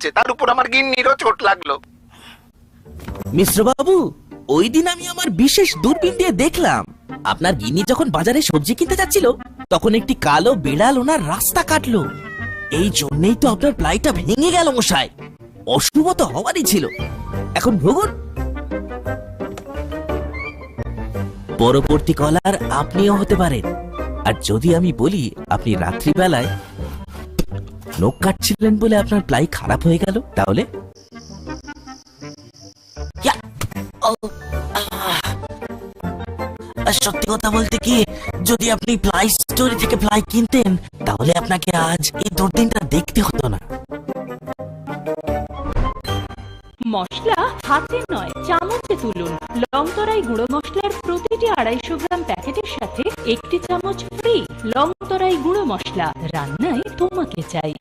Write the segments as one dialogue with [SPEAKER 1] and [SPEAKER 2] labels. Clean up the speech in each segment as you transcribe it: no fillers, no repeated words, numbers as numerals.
[SPEAKER 1] যাচ্ছে, তার উপর আমার গিন্নিরও চোট লাগলো।
[SPEAKER 2] মিশ্র বাবু, ওই দিন আমি আমার বিশেষ দূরবীন দিয়ে দেখলাম আপনার গিন্নি যখন বাজারে সবজি কিনতে যাচ্ছিল তখন একটি কালো বিড়াল ওনার রাস্তা কাটলো। এই জন্যই তো আপনার প্লাইটা ভেঙে গেল মশাই। অশুভ তো হওয়ারই ছিল। এখন ভুগুন। পরবর্তী কলার আপনিও হতে পারেন। আর যদি আমি বলি আপনি রাত্রিবেলায় নখ কাটছিলেন বলে আপনার প্লাই খারাপ হয়ে গেল, তাহলে সত্যি কথা বলতে কি, যদি আপনি প্লাই স্টোরি থেকে প্লাই কিনতেন তাহলে আপনাকে আজ এই দুর্দিনটা দেখতে হতো না।
[SPEAKER 3] মশলা হাতে নয় চামচে তুলুন। লংতরাই গুঁড়ো মশলার প্রতিটি 250 গ্রাম প্যাকেটের সাথে 1 চামচ ফ্রি। লংতরাই গুঁড়ো মশলা, রান্নায় তোমাকে চাই।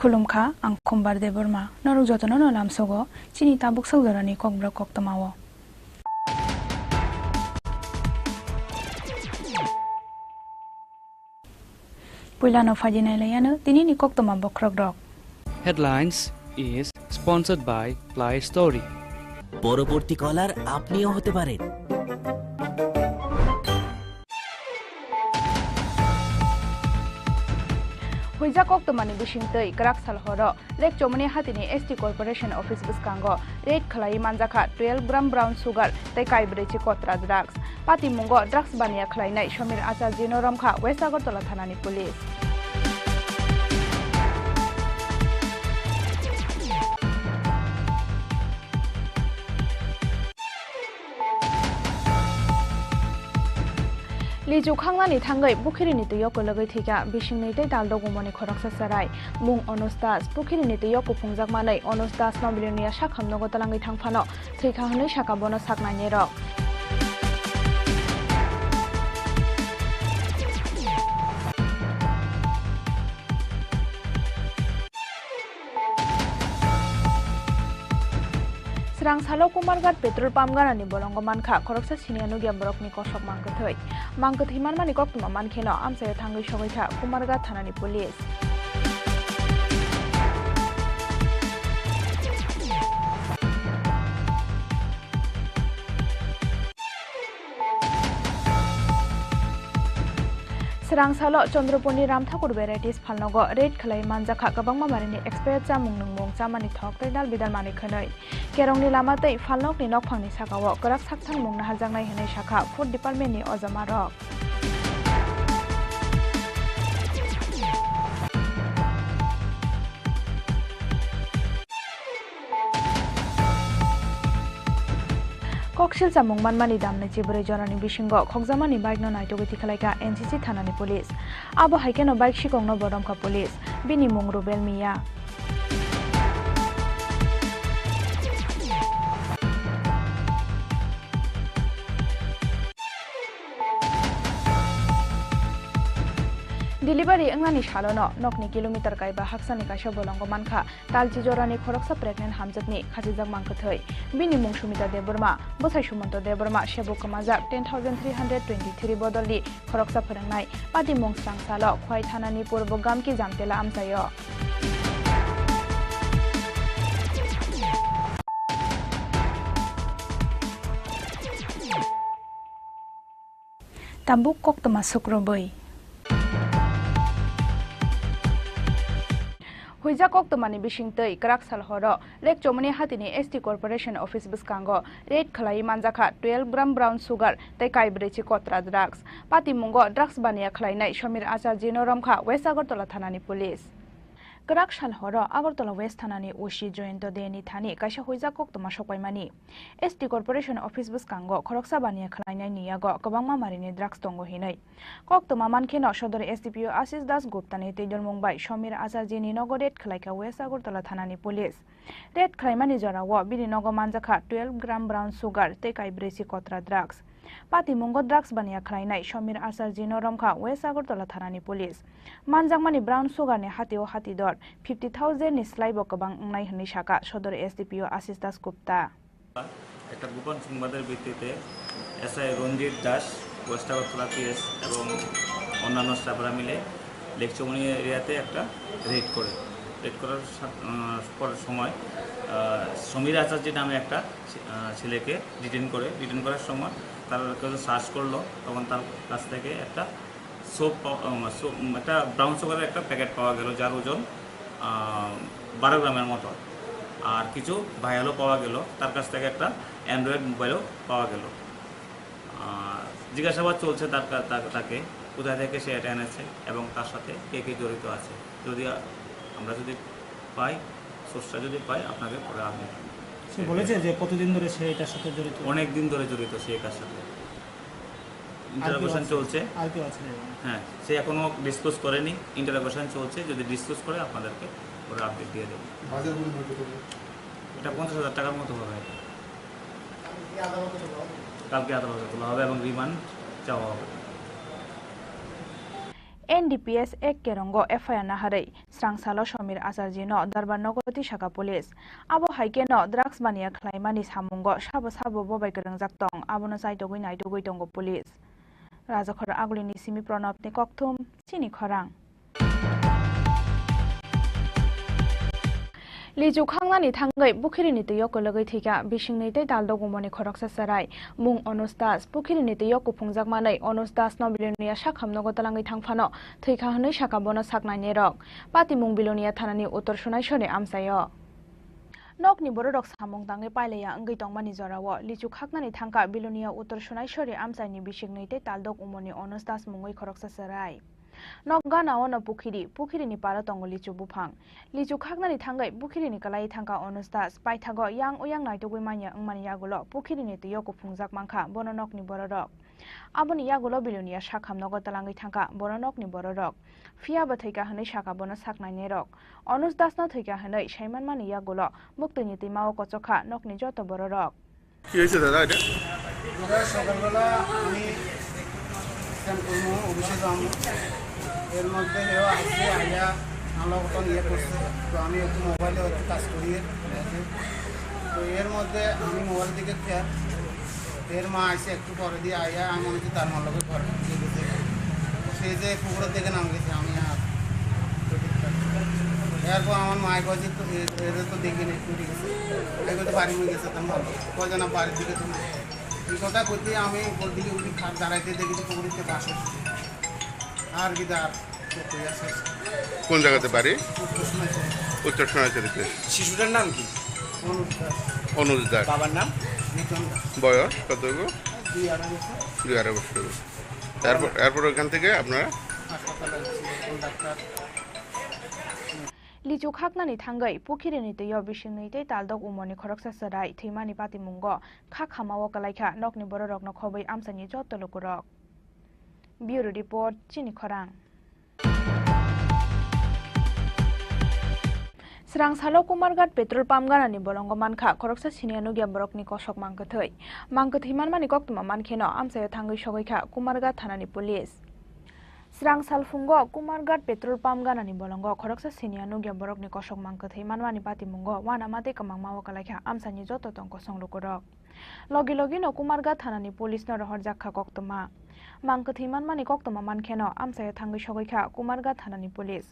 [SPEAKER 4] खुलुमखा आं खम्बार दे बोरमा नरक जतन नलाम सगो चिनी ताबुक सौदरानि ककब्रक कक्तमावो पुइलानो फाजिनायलायानो दिनैनि कक्तमा बख्रक रक।
[SPEAKER 5] Headlines is sponsored by Ply Story.
[SPEAKER 2] পরবর্তী কলার আপনিও হতে পারেন।
[SPEAKER 4] हुइजा कक्तमानि बिसिंतै ग्राक सालहरो लेक चमनि हातिनि एसटी कॉर्पोरेशन ऑफिस बिस्कांगो रेड खलाई मानजाखा 12 ग्राम ब्राउन सुगार तै काइब्रेची कत्रा ड्राग्स पाति मुंगो ड्राग्स बानिया खलाइनाय समीर आचार्य नरमखा वेस्ट आगरतला थानानि पुलिस। लिजु खांनानि थांगै बुखिरिनि दैयाव गोलगै थैगा बिसिंनि दै दालदो गुमनि खरकसा साराय मुं अनुस्तास बुखिरिनि दैयाव कुफुंजाकमानै अनुस्तास नबिलिनिया साखामनगो तलांगै थांफानो थैखाहनै साकाबनो साकनायनि रक। Srangsalo Kumargat petrol pump ganani bolongo manka koroksa sinianu gia borokni kosok mangkathai mangkathai manmani koktuma mankheno amsayo thangai sogaitha Kumargat thanani police। Srangsalo Chandrapurni Ramthakur varieties phalnogo red khlai manjakha gabangma marini expired chamung nungmung chamani thok tei dal bidal mani khanai kerongni lama tei phalnokni nokphangni sakao korak sakthang mungna hajaknai hinai shakha food department ni ojama rok। Kokshil samung manmani damne jibrei jorani bisingo khokjamani bike no naitogiti khalaika NCC thanani police abo haikeno bike shikongno bodamkha police bini mung Rubel Mia। Delivery angani shalono nokni kilometer kaiba haksani kaisa bolongo manka talji jorani khoroksa pregnant hamjatni khajijak mangkathai bini mung Sumita Deborma bosai Sumanto Deborma shebu kamajak 10,323 bodoli khoroksa phorangnai pati mung Srangsalo khwai thanani purbo gamki jamtela amsayo। Tambuk koktoma sukroboi Huija koktomani bishingtei krak salhoro lek chomani hatini ST Corporation Office biskango rate khlai manjaka 12 gram brown sugar tei kaibrechi kotra drugs pati mungo drugs bania khlainai Somir Acharji noromkha West Agartala thanani police Krak salhoro Agartala West thanani oshi Joyento deni thani kaisa huija koktoma sokaimani ST Corporation Office biskango khoroksa bania khlainai niyago kobangma marini drugs tongo hinai koktoma mankheno sodor SDPO Ashish Das Gupta ni teidor mungbai Somir Acharji ni nogo red khlaika West Agartala thanani police red khlaimani jarawo bini nogo manjaka 12 gram brown sugar tei kaibrechi kotra drugs pati mungo drugs bania khlainai Somir Acharji noromkha West Agartala thanani police manjakmani brown sugar ni hatio hatidor 50,000 ni slaibo kobang ngnai hni saka sodor SDPO Ashish Das Gupta
[SPEAKER 6] একটা গোপন সংবাদের ভিত্তিতে SI রঞ্জিত Das West Agartala PS এবং অন্যান্য স্টাফরা মিলে লেকচমনি এরিয়াতে একটা রেড করার সময় সমীর আচার্য নামে একটা ছেলেকে ডিটেন করার সময় তার সার্চ করলো তখন তার কাছ থেকে একটা একটা ব্রাউন সুগারের একটা প্যাকেট পাওয়া গেল যার ওজন 12 গ্রামের মতো আর কিছু ভাইরালও পাওয়া গেল তার কাছ থেকে একটা অ্যান্ড্রয়েড মোবাইলও পাওয়া গেল জিজ্ঞাসাবাদ চলছে তাকে কোথা থেকে সে এটা এনেছে এবং তার সাথে কে কে জড়িত আছে যদি আমরা পাই সোর্সটা পাই আপনাকে পরে আপনি
[SPEAKER 7] সে বলেছে যে কতদিন ধরে সে এটার সাথে জড়িত
[SPEAKER 6] অনেক দিন ধরে জড়িত সে এটার সাথে ইন্টারোগেশন চলছে
[SPEAKER 7] আর কি আছে
[SPEAKER 6] হ্যাঁ সে এখনো ডিসক্লোজ করেনি ইন্টারোগেশন চলছে যদি ডিসক্লোজ করে আপনাদেরকে পরে আপডেট দিয়ে দেবো এটা 50,000 টাকার মতো হবে কালকে আদালতে তোলা হবে এবং রিমান্ড চাওয়া হবে
[SPEAKER 4] NDPS ek kerongo FIR naharai srangsalo Somir Acharji no darbar nogoti shaka police abo haike no drugs bania khlaimani samungo sabo bobai kerangjak tong abono saitogoi naitogoi tongo police Rajakhor Agulini Simi Pranab ni kokthum Chini Khorang Liju khangnani thangai Bukhirini te yok logai thika bisingni te daldo gumoni khoroksa sarai mung Onustas Bukhirini te yok phungjak manai Onustas no bilonia shakham nogo talangai thangphano thika hanoi shaka bono saknai nerok pati mung bilonia thanani uttor sunai sone amsayo Nokni borok samung tangai paileya ngai tongmani jorawo lichu khaknani thangka bilonia uttor sunai sore amsaini bisingni te daldok umoni Onustas mungoi khoroksa sarai Nokgana ono pukhiri ni para tongo lichu bufang lichu khaknani thangai pukhiri ni kalai thangka Onustas paithago yang oyang naitogoi manya angmani yagulo pukhiri ni tiyo ko phungjak mangkha bononok ni borok aboni yagulo bilonia shakham nogo talangai thangka bononok ni borok fia bathaika hanai shaka bono saknai nerok Onustas no thaika hanai saiman mani yagulo muktini timao kochokha nokni joto borok
[SPEAKER 1] কি হয়েছে দাদা এটা
[SPEAKER 8] সকালবেলা আমি scan করবো অফিসে যাবো এর মধ্যে হেও আসছে আইয়া আমার মতন ইয়ে করছে তো আমি একটু মোবাইলে একটু কাজ করিয়ে তো এর মধ্যে আমি মোবাইল দিকে খেয়াল এর মা আসে একটু পরে দিয়ে আইয়া আমি মনে হচ্ছে তার মার লোকের ঘরে সে যে পুকুরের দিকে নাম গেছে আমি এরপর আমার মায় কয়েছে তো এদের তো দেখিনি টুটি গেছে এগুলো তো বাড়ি হয়ে গেছে তার মার কয়জন বাড়ির দিকে তুমি এই কথা করতে আমি উপর দিকে উঠি খাট দাঁড়াইতে দেখেছি পুকুরিতে পাশে আর কি তার
[SPEAKER 1] কোন জায়গাতে বাড়ি উত্তর সোনাইছড়িতে
[SPEAKER 8] শিশুটার নাম কি
[SPEAKER 1] অনুজ দাস
[SPEAKER 8] বাবার নাম নিতন
[SPEAKER 1] বয়স কত
[SPEAKER 8] 2-2.5 বছর
[SPEAKER 1] এরপর ওখান থেকে আপনারা
[SPEAKER 8] হাসপাতালে doctor
[SPEAKER 4] Lichu khaknani thangai pukhiri te yo bisingni te taldok umoni khoroksa sarai thimani pati mungo kha khamawo kalaikha nokni borok no khobai amsani jotto lokurok Bureau Report Chini Khorang Srangsalo Kumargat petrol pump ganani bolongo mankha khoroksa sinianu gya borokni kosok mangkathai mangkathiman mani koktuma mankheno amsayo thangai sogaikha Kumargat thanani police Srangsal fungo Kumargat petrol pump ganani bolongo khoroksa sinianu gya borokni kosok mangkathai manwani pati mungo wana mate kamangmawo kalaikha amsani joto tongko songlokurok logi no Kumargat thanani police no rohor jakha koktuma mangkathiman mani koktuma mankheno amsayo thangai sogaikha Kumargat thanani police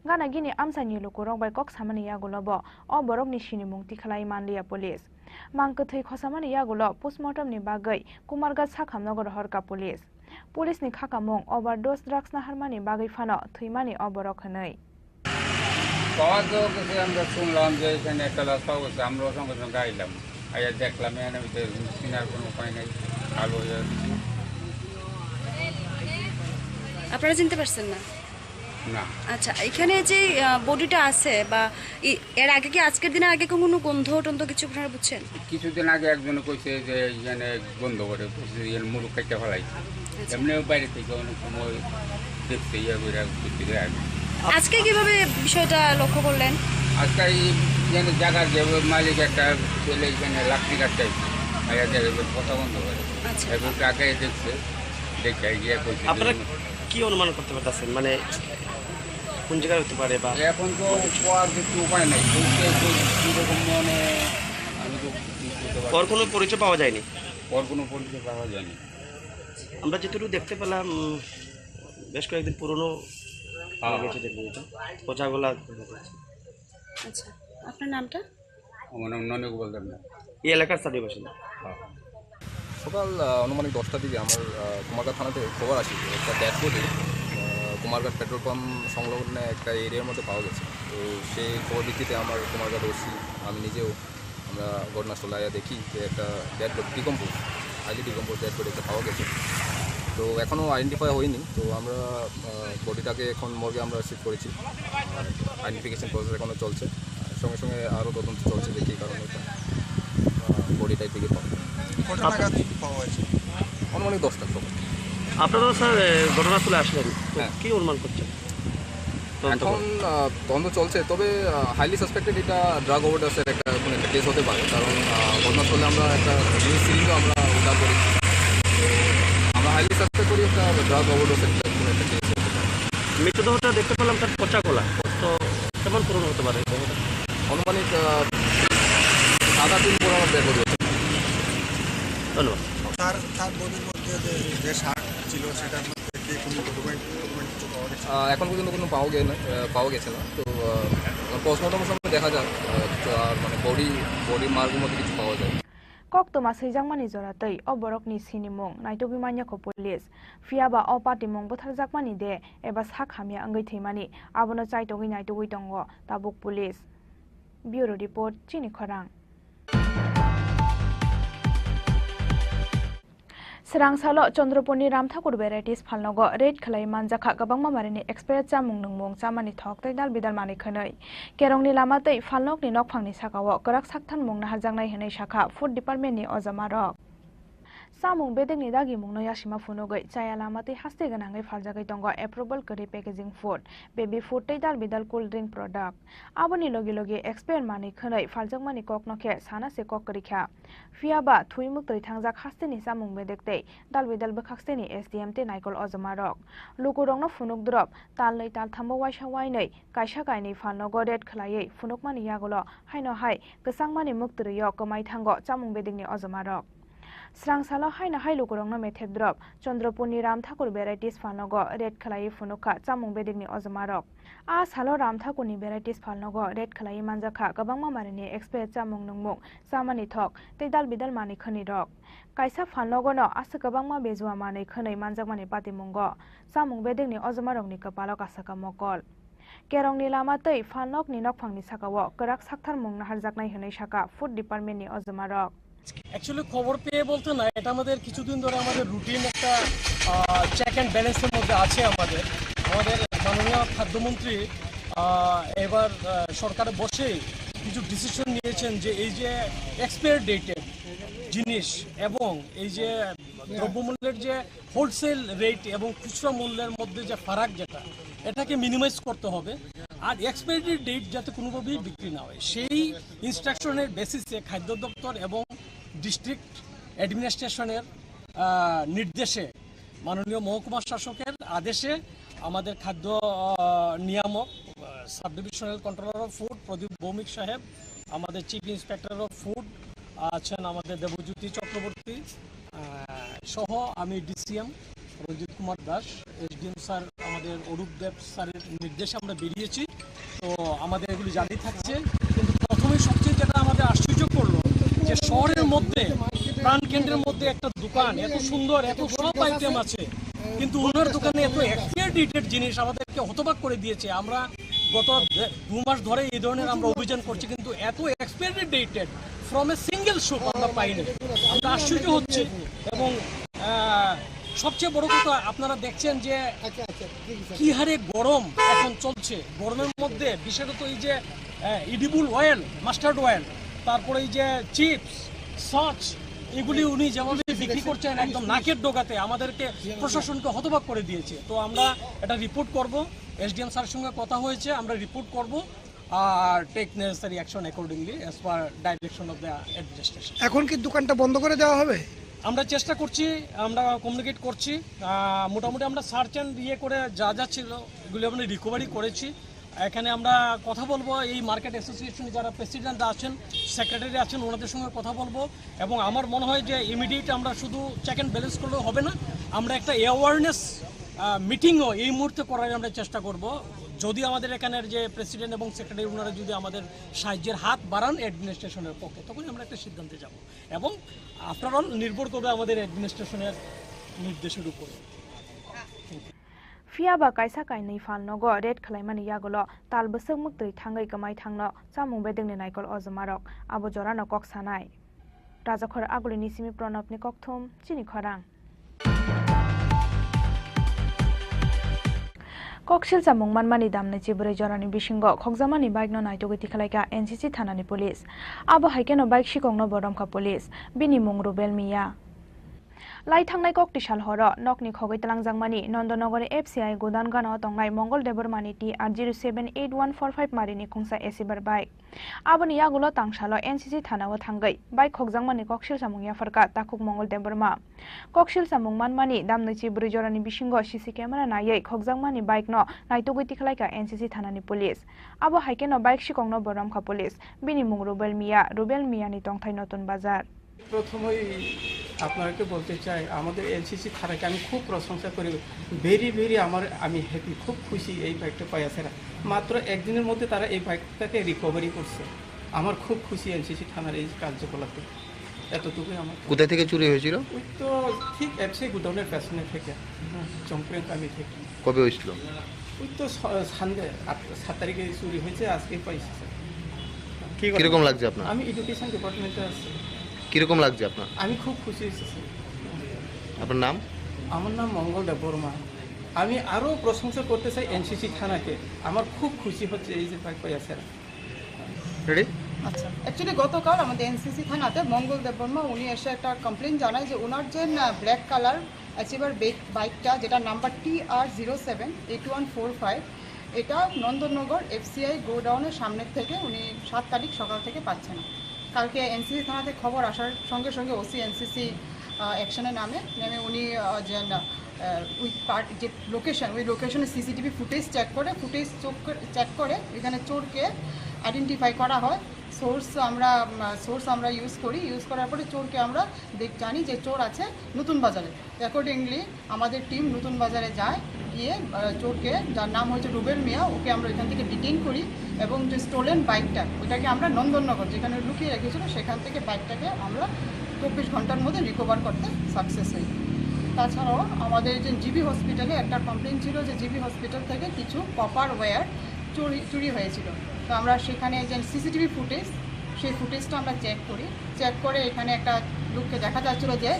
[SPEAKER 4] gana gini amsani lokurok bai kok samani yagulobo o borokni sini mungti khalai manliya police mangkathai khosamani yagulo postmortem ni bagai Kumargat sakhamnogo rohorka police Police ni khakamong overdose drugs na harmani bagai fano thuimani oborok hanai
[SPEAKER 9] পাওয়া তো কিছু আমরা শুনলাম যে এখানে একটা লাশ পাওয়া গেছে, আমরাও সঙ্গে সঙ্গে আইলাম, আইয়া দেখলাম এখানে চিনার কোনো উপায় নেই, আলো হয়ে যাচ্ছে।
[SPEAKER 10] আপনারা চিনতে পারছেন না?
[SPEAKER 9] না।
[SPEAKER 10] আচ্ছা, এখানে যে বডিটা আছে বা এর আগে কি আজকের দিনের আগে কোনো গন্ধ টন্ধ কিছু আপনারা বুঝছেন?
[SPEAKER 9] কিছুদিন আগে একজনে কইছে যে এখানে বন্ধ করে মুরুখ খাইতে ফেলাইছে, এমনি বাইরে থেকে অনেক সময় দেখতে ইয়ে করে আগে।
[SPEAKER 10] আজকে কিভাবে বিষয়টা লক্ষ্য করলেন?
[SPEAKER 9] আজকে এখানে জায়গার যে মালিক একটা ছেলে এখানে লাকড়ি কাটতে আইয়া দেখে কথা বন্ধ করে, এখন আগে দেখছে দেখে গিয়ে কইছে।
[SPEAKER 11] আপনারা কি অনুমান করতে পারতেছেন, মানে কোন জায়গায় হতে পারে? বা
[SPEAKER 9] এখন তো কোয়ার কিছু উপায় নাই, কীরকম মানে আমি তো
[SPEAKER 11] ওর কোনো পরিচয় পাওয়া যায়নি?
[SPEAKER 9] ওর কোনো পরিচয় পাওয়া যায়নি।
[SPEAKER 11] আমরা যেটুকু দেখতে পেলাম বেশ কয়েকদিন পুরনো পচাগোলা।
[SPEAKER 10] আচ্ছা, আপনার নামটা?
[SPEAKER 9] আমার নাম ননিক বলতাম না,
[SPEAKER 11] এই এলাকার স্থানীয় বাসিন্দা।
[SPEAKER 12] সকাল আনুমানিক 10টার দিকে আমার কুমারঘাট থানাতে খবর আসে যে একটা dead body Kumarghat petrol pump সংলগ্ন একটা এরিয়ার মধ্যে পাওয়া গেছে। তো সেই খবর ভিত্তিতে আমার কুমারঘাট ওসি আমি নিজেও আমরা ঘটনাস্থলে আয়া দেখি যে একটা dead body highly decompose dead body একটা পাওয়া গেছে। তো এখনও আইডেন্টিফাই হয়নি, তো আমরা বডিটাকে এখন মর্গে আমরা শিফট করেছি, আইডেন্টিফিকেশন প্রসেস এখনও চলছে, সঙ্গে সঙ্গে আরও তদন্ত চলছে যে কী কারণে বডিটাই থেকে পাওয়া হয়েছে অনুমানিক 10টা সব।
[SPEAKER 11] আপনারা স্যার ঘটনাস্থলে আসলেন, কী অনুমান করছেন?
[SPEAKER 12] এখন তদন্ত চলছে, তবে হাইলি সাসপেক্টেড এটা ড্রাগ ওভারডোজের একটা কোনো একটা কেস হতে পারে, কারণ ঘটনাস্থলে আমরা একটা নিউজ সিরিজও আমরা উদ্ধার করি, তো আমরা হাইলি সাসপেক্ট করি একটা ড্রাগ ওভারডোজের কোনো একটা কেস হতে পারে।
[SPEAKER 11] মৃতদেহটা দেখতে পেলাম তার পচা গলা, তো কেমন পুরনো হতে পারে?
[SPEAKER 12] অনুমানিক 7-8 দিন পরে আমার বের করি।
[SPEAKER 11] ধন্যবাদ।
[SPEAKER 13] তার বডির মধ্যে যে শার্ট ছিল সেটার মধ্যে কোনো ডকুমেন্ট কিছু পাওয়া গেছে?
[SPEAKER 12] এখন পর্যন্ত কোনো পাওয়া গেছে না, তো পোস্টমর্টমের সময় দেখা যায়, আর মানে বডি মার্গের মধ্যে কিছু পাওয়া যায়।
[SPEAKER 4] Koktoma seijakmani joratei oborokni sinimung naitobimanyako police fiaba o patimung botharjakmani de eba sakhamya angai theimani abono chaitogui naitogui tongo tabuk police. Bureau report Chini Khorang. Srangsalo Chandroponi Ramthakur varieties phalnogo red khlai manjaka gabangma marini expert chamung nungmung chamani thok tai dal bidal mani khanai kerongni lama tei phalnokni nokphangni sakao korak sakthan mungna hajangnai henai shakha food department ni ojamarok samung bedengni dagi mungno yashima phunogoi chaya lama tei haste ganangai phaljagai tongo approval kari packaging food baby food tei dal bidal cool drink product aboni logi logi expert mani khanai phaljakmani koknokhe sana se kok karikha fiaba thuimuk tei thangjak haste ni samung bedekte dal bidal bkhakste ni SDM te naikol ojamarok lukurongno phunuk drop talnei tal thambo waisa wainei kaisa kaini phalnogo red khlaiei phunukmani yagolo haino hai ksangmani muktriyo komai thango chamung bedingni ojamarok Srangsalo haina hai lukurongno methep drop Chandroponi Ramthakur varieties phalnogo red khlai phunukha chamung bedingni ojamarok a salo Ramthakurni varieties phalnogo red khlai manjakha gabangma marini expert chamung nungmung samani thok tei dal bidal mani khani rok kaisa phalnogo no asa gabangma bezua mani khani manjakmani patimungo chamung bedingni ojamarokni kapalok asaka mokol Kerongni lama tei phalnokni nokphangni sakao korak sakthar mungna harjaknai henai shaka food department ni ojamarok
[SPEAKER 7] actually খবর পেয়ে বলতে না, এটা আমাদের কিছুদিন ধরে আমাদের routine একটা চেক অ্যান্ড ব্যালেন্সের মধ্যে আছে। আমাদের মাননীয় খাদ্যমন্ত্রী এবার সরকারে বসে কিছু ডিসিশন নিয়েছেন যে এই যে এক্সপায়ার ডেটেড জিনিস এবং এই যে দ্রব্যমূল্যের যে হোলসেল রেট এবং খুচরা মূল্যের মধ্যে যে ফারাক যেটা এটাকে মিনিমাইজ করতে হবে, আর এক্সপায়ারি ডেট যাতে কোনোভাবেই বিক্রি না হয় সেই ইনস্ট্রাকশনের বেসিসে খাদ্য দপ্তর এবং ডিস্ট্রিক্ট অ্যাডমিনিস্ট্রেশনের নির্দেশে মাননীয় মহকুমা শাসকের আদেশে আমাদের খাদ্য নিয়ামক sub divisional controller of food Pradip Bhowmik সাহেব, আমাদের চিফ ইন্সপেক্টর অফ ফুড আছেন আমাদের দেবজ্যোতি চক্রবর্তী সহ আমি DCM Ranjit Kumar Das, SDM sir আমাদের অরূপ দেব স্যারের নির্দেশে আমরা বেরিয়েছি। তো আমাদের এগুলি জারি থাকছে, কিন্তু প্রথমে সবচেয়ে যেটা আমাদের আশ্চর্য করলো যে শহরের মধ্যে প্রাণকেন্দ্রের মধ্যে একটা দোকান এত সুন্দর এত সব আইটেম আছে, কিন্তু ওনার দোকানে এত এক্সপায়ার ডেটেড জিনিস আমাদেরকে হতবাক করে দিয়েছে। আমরা গত 2 মাস ধরে এই ধরনের আমরা অভিযান করছি, কিন্তু এত expiry dated from a single shop আমরা পাইনি। আমরা আশ্চর্য হচ্ছি। এবং সবচেয়ে বড় কথা, আপনারা দেখছেন যে কি হারে গরম এখন চলছে। গরমের মধ্যে বিশেষত এই যে ইডিবল অয়েল, মাস্টার্ড অয়েল, তারপরে এই যে চিপস, সস, এগুলি উনি যেভাবে বিক্রি করছেন একদম নাকের ডোকাতে আমাদেরকে, প্রশাসনকে হতবাক করে দিয়েছে। তো আমরা এটা রিপোর্ট করব, এসডিএম স্যারের সঙ্গে কথা হয়েছে, আমরা রিপোর্ট করব আর take necessary action accordingly as per direction of the administration.
[SPEAKER 14] এখন কি দোকানটা বন্ধ করে দেওয়া হবে?
[SPEAKER 7] আমরা চেষ্টা করছি, আমরা কমিউনিকেট করছি। মোটামুটি আমরা সার্চ অ্যান্ড করে যা যা ছিল এগুলি আমরা রিকভারি করেছি। এখানে আমরা কথা বলবো, এই মার্কেট অ্যাসোসিয়েশনে যারা প্রেসিডেন্ট আছেন, সেক্রেটারি আছেন, ওনাদের সঙ্গে কথা বলবো। এবং আমার মনে হয় যে ইমিডিয়েট আমরা শুধু চেক অ্যান্ড ব্যালেন্স করলেও হবে না, আমরা একটা অ্যাওয়ারনেস মিটিংও এই মুহূর্তে করার আমরা চেষ্টা করব। যদি আমাদের এখানের যে প্রেসিডেন্ট এবং সেক্রেটারি ওনারা যদি আমাদের সাহায্যের হাত বাড়ান অ্যাডমিনিস্ট্রেশনের পক্ষে, তখনই আমরা একটা সিদ্ধান্তে যাব। এবং আফটার অল নির্ভর করবে আমাদের অ্যাডমিনিস্ট্রেশনের নির্দেশের উপর।
[SPEAKER 4] Fiaba kaisa kainai falnogo red khlaimani yagulo tal besek muktui thangai kamai thangno chamung bedengni naikol ojumarok abo jorano kok sanai rajakhor agulini simi pranabni kokthum Chini Khorang kokshil chamung manmani damne chibrei jorani bisingo khokjamani bike no naitogiti khalaika NCC thanani police abo haikeno bike sikongno boromkha police bini mung Rubel Mia লাই থাংনাই ককটি সাল হর নকনি খগৈ তালাংজাংমানি নন্দনগরে FCI Godan গানো তংনাই মঙ্গল দেবরমানি TR 078145 মারিনি খুংসা এসিবার bike আবনি ইয়াগুলো তাংসালো NCC থানাও থাঙ্গৈ bike খগজাংমানি ককশিল সামুংয়া ফরকা তাকুক মঙ্গল Debbarma ককশিল সামুং মানমানি দামনৈচি ব্রৈ জরানি বিসিংগ CC camera নাयै খগজাংমানি bike ন নাইতগৈ তিখলাইকা NCC থানানি police আবো হাইকেনো bike সিকংনো বরমখা police বিনি মুং রুবেল মিয়ানি তংথাই নতুন বাজার।
[SPEAKER 15] প্রথমেই আপনাকে বলতে চাই, আমাদের এনসিসি থানাকে আমি খুব প্রশংসা করি। ভেরি আমি হ্যাপি, খুব খুশি এই বাইকটা পাইয়াছে। মাত্র একদিনের মধ্যে তারা এই বাইকটাকে রিকভারি করছে। আমার খুব খুশি এনসিসি থানার এই কার্যকলাপে। এতটুকুই আমার।
[SPEAKER 16] কোথা থেকে চুরি হয়েছিল?
[SPEAKER 15] ওই তো ঠিক FCI গোডাউনের পেছনে থেকে, চম্পেঙ্কামি থেকে।
[SPEAKER 16] কবে হয়েছিল?
[SPEAKER 15] ওই তো সানডে 7 তারিখে চুরি হয়েছে, আজকে পাইছে।
[SPEAKER 16] কিরকম লাগছে আপনার?
[SPEAKER 15] আমি এডুকেশন ডিপার্টমেন্টে আছি।
[SPEAKER 16] কিরকম লাগছে আপনার?
[SPEAKER 15] আমি খুব খুশি হয়েছি।
[SPEAKER 16] আপনার নাম?
[SPEAKER 15] আমার নাম মঙ্গল দেববর্মা। আমি আরও প্রশংসা করতে চাই এনসিসি থানাকে। আমার খুব খুশি হচ্ছে এই যে বাইক পাইয়াছে।
[SPEAKER 16] রেডি?
[SPEAKER 17] আচ্ছা, অ্যাকচুয়ালি গতকাল আমাদের এনসিসি থানাতে মঙ্গল দেববর্মা উনি এসে একটা কমপ্লেন জানায় যে ওনার যে ব্ল্যাক কালার অ্যাচিভার বাইকটা, যেটা নাম্বার TR 078145, এটা নন্দননগর FCI গোডাউনের সামনের থেকে উনি 7 তারিখ সকাল থেকে পাচ্ছেন। কালকে এনসিসি থানাতে খবর আসার সঙ্গে সঙ্গে ওসি এনসিসি অ্যাকশনে নেমে উনি যে ওই পার্ট যে লোকেশন, ওই লোকেশনে CCTV ফুটেজ চেক করে এখানে চোরকে আইডেন্টিফাই করা হয়। সোর্স আমরা ইউজ করার পরে চোরকে আমরা জানি যে চোর আছে নতুন বাজারে। অ্যাকর্ডিংলি আমাদের টিম নতুন বাজারে যায়, গিয়ে চোরকে, যার নাম হচ্ছে রুবেল মিয়া, ওকে আমরা এখান থেকে ডিটেইন করি এবং যে স্টোলেন বাইকটা ওইটাকে আমরা নন্দননগর যেখানে লুকিয়ে রেখেছিল সেখান থেকে বাইকটাকে আমরা 24 ঘন্টার মধ্যে রিকভার করতে সাকসেস হই। তাছাড়াও আমাদের যে জিবি হসপিটালে একটা কমপ্লেন ছিল যে জিবি হসপিটাল থেকে কিছু কপার ওয়্যার চুরি হয়েছিল। তো আমরা সেখানে যে CCTV ফুটেজ, সেই ফুটেজটা আমরা চেক করে এখানে একটা লোককে দেখা যাচ্ছিল যে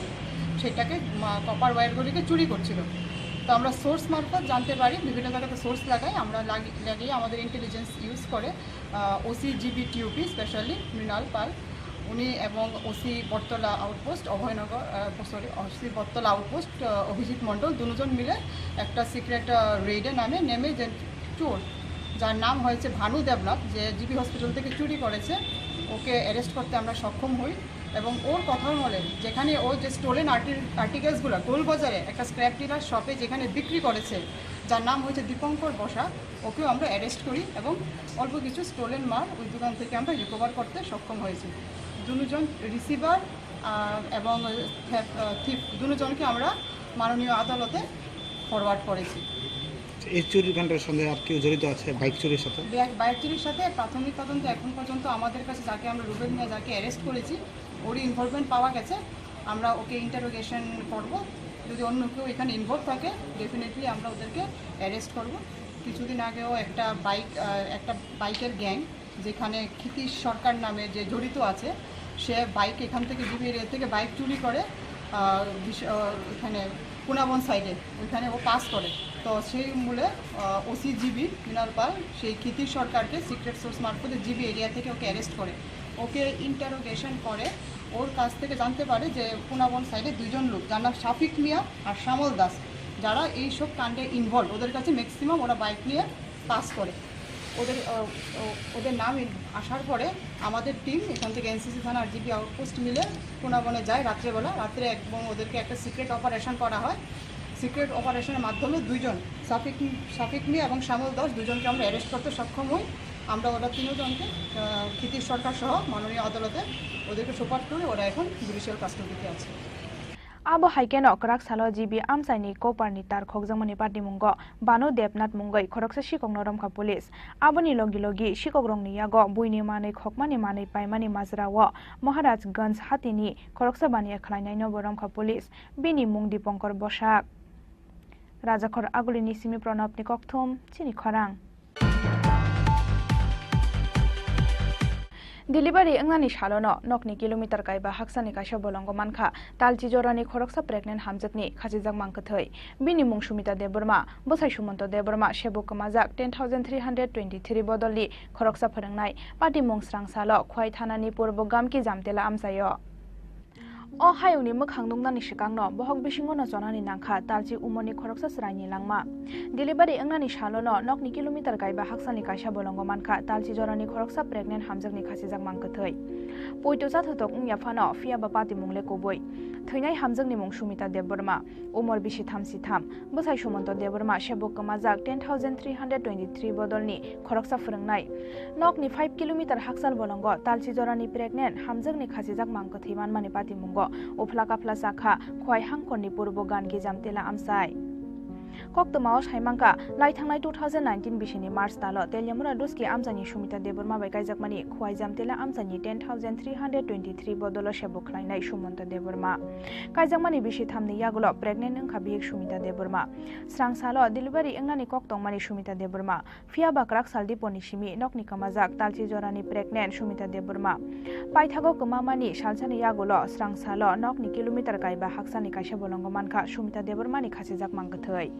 [SPEAKER 17] সেটাকে কপার ওয়্যারগুলিকে চুরি করছিল। তো আমরা সোর্স মারফত জানতে পারি, বিভিন্ন জায়গাতে সোর্স আমরা লাগিয়ে আমাদের ইন্টেলিজেন্স ইউজ করে ওসি জিবি টিউপি স্পেশালি মৃণাল পাল উনি এবং ওসি বটতলা আউটপোস্ট ওসি বটতলা আউটপোস্ট অভিজিৎ মণ্ডল দুজন মিলে একটা সিক্রেট রেডে নেমে যে চোর, যার নাম হয়েছে ভানু দেবনাথ, যে জিবি হসপিটাল থেকে চুরি করেছে, ওকে অ্যারেস্ট করতে আমরা সক্ষম হই। এবং ওর কথা বলে যেখানে ও যে স্টোলেন আর্টিকেলসগুলো গোলবাজারে একটা স্ক্র্যাপ ডিলার শপে যেখানে বিক্রি করেছে, যার নাম হয়েছে দীপঙ্কর বসা, ওকেও আমরা অ্যারেস্ট করি এবং অল্প কিছু স্টোলেন মাল ওই দোকান থেকে আমরা রিকভার করতে সক্ষম হয়েছি। দুজন রিসিভার এবং থিপ দুজনকে আমরা মাননীয় আদালতে ফরওয়ার্ড করেছি।
[SPEAKER 14] এই চুরির ঘটনার সঙ্গে আর কেউ জড়িত আছে? বাইক চুরির সাথে
[SPEAKER 17] প্রাথমিক তদন্ত এখন পর্যন্ত আমাদের কাছে যাকে আমরা রুবেল মিয়া যাকে অ্যারেস্ট করেছি ওরই ইনভলভমেন্ট পাওয়া গেছে। আমরা ওকে ইন্টারোগেশন করব, যদি অন্য কেউ এখানে ইনভলভ থাকে ডেফিনেটলি আমরা ওদেরকে অ্যারেস্ট করব কিছুদিন আগেও একটা বাইকের গ্যাং যেখানে ক্ষিতীশ সরকার নামে যে জড়িত আছে, সে বাইক এখান থেকে জিবি এরিয়া থেকে বাইক চুরি করে এখানে পুনাবন সাইডে ওইখানে ও পাস করে। তো সেই মূলে ওসি জিবি মিনাল পাল সেই ক্ষিতীশ সরকারকে সিক্রেট সোর্স মারফতে জিবি এরিয়া থেকে ওকে অ্যারেস্ট করে, ওকে ইন্টারোগেশন করে। ওর কাছ থেকে জানতে পারে যে পুনাবন সাইডে দুইজন লোক যার নাম শাফিক মিয়া আর শ্যামল দাস, যারা এইসব কাণ্ডে ইনভলভ, ওদের কাছে ম্যাক্সিমাম ওরা বাইক নিয়ে পাস করে। ওদের নাম আসার পরে আমাদের টিম এখান থেকে এনসিসি থানা আর জিবি আউটপোস্ট মিলে পুনাবনে যায় রাত্রে, এবং ওদেরকে একটা সিক্রেট অপারেশন করা হয়। সিক্রেট অপারেশনের মাধ্যমে দুইজন শাফিক মিয়া এবং শ্যামল দাস দুজনকে আমরা অ্যারেস্ট করতে সক্ষম হই। আমরা ওরা তিনজনকে ক্ষিতীশ সরকার সহ মাননীয় আদালতে ওদেরকে সুপার করে ওরা এখন জুডিশিয়াল কাস্টডিতে আছে।
[SPEAKER 4] Abo haikeno krak salo jibi amsaini koparni tar khokjamani party mungo banu debnat mungai khoroksa sikok norom kha police aboni logi sikok rongni yago buini manai khokmani manai paimani majrawo Maharajganj hatini khoroksa baniya khlainai no borom kha police bini mung Dipankar Bosak Rajakhor agulini simi pranabni kokthom Chini Khorang Delivery engnani shalono nokni kilometer kaiba haksani kaisa bolongo manka talchi jorani khoroksa pregnant hamjatni khajijak mangkathai bini mung Sumita Deborma bosai Sumanto Deborma sebuk kamajak 10323 bodolni khoroksa phorangnai party mung srangsalo khwai thanani purbo gamki jamtela amsayo O hayungni mokhang nungnani sikangno bohok bisingono jonani nangkha talchi umoni khoroksa sraini langma delivery engnani shalono nokni kilometer kaiba haksani kaisa bolongo manka talchi jorani khoroksa pregnant hamjakni khasijak mangkathai poito sathotok ungya phano fiaba pati mungle koboi theinai hamjakni mung Sumita Deborma umor bisi thamsi tham bosai Sumanto Deborma sebuk kamajak 10323 bodolni khoroksa phorangnai nokni 5 kilometer haksal bolongo talchi jorani pregnant hamjakni khasijak mangkathai manmani pati mungo Ufla kapla sakha khwai hangkhorni purbo gangi jamtela amsai Koktomao saimangka laithangnai 2019 bisini March talo Telyamura Duski amjani Sumita Deborma bai kaijakmani khwai jamtela amjani 10323 bodolo sebuk khlainai Sumanto Deborma kaijakmani bisi thamni yagulo pregnant engkha biek Sumita Deborma srangsalo delivery engnani koktongmani Sumita Deborma fiaba krak saldi poni simi nokni kamajak talchi jorani pregnant Sumita Deborma paithago kamamani salsani yagulo srangsalo nokni kilometer kaiba haksani kaisa bolongo manka Sumita Debormani khasijak mangkathai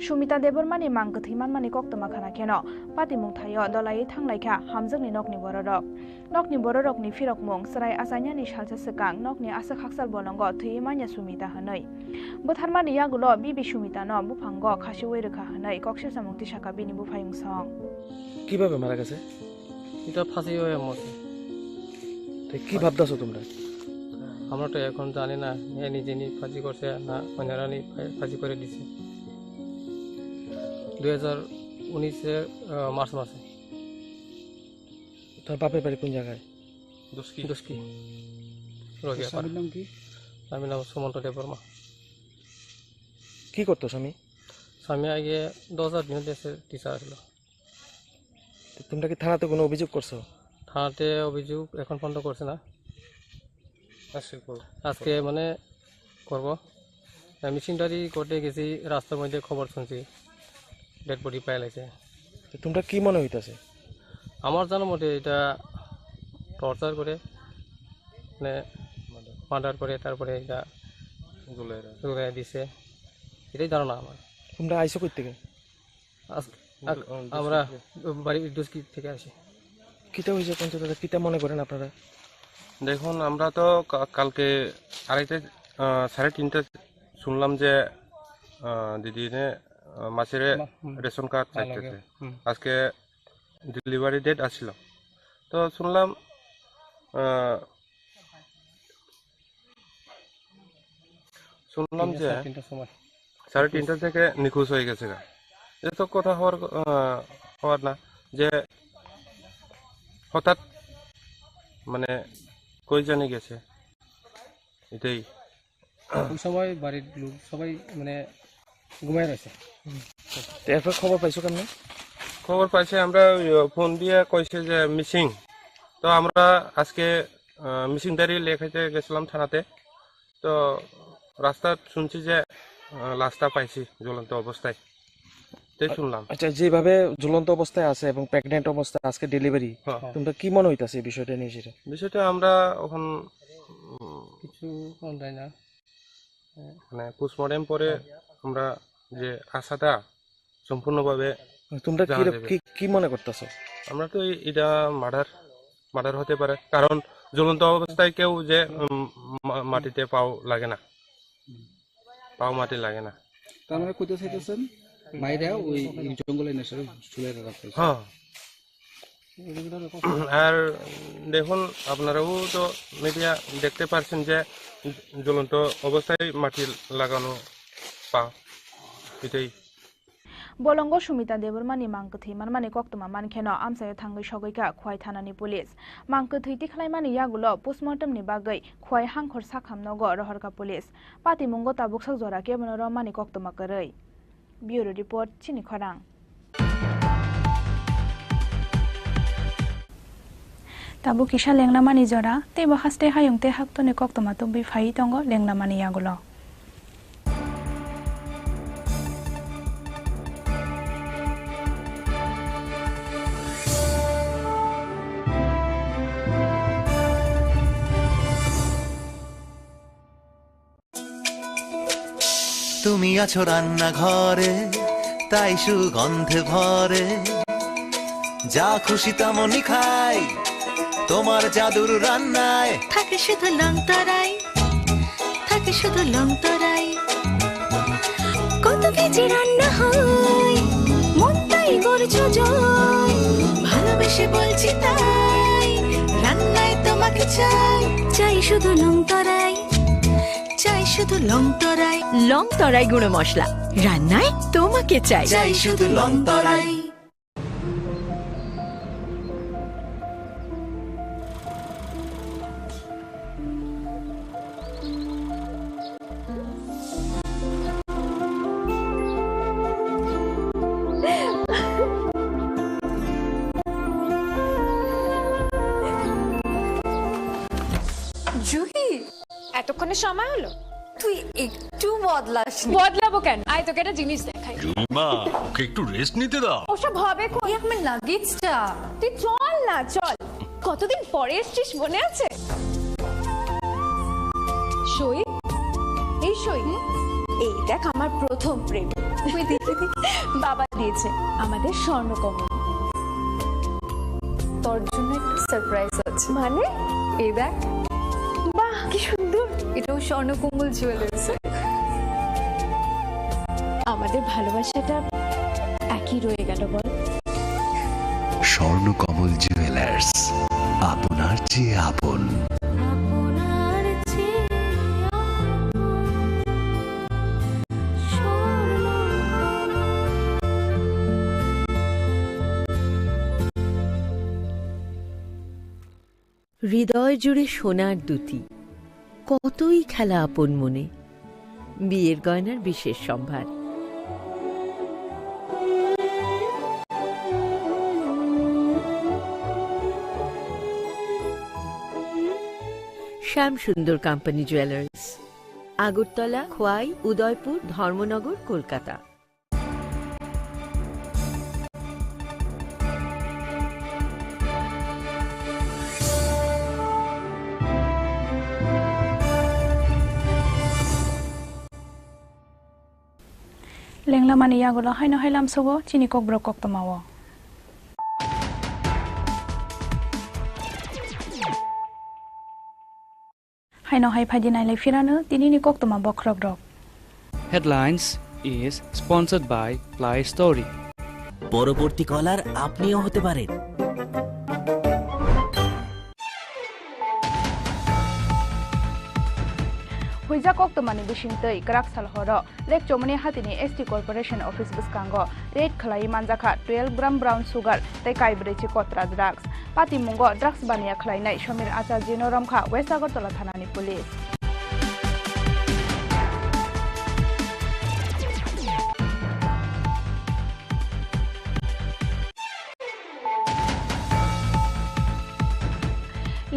[SPEAKER 4] Sumita Debormani mangkathai manmani koktoma khana keno patimung thayo dolai thanglaikha hamjakni nokni bororokni firok mung sarai asanyani salsa sekang nokni asak haksal bolongo thuimanya Sumita hanai botharmani yagulo bibi Sumita no buphango khasiwei rekha hanai kokse samukti saka bini bufayung song
[SPEAKER 18] কিভাবে মারা গেছে
[SPEAKER 7] এটা ফাঁসি হয়ে মরছে
[SPEAKER 18] তো কি ভাবতাছো তোমরা
[SPEAKER 7] আমরা তো এখন জানি না এ নিজে ফাঁসি করছে না অন্যরা ফাঁসি করে দিছে 2019 মার্চ মাসে
[SPEAKER 18] তোর বাপের বাড়ি কোন জায়গায়
[SPEAKER 7] দুস্কি স্বামীর নাম কি স্বামীর নাম সুমন্ত দেববর্মা
[SPEAKER 18] কি করতো স্বামী
[SPEAKER 7] আগে 2000 দিন দেশে টিচার ছিল
[SPEAKER 18] তোমরা কি থানাতে কোনো অভিযোগ করছো
[SPEAKER 7] থানাতে অভিযোগ এখন পর্যন্ত করছে না আজকে মানে করবো মিশিনটারি করতে গেছি রাস্তার মধ্যে খবর শুনছি ডেড বডি পাই লাগছে
[SPEAKER 18] তোমরা কি মনে হইতাছে
[SPEAKER 7] আমার জানার মতে এটা টর্চার করে মানে মার্ডার করে তারপরে এটা গুলাই দিছে এটাই ধারণা আমার
[SPEAKER 18] তোমরা আইসো কই থেকে
[SPEAKER 7] আমরা বাড়ি দুস্কি থেকে আসি
[SPEAKER 18] কিটা হয়েছে পঞ্চায়েত কিটা মনে করেন আপনারা
[SPEAKER 19] দেখুন আমরা তো কালকে 3:30 শুনলাম যে দিদিনে মাসের রেশন কার্ড চাইতেছে আজকে ডেলিভারি ডেট আসছিল তো শুনলাম যে 3:30 থেকে নিখোঁজ হয়ে গেছে এত কথা হওয়ার না যে হঠাৎ মানে কই জানি গেছে এটাই
[SPEAKER 7] ওই সময় বাড়ির লোক সবাই মানে ঘুমায় রয়েছে
[SPEAKER 18] এরপর খবর পাইছো কেমনে
[SPEAKER 19] খবর পাইছে আমরা ফোন দিয়ে কইছে যে মিসিং তো আমরা আজকে মিসিং ডায়েরি লেখাইতে গেছিলাম থানাতে তো রাস্তা শুনছি যে লাশটা পাইছি জ্বলন্ত অবস্থায় তাই শুনলাম।
[SPEAKER 18] আচ্ছা, যেভাবে ঝুলন্ত অবস্থায় আছে এবং প্রেগনেন্ট অবস্থায় আজকে ডেলিভারি, তোমরা কি মনে হইতাছে এই বিষয়টা নিয়ে? সেটা
[SPEAKER 19] বিষয়টা আমরা এখন
[SPEAKER 15] কিছু যায় না,
[SPEAKER 19] মানে পোস্টমর্টেম পরে আমরা যে আশাটা সম্পূর্ণভাবে
[SPEAKER 18] তোমরা কি মনে করতেছো?
[SPEAKER 19] আমরা তো এটা মার্ডার হতে পারে, কারণ ঝুলন্ত অবস্থায় কেউ যে মাটিতে পাও লাগে না, পাও মাটি লাগে না।
[SPEAKER 14] তার মানে কইতে চাইতেছেন মাইরা ওই জঙ্গলে নেশা চলে রাখতে।
[SPEAKER 19] হ্যাঁ, আর দেখুন আপনারাও তো মিডিয়া দেখতে পাচ্ছেন যে ঝুলন্ত অবস্থায় মাটি লাগানো পা, এটাই।
[SPEAKER 4] বলঙ্গ সুমিতা দেবরমানি মাংকথৈ মানমানি কক্তমা মানখেন আমসায় থাঙ্গৈ সগৈকা খোয়াই থানানি পুলিশ মাংকথৈ তিখলাইমানি यागुलो पोस्टमर्टमनि बागै खवाई हांखर साखामनग रहरका पुलिस पातिमुंग ताबुकsak जरा केबनर मानि कक्तमा करै ब्यूरो रिपोर्ट चिनी खरां। ताबु किसा लेंलामानि जरा तेबो हास्ते हायुंते हाक्तने कक्तमा तो बिफाई दंग लेंलामानि यागुलो।
[SPEAKER 20] তুমি আছো রান্না ঘরে তাই সুগন্ধে ভরে যা খুশি তেমনই খাই তোমার জাদুর রান্নায়
[SPEAKER 21] থাকে শুধু লংতরাই, থাকে শুধু লংতরাই, কত কেজি রান্না হয় মন তাই করছো জয়, ভালোবেসে বলছি তাই রান্নায় তোমাকে চাই, চাই শুধু লংতরাই, চাই শুধু লংতরাই, লংতরাই গুঁড়ো মশলা রান্নায় তোমাকে চাই, চাই শুধু লংতরাই।
[SPEAKER 22] জুহি, এতক্ষণে সময় হলো? তুই একটু বদলাসনি। বদলাবো কেন? আয় তোকে একটা জিনিস দেখাই।
[SPEAKER 23] রুমা, ওকে একটু রেস্ট নিতে দাও।
[SPEAKER 22] ওসব হবে কই, আমার লাগেজটা। তুই চল না, চল। কতদিন পরে এসেছিস, মনে আছে? সই, এই সই, এই দেখ আমার প্রথম প্রেম। বাবা দিয়েছে আমাদের স্বর্ণকমল। তোর জন্য একটা সারপ্রাইজ আছে। মানে? এই দেখ। বাহ, কি সুন্দর। এটাও স্বর্ণকমল জুয়েলার্স। আমাদের ভালোবাসাটা একই রয়ে গেল বল।
[SPEAKER 20] স্বর্ণকমল জুয়েলার্স, আপনার চেয়ে আপন।
[SPEAKER 24] হৃদয় জুড়ে সোনার দুটি, কতই খেলা আপন মনে, বিয়ের গয়নার বিশেষ সম্ভার। Shyam Sundar company jewellers, Agartala, Khowai, Udaipur, Dharmanagar, Kolkata.
[SPEAKER 4] लेंलामानि यागुलो हायनो हायलामसोगो चिनि kokborok koktamawo। हायनो हाय फायदि नायलाय फिरानो दिनैनि koktama बख्रग्रक।
[SPEAKER 5] Headlines is sponsored by Play Story.
[SPEAKER 2] পরবর্তী কলার আপনিও হতে পারেন।
[SPEAKER 4] हुइजा कोक्तमानि बिसिंतै ग्राकसाल हरो लेक चोमनि हातिनि एसटी कॉर्पोरेशन ऑफिस बिस्कांगो रेड खलाई मानजाखा 12 ग्राम ब्राउन सुगार तै काइब्रेची कोत्रा ड्राग्स पातिमुंगो ड्राग्स बानिया खलाइनाय समीर आचार्य नरमखा वेस्ट आगरतला थानानि police.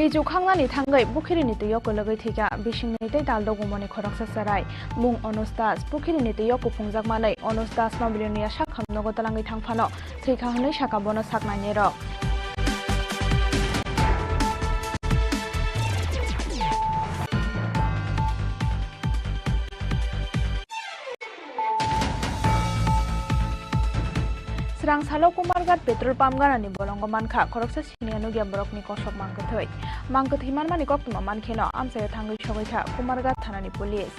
[SPEAKER 4] Liju Khangani Tangai, Bukirini to Yoko Logitica, Bishing Nate Daldo Gumoni Khoroksa Sarai, Mung Onostas, Bukirini to Yoko Pungzak Malay, Onostas Nobilia Shakam Nogotalangi Tangfano, Trikahane Shakabono Sakmanero. Serang salo kumargat petrol pump ganani bolongo manka koroksa sinianu Kokborok ni kosok mangkathoi mangkath himan mani koktuma mankheno amsayo thangui sogaitha kumargat thanani police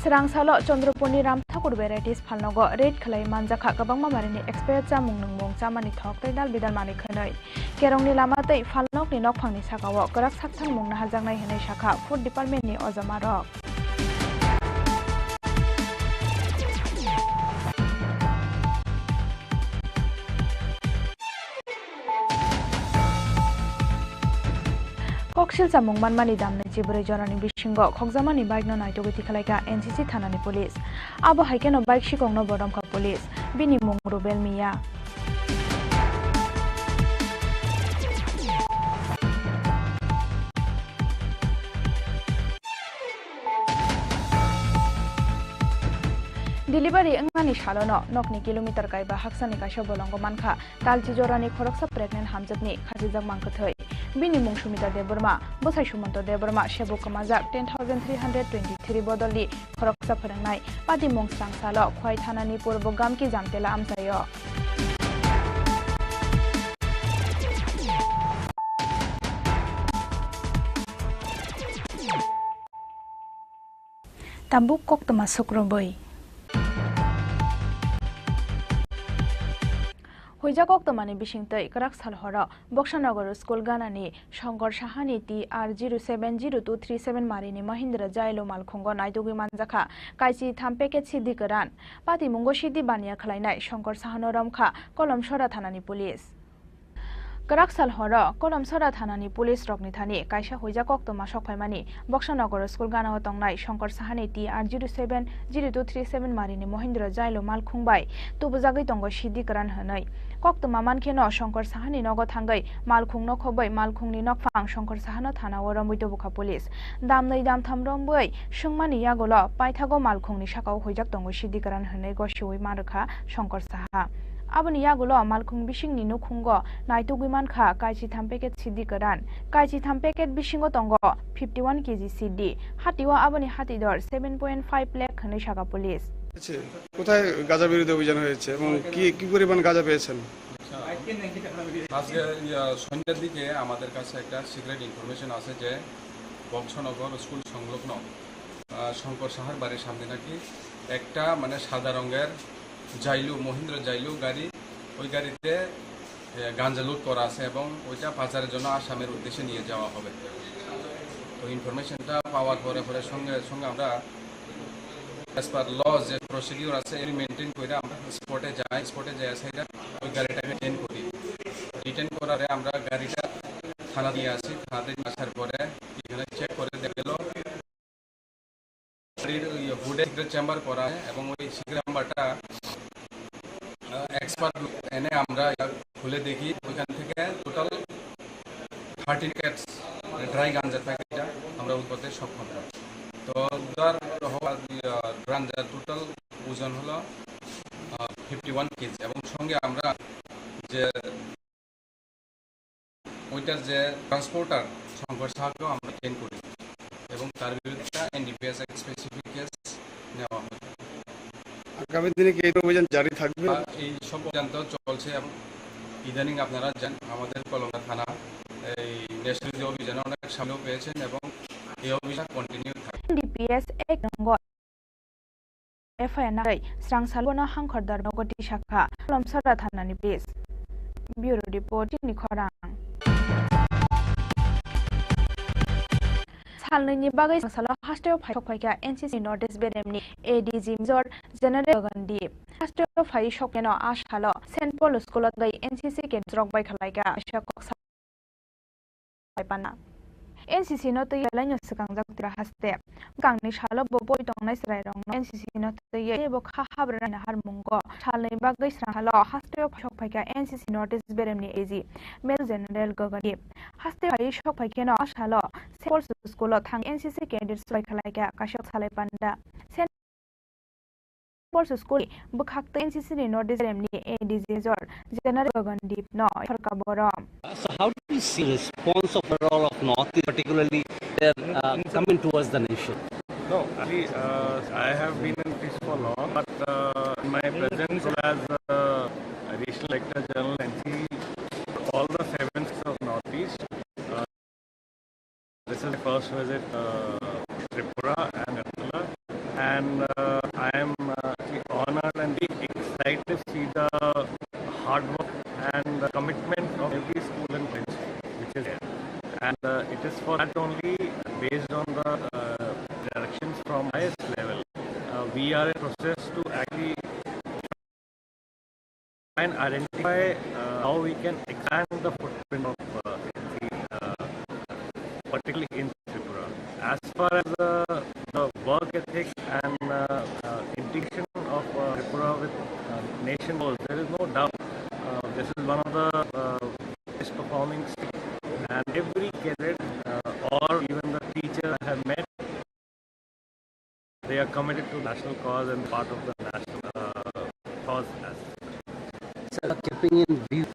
[SPEAKER 4] Serang salo Chandroponi Ram Thakur varieties phalnogo red khalai manjakha kabangma marini expert chamung nungmung chamani thok taidal bidal mani khanai kerongni lama tei phalnok ni nok phangni sakao karak sakthang mungna hajaknai hanai shakha food department ni ojama rok Kokshil samung manmani damne jibure jorani bishingo khokjamani bike no naitogiti khalaika NCC thanani police abo haikeno bike shikongno bodamka police bini mung rubel miya Delivery engani shalono nokni kilometer kai ba haksani kaisha bolongo manka talchi jorani khoroksa pregnant hamjatni khajijak mangkathoi bini mung Sumita Deborma bosai Sumanto Deborma shebuk kamajak 10,323 bodoli khoroksa pharangnai pati mung sangsalo khwai thanani purbo gamki jamtela amsayo Tabuk koktama sukroboi Hoijakok tomani bishingtei karak salhora Boksanagar school ganani Shankar Sahani TR070237 marini Mahindra Jailo Malkhongo Naidogi Manjaka Kaisi Thampeke Sidikaran Pati Mungo Sidi Bania Khlainai Shankar Sahano Ramkha Kolomsora Thanani Police Karak salhora Kolomsora Thanani Police Rokni Thani Kaisa Hoijakok toma Sokhaimani Boksanagar school gana hotongnai Shankar Sahani TR070237 marini Mahindra Jailo Malkhongbai Tubujagoi tongo Sidikaran hanai Koktuma mankheno Shankar Sahani nogo thangai malkhungno khobai malkhungni nokphang Shankar Sahano thana waramuito bukha police damnai dam thamromboi sungmani yagolo paithago malkhungni sakao hoijak tongo sidikaran hanai go siwi markha Shankar Saha aboni yagolo malkhung bisingni nukhungo naitugui mankha kaisi tham packet sidikaran kaisi tham packet bisingo tongo 51 kg CD hatiwa aboni hatidor 7.5 lakh hanai saka police
[SPEAKER 1] কোথায় গাঁজা বিরোধী অভিযান হয়েছে এবং কি কি পরিমাণ গাঁজা পেয়েছেন
[SPEAKER 12] আজকে সন্ধ্যার দিকে আমাদের কাছে একটা সিক্রেট ইনফরমেশন আছে যে বংশনগর স্কুল সংলগ্ন শঙ্কর সাহার বাড়ির সামনে নাকি একটা মানে সাদা রঙের জাইলু মহিন্দ্র জাইলু গাড়ি ওই গাড়িতে গাঁজা লোড করা আছে এবং ওইটা পাচারের জন্য আসামের উদ্দেশ্যে নিয়ে যাওয়া হবে তো ইনফরমেশনটা পাওয়ার পরে পরে সঙ্গে সঙ্গে আমরা as per laws যে প্রসিডিউর আছে এর মেইনটেইন করে আমরা স্পটে যাই সেটা ওই গাড়িটাকে ডিটেইন করার আমরা গাড়িটা থানা দিয়ে আসি থানাতে আসার পরে এখানে চেক করে দেখলো গাড়ির হুডে সিক্রেট চেম্বার করা হয় এবং ওই সিক্রেট চেম্বারটা এক্সপার্ট এনে আমরা খুলে দেখি ওইখান থেকে টোটাল 13 ক্যাটস ড্রাই গাঞ্জার প্যাকেটটা আমরা উৎপাদনে সক্ষম হই তো উদ্ধার হওয়া গাঞ্জার টোটাল ওজন হলো 51 কেজি এবং সঙ্গে আমরা যে ওইটার যে ট্রান্সপোর্টার শঙ্কর সাহাকেও আমরা ট্রেন করি এবং তার বিরুদ্ধে এনডিপিএস স্পেসিফিক কেস নেওয়া হয়
[SPEAKER 1] আগামী দিনে কি এই অভিযান জারি থাকবে
[SPEAKER 12] এই সব অভিযান তো চলছে এবং ইদানিং আপনারা জানেন আমাদের কলকাতা থানা এই ন্যাশনাল অভিযানে অনেক সামনেও পেয়েছেন এবং এই অভিযান কন্টিনিউ থাকবে
[SPEAKER 4] NDPS ek nongo FIR nai Srang Salbona Hangkhordar Nogoti Shakha Kolomsora Thanani Police Bureau Report Chini Khorang Salnini bagai salo hasteo phai sokhaika NCC Notice Beremni ADG Major General Gandhi hasteo phai sokeno ashalo St Paul School gai NCC ke drog bai khalaika ashakok pana NCC no tui lainyo sakang jak tira haste kangni salo bo boi tongnai srai rong NCC no tui bo kha habra na har mungo salai bagai sra halo haste shok phaika NCC notice beremni eji mel general gogani haste hai shok phaike no salo sepol school thang NCC cadets bai khalaika kashok salai panda Sports School bukhakta NCC ni notice beremni ADG jor general gogandi no Kokborok.
[SPEAKER 3] So how do you see response overall of Northeast, particularly their coming towards the nation?
[SPEAKER 6] No, actually, I have been in this for long, but in my present role as Additional Director General NC for all the 7 states of Northeast, this is the first visit Tripura and Tripura, and I am honored and excited to see the hard work and the commitment of every school and college which is there. And it is for that only, based on the directions from highest level. We are in process to actually try and identify how we can expand the footprint of particularly in Tripura. As far as the work ethic and integration of Tripura with nation goals, there is no doubt this is one of the best performing states, and every cadet or even the teacher I have met, they are committed to national cause and part of the national cause as
[SPEAKER 3] So keeping in view,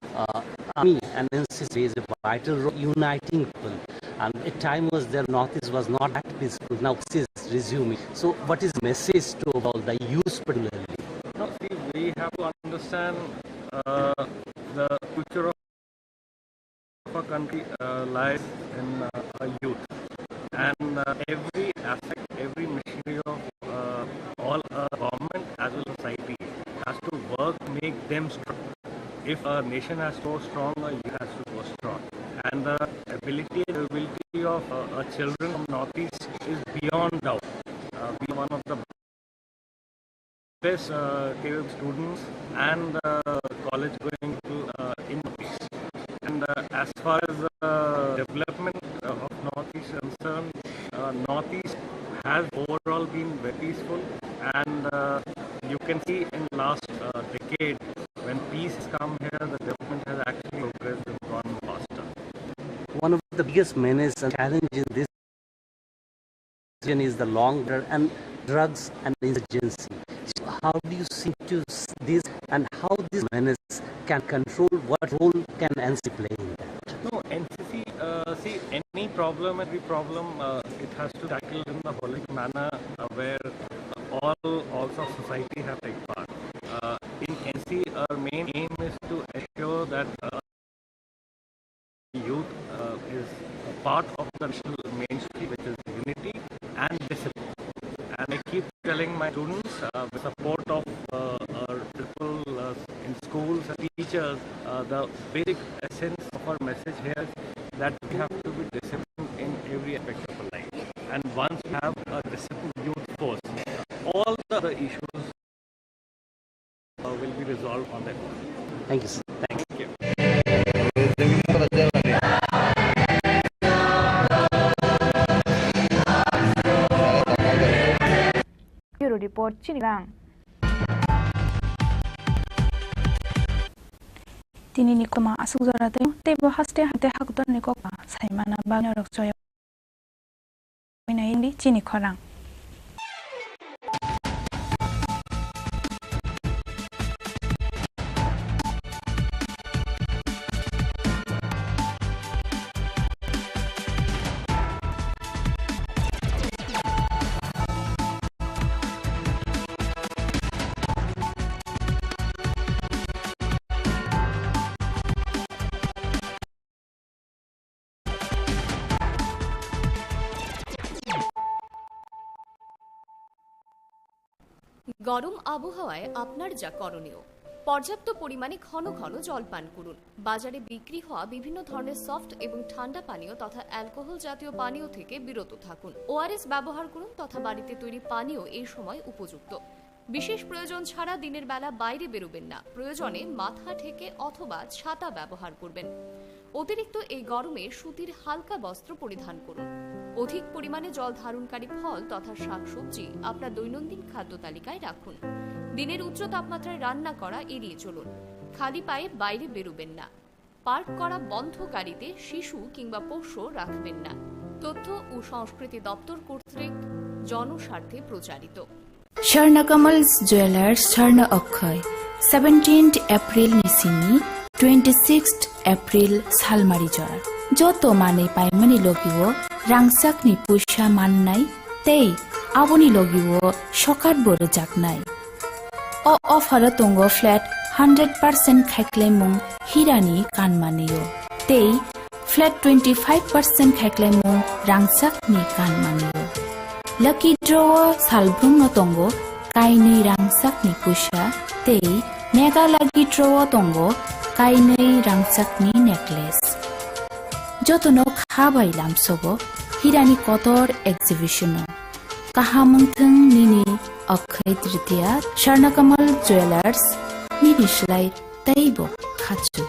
[SPEAKER 3] Army and NCC is a vital role uniting people. And a time was there, Northeast was not that peaceful. Now it is resuming. So what is the message to all the youth particularly?
[SPEAKER 6] No, see, we have to understand the future of our country lies in our youth, and every aspect, every machinery of all government as well as society has to work, make them strong. If a nation has to go strong, a youth has to go strong, and the ability and ability of children from Northeast is beyond doubt. We are one of the best students and college going to in Northeast. And as far as development of Northeast is concerned, Northeast has overall been very peaceful, and you can see in last decade when peace has come here, the development has actually progressed and gone faster.
[SPEAKER 3] One of the biggest menace and challenge in this region is the long run and drugs and insurgency. So how do you see to this, and how this menace can control? What role can NCC play in that?
[SPEAKER 6] No, NCC, see, any problem, every problem, it has to tackle in the holistic manner where all of society have to take part. In NCC, our main aim is to ensure that youth is a part of the national mainstream, which is unity and discipline. And I keep telling my students, with support of our people in schools and teachers, the basic essence of our message here is that we have to be disciplined in every aspect of our life. And once we have a disciplined youth force, all the other issues will be resolved on that.
[SPEAKER 3] Thank you, sir.
[SPEAKER 6] Thank you.
[SPEAKER 4] Bureau Report Chini Khorang. Tini ni koma asuk zorate tebo haste hate hakdor ni kokma saimana bagna rokchoy. Ina indi Chini Khorang.
[SPEAKER 8] গরম আবহাওয়ায় আপনার যা করণীয়, পর্যাপ্ত পরিমাণে ঘন ঘন জল পান করুন। বাজারে বিক্রি হওয়া বিভিন্ন ধরনের সফট এবং ঠান্ডা পানীয় তথা অ্যালকোহল জাতীয় পানীয় থেকে বিরত থাকুন। ওআরএস ব্যবহার করুন তথা বাড়িতে তৈরি পানীয় এই সময় উপযুক্ত। বিশেষ প্রয়োজন ছাড়া দিনের বেলা বাইরে বেরোবেন না। প্রয়োজনে মাথা ঢেকে অথবা ছাতা ব্যবহার করবেন। অতিরিক্ত এই গরমে সুতির হালকা বস্ত্র পরিধান করুন। অধিক পরিমাণে জল ধারণকারী ফল তথা শাকসবজি আপনার দৈনন্দিন খাদ্য তালিকায় রাখুন। দিনের উচ্চ তাপমাত্রায় রান্না করা এড়িয়ে চলুন। খালি পায়ে বাইরে বেরোবেন না। পার্ক করা বন্ধ গাড়িতে শিশু কিংবা পোষ্য রাখবেন না। তথ্য ও সংস্কৃতি দপ্তর কর্তৃক জনস্বার্থে প্রচারিত।
[SPEAKER 9] Sharnakamals Jewelers Sharna Akhay 17th April Nisini 26th April Salmari Jor Joto Mane Paimani Logiwo Rangsakni Pusha Mannai Tei Aboni Logiwo Shokar Boro Jaknai O Offer Tongo Flat 100% Khaklemung Hirani Kanmaneo Tei Flat 25% Khaklemung Rangsakni Kanmaneo Lucky Draw Salbrung no Tongo Kainei Rangsakni Pusha Tei Mega Lucky Draw Tongo Kainei Rangsakni Necklace Jotono Khabai Lamsobo Hirani Kotor Exhibition Kahamungthung Nini Akhay Tritiya Sharnakamal Jewelers Nini Shlai Taibo Khachu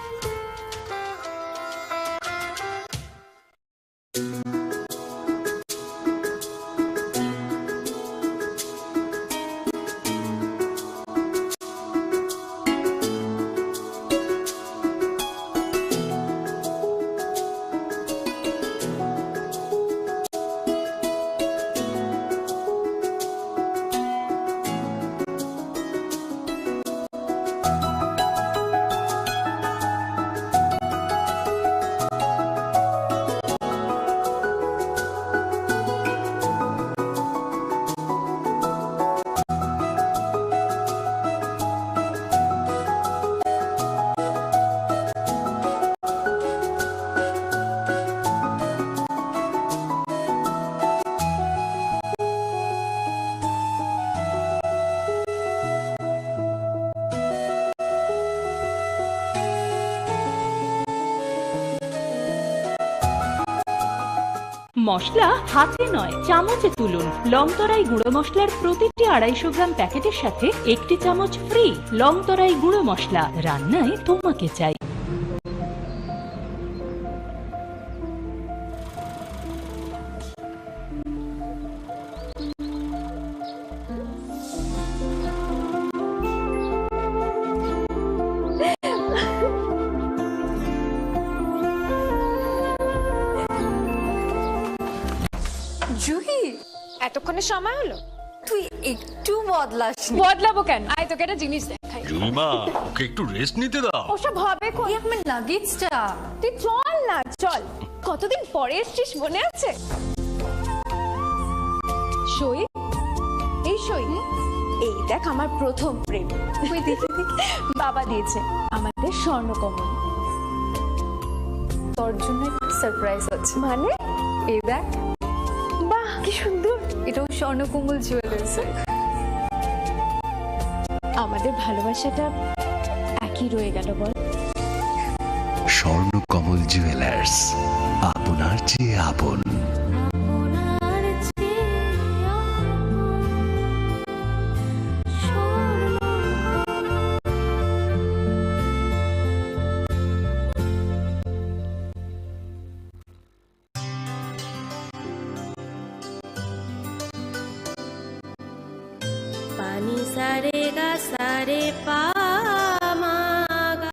[SPEAKER 10] মশলা হাতে নয় চামচে তুলুন। লংতরাই গুঁড়ো মশলার প্রতিটি 250 গ্রাম প্যাকেটের সাথে একটি চামচ ফ্রি। লংতরাই গুঁড়ো মশলা, রান্নায় তোমাকে চাই।
[SPEAKER 22] জুহি, এতক্ষণে সময় হলো? তুই একটু বদলাস। বদলাবো কেন? আয় তোকে একটা জিনিস দেখাই।
[SPEAKER 23] জুইমা, ওকে একটু রেস্ট নিতে দাও।
[SPEAKER 22] ওসব হবে কোন? এই আমার লাগেজটা। তুই চল না, চল। কতদিন পরে এসেছিস, মনে আছে? সই, এই সই, এই দেখ আমার প্রথম প্রেম। তুই দেখি বাবা দিয়েছে আমাদের স্বর্ণকমল। তোর জন্য একটা সারপ্রাইজ আছে। মানে? এই দেখ। বাহ, কি সুন্দর। এটাও স্বর্ণকমল জুয়েলার্স। আমাদের ভালোবাসাটা একই রয়ে গেল বল।
[SPEAKER 20] স্বর্ণকমল জুয়েলার্স, আপনার চেয়ে আপন।
[SPEAKER 21] पानी सारे गा सारे पा मा गा।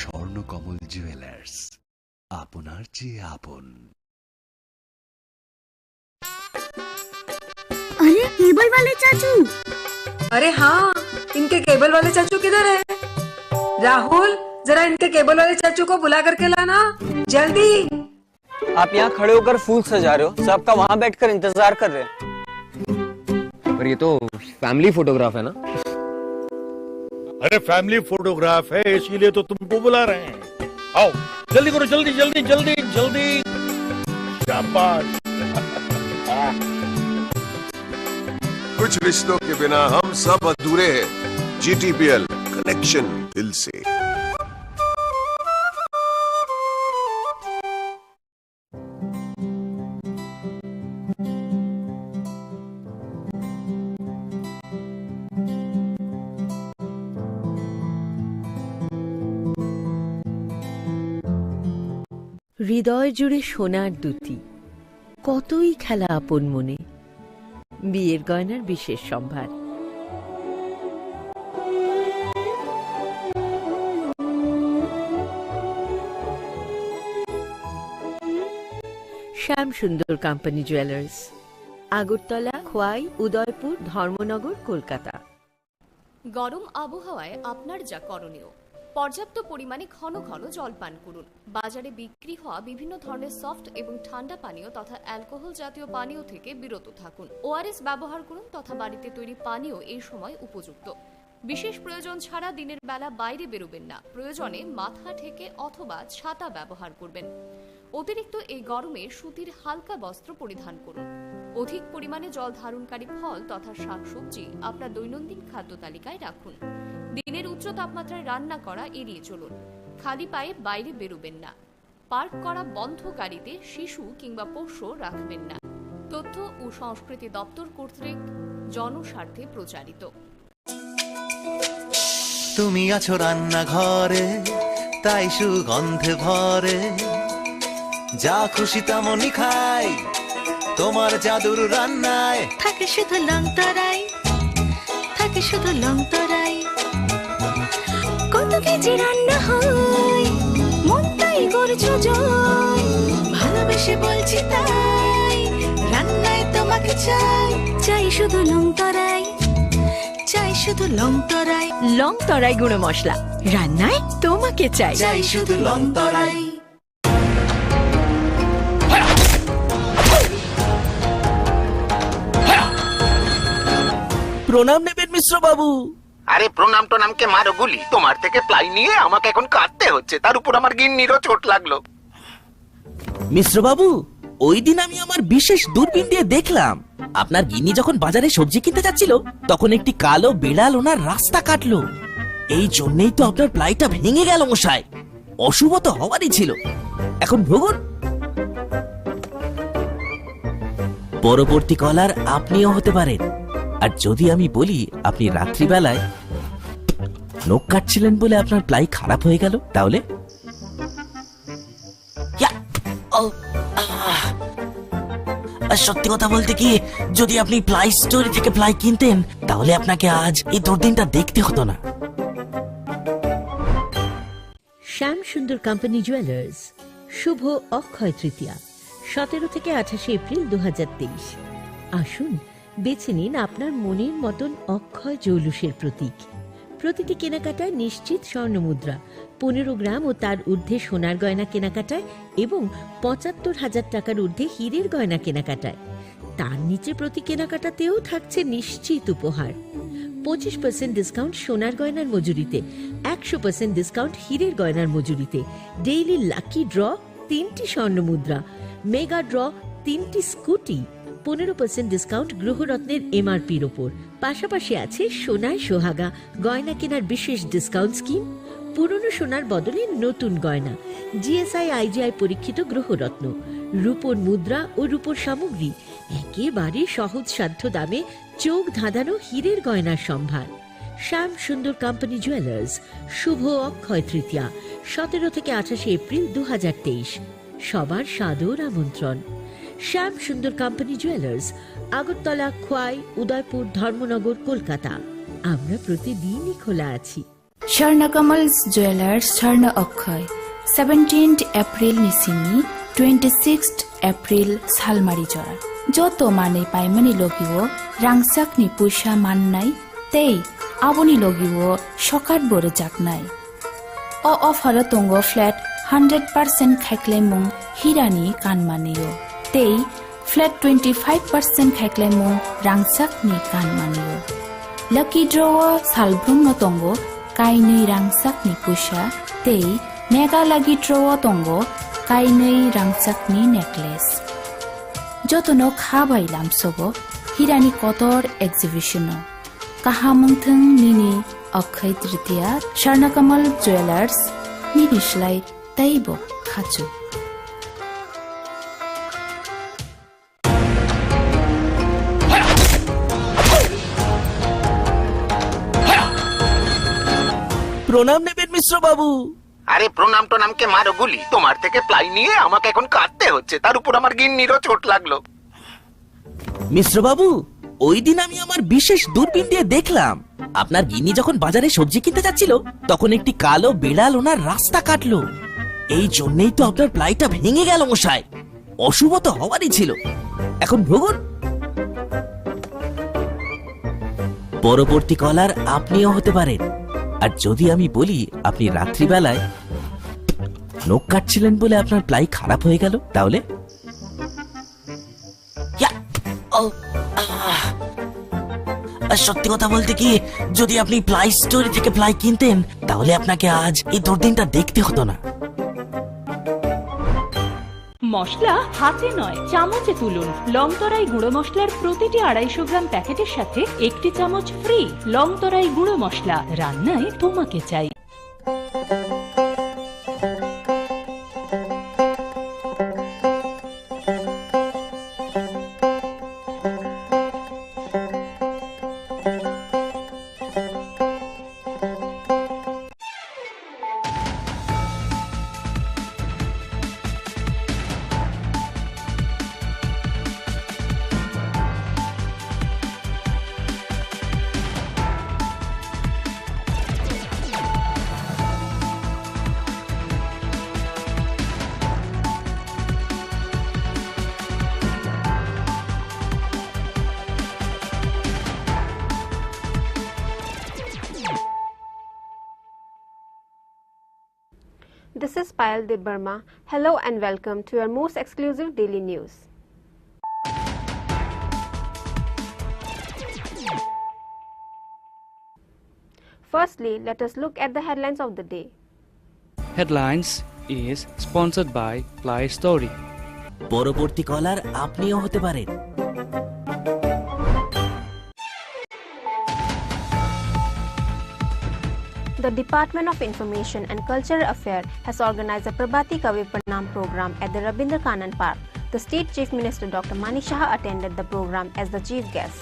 [SPEAKER 20] স্বর্ণকমল জুয়েলার্স, আপনার চেয়ে আপন।
[SPEAKER 21] अरे केबल वाले चाचू।
[SPEAKER 11] अरे हाँ, इनके केबल वाले चाचू किधर है? राहुल, जरा इनके केबल वाले चाचू को बुला करके लाना जल्दी।
[SPEAKER 13] आप यहाँ खड़े होकर फूल सजा रहे हो, सबका वहाँ बैठकर इंतजार कर रहे हैं।
[SPEAKER 16] पर ये तो फैमिली फोटोग्राफ है ना?
[SPEAKER 25] अरे फैमिली फोटोग्राफ है, इसीलिए तो तुमको बुला रहे हैं। आओ जल्दी करो, जल्दी जल्दी जल्दी जल्दी। शाबाश।
[SPEAKER 7] कुछ रिश्तों के बिना हम सब अधूरे हैं। GTPL कनेक्शन दिल से।
[SPEAKER 24] হৃদয় জুড়ে সোনার দুটি, কতই খেলা আপন মনে, বিয়ের গয়নার বিশেষ সম্ভার। Shyam Sundar company jewellers, Agartala, Khowai, Udaipur, Dharmanagar, Kolkata.
[SPEAKER 8] গরম আবহাওয়ায় আপনার যা করণীয়, পর্যাপ্ত পরিমাণে ঘন ঘন জল পান করুন। বাজারে বিক্রি হওয়া বিভিন্ন ধরনের সফট এবং ঠান্ডা পানীয় তথা অ্যালকোহল জাতীয় পানীয় থেকে বিরত থাকুন। ORS ব্যবহার করুন তথা বাড়িতে তৈরি পানীয় এই সময় উপযুক্ত। বিশেষ প্রয়োজন ছাড়া দিনের বেলা বাইরে বেরোবেন না। প্রয়োজনে মাথা ঢেকে অথবা ছাতা ব্যবহার করবেন। অতিরিক্ত এই গরমে সুতির হালকা বস্ত্র পরিধান করুন। অধিক পরিমাণে জল ধারণকারী ফল তথা শাকসবজি আপনার দৈনন্দিন খাদ্য তালিকায় রাখুন। দিনের উচ্চ তাপমাত্রায় রান্না করা এড়িয়ে চলুন। খালি পায়ে বাইরে বেরোবেন না। পার্ক করা বন্ধ গাড়িতে শিশু কিংবা পোষ্য রাখবেন না। তথ্য ও সংস্কৃতি দপ্তর কর্তৃক জনস্বার্থে প্রচারিত।
[SPEAKER 14] তুমি আছো রান্নাঘরে, তাই সুগন্ধে ভরে, যা খুশি তেমনই খাই, তোমার জাদুর রান্নায়
[SPEAKER 21] থাকে শুধু লং তরাই, থাকে শুধু লং তরাই। কত কেজি রান্না হয়, মনটাই করছো জয়, ভালোবেসে বলছি তাই, রান্নায় তোমাকে চাই, চাই শুধু লং তরাই, চাই শুধু লং তরাই।
[SPEAKER 24] লং তরাই গুঁড়ো মশলা, রান্নায় তোমাকে চাই,
[SPEAKER 14] চাই শুধু লং তরাই।
[SPEAKER 2] প্রণাম নেবেন মিশ্র বাবু।
[SPEAKER 15] আরে প্রণাম টোনামকে মারো গুলি, তোমার থেকে প্লাই নিয়ে আমাকে এখন কাটতে হচ্ছে, তার উপর আমার গিন্নিরও চোট লাগলো।
[SPEAKER 2] মিশ্র বাবু, ওই দিন আমি আমার বিশেষ দূরবীন দিয়ে দেখলাম আপনার গিন্নি যখন বাজারে সবজি কিনতে যাচ্ছিল তখন একটি কালো বিড়াল ওনার রাস্তা কাটলো। এই জন্যই তো আপনার প্লাইটা ভেঙে গেল মশাই। অশুভ তো হওয়ারই ছিল। এখন ভোগুন। পরবর্তী কলার আপনিও হতে পারেন। আর যদি আমি বলি আপনি রাত্রিবেলায় নখ কাটছিলেন বলে আপনার প্লাই খারাপ হয়ে গেল, তাহলে সত্যি কথা বলতে কি, যদি আপনি প্লাই স্টোরি থেকে প্লাই কিনতেন তাহলে আপনাকে আজ এই দুর্দিনটা দেখতে হতো না।
[SPEAKER 24] শ্যাম সুন্দর কোম্পানি জুয়েলার্স, শুভ অক্ষয় তৃতীয়া 17 থেকে 28 এপ্রিল 2023। আসুন বেছে নিন আপনার মনের মতন অক্ষয় জৌলুসের প্রতীক। প্রতিটি কেনাকাটায় নিশ্চিত স্বর্ণমুদ্রা, 15 গ্রাম ও তার ঊর্ধ্বে সোনার গয়না কেনাকাটায় এবং 75,000 টাকার ঊর্ধ্বে হীরের গয়না কেনাকাটায়। তার নিচে প্রতি কেনাকাটাতেও থাকছে নিশ্চিত উপহার। 25% ডিসকাউন্ট সোনার গয়নার মজুরিতে, 100% ডিসকাউন্ট হীরের গয়নার মজুরিতে, ডেইলি লাকি ড্র 3টি স্বর্ণমুদ্রা, মেগা ড্র 3টি স্কুটি, 15% ডিসকাউন্ট গ্রহরত্নের MRPর ওপর। পাশাপাশি আছে সোনায় সোহাগা গয়না কেনার বিশেষ ডিসকাউন্ট স্কিম, পুরনো সোনার বদলে নতুন গয়না, GSI IGI পরীক্ষিত গ্রহরত্ন, রূপোর মুদ্রা ও রূপোর সামগ্রী, একেবারে সহজ সাধ্য দামে চোখ ধাঁধানো হীরের গয়নার সম্ভার। শ্যাম সুন্দর কোম্পানি জুয়েলার্স, শুভ অক্ষয় তৃতীয়া 17 থেকে 28 এপ্রিল 2023। সবার সাদর আমন্ত্রণ। শ্যাম সুন্দর কোম্পানি জুয়েলার্স, আগরতলা, খোয়াই, উদয়পুর, ধর্মনগর, কলকাতা। আমরা প্রতিদিনই খোলা আছি।
[SPEAKER 9] স্বর্ণকমলস জুয়েলার্স, স্বর্ণ অক্ষয় 17th এপ্রিল নিচিনি 26th এপ্রিল সালমারিজর। যত মানে পাইমানি লগিব রাংসাকনি পয়সা মাননাই, তেই আবনি লগিব সকাত বরে জাকনাই। অফার দङ ফ্লেট 100% খাইক্লাইমুং হিরানি কানমানিयो, তেই ফ্লেট 25% খাইক্লাইমুং রাংসাকनि कानमानियो। लाकी ड्र सालब्रुमनो दङ काइनै रांसाकनि पुसा, तेई मेगा लागी ड्र दङ काइनै रांसाकनि नेकलेस। जतनो खाबाय लामसबो Hirani Qatar exhibition काहामंथं निनी Akshaya Tritiya स्वर्णकमल jewellers निनिश्लाई तैबो खाचु
[SPEAKER 2] প্রণাম নেবেন মিশ্র বাবু।
[SPEAKER 15] আরে প্রণাম টোনামকে মারো গুলি, তোমার থেকে প্লাই নিয়ে আমাকে এখন কাটতে হচ্ছে, তার উপর আমার গিন্নিরও চোট লাগলো।
[SPEAKER 2] মিশ্র বাবু, ওই দিন আমি আমার বিশেষ দূরবীন দিয়ে দেখলাম আপনার গিন্নি যখন বাজারে সবজি কিনতে যাচ্ছিল তখন একটি কালো বিড়াল ওনার রাস্তা কাটলো। এই জন্যই তো আপনার প্লাইটা ভেঙে গেল মশাই। অশুভ তো হওয়ারই ছিল। এখন ভোগুন। পরবর্তী কলার আপনিও হতে পারেন। আর যদি আমি বলি আপনি রাত্রিবেলায় নখ কাটছিলেন বলে আপনার প্লাই খারাপ হয়ে গেল, তাহলে সত্যি কথা বলতে কি, যদি আপনি প্লাই স্টোরি থেকে প্লাই কিনতেন তাহলে আপনাকে আজ এই দুর্দিনটা দেখতে হতো না।
[SPEAKER 10] মশলা হাতে নয় চামচে তুলুন। লংতরাই গুঁড়ো মশলার প্রতিটি 250 গ্রাম প্যাকেটের সাথে 1টি চামচ ফ্রি। লংতরাই গুঁড়ো মশলা, রান্নায় তোমাকে চাই।
[SPEAKER 1] This is Payal Debbarma. Hello and welcome to your most exclusive daily news. Firstly, let us look at the headlines of the day.
[SPEAKER 5] Headlines is sponsored by Play Story.
[SPEAKER 2] পরবর্তী কলার আপনিও হতে পারেন।
[SPEAKER 1] The Department of Information and Cultural Affairs has organized a Prabhati Kavi Pranam program at the Rabindra Kannan Park. The State Chief Minister Dr. Mani Shah attended the program as the chief guest.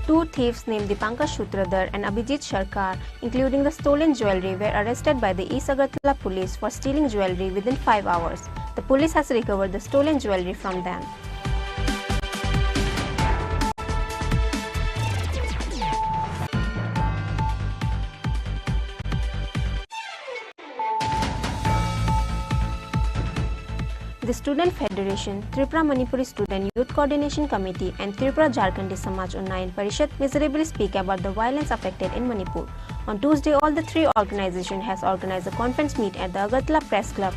[SPEAKER 1] Two thieves named Dipankar Shutradhar and Abhijit Sharkar, including the stolen jewellery, were arrested by the East Agartala police for stealing jewellery within 5 hours. The police has recovered the stolen jewellery from them. The Student Federation, Tripura Manipuri Student Youth Coordination Committee and Tripura Jharkhandi Samaj Unnayan Parishad miserably speak about the violence affected in Manipur. On Tuesday, all the three organizations has organized a conference meet at the Agartala Press Club.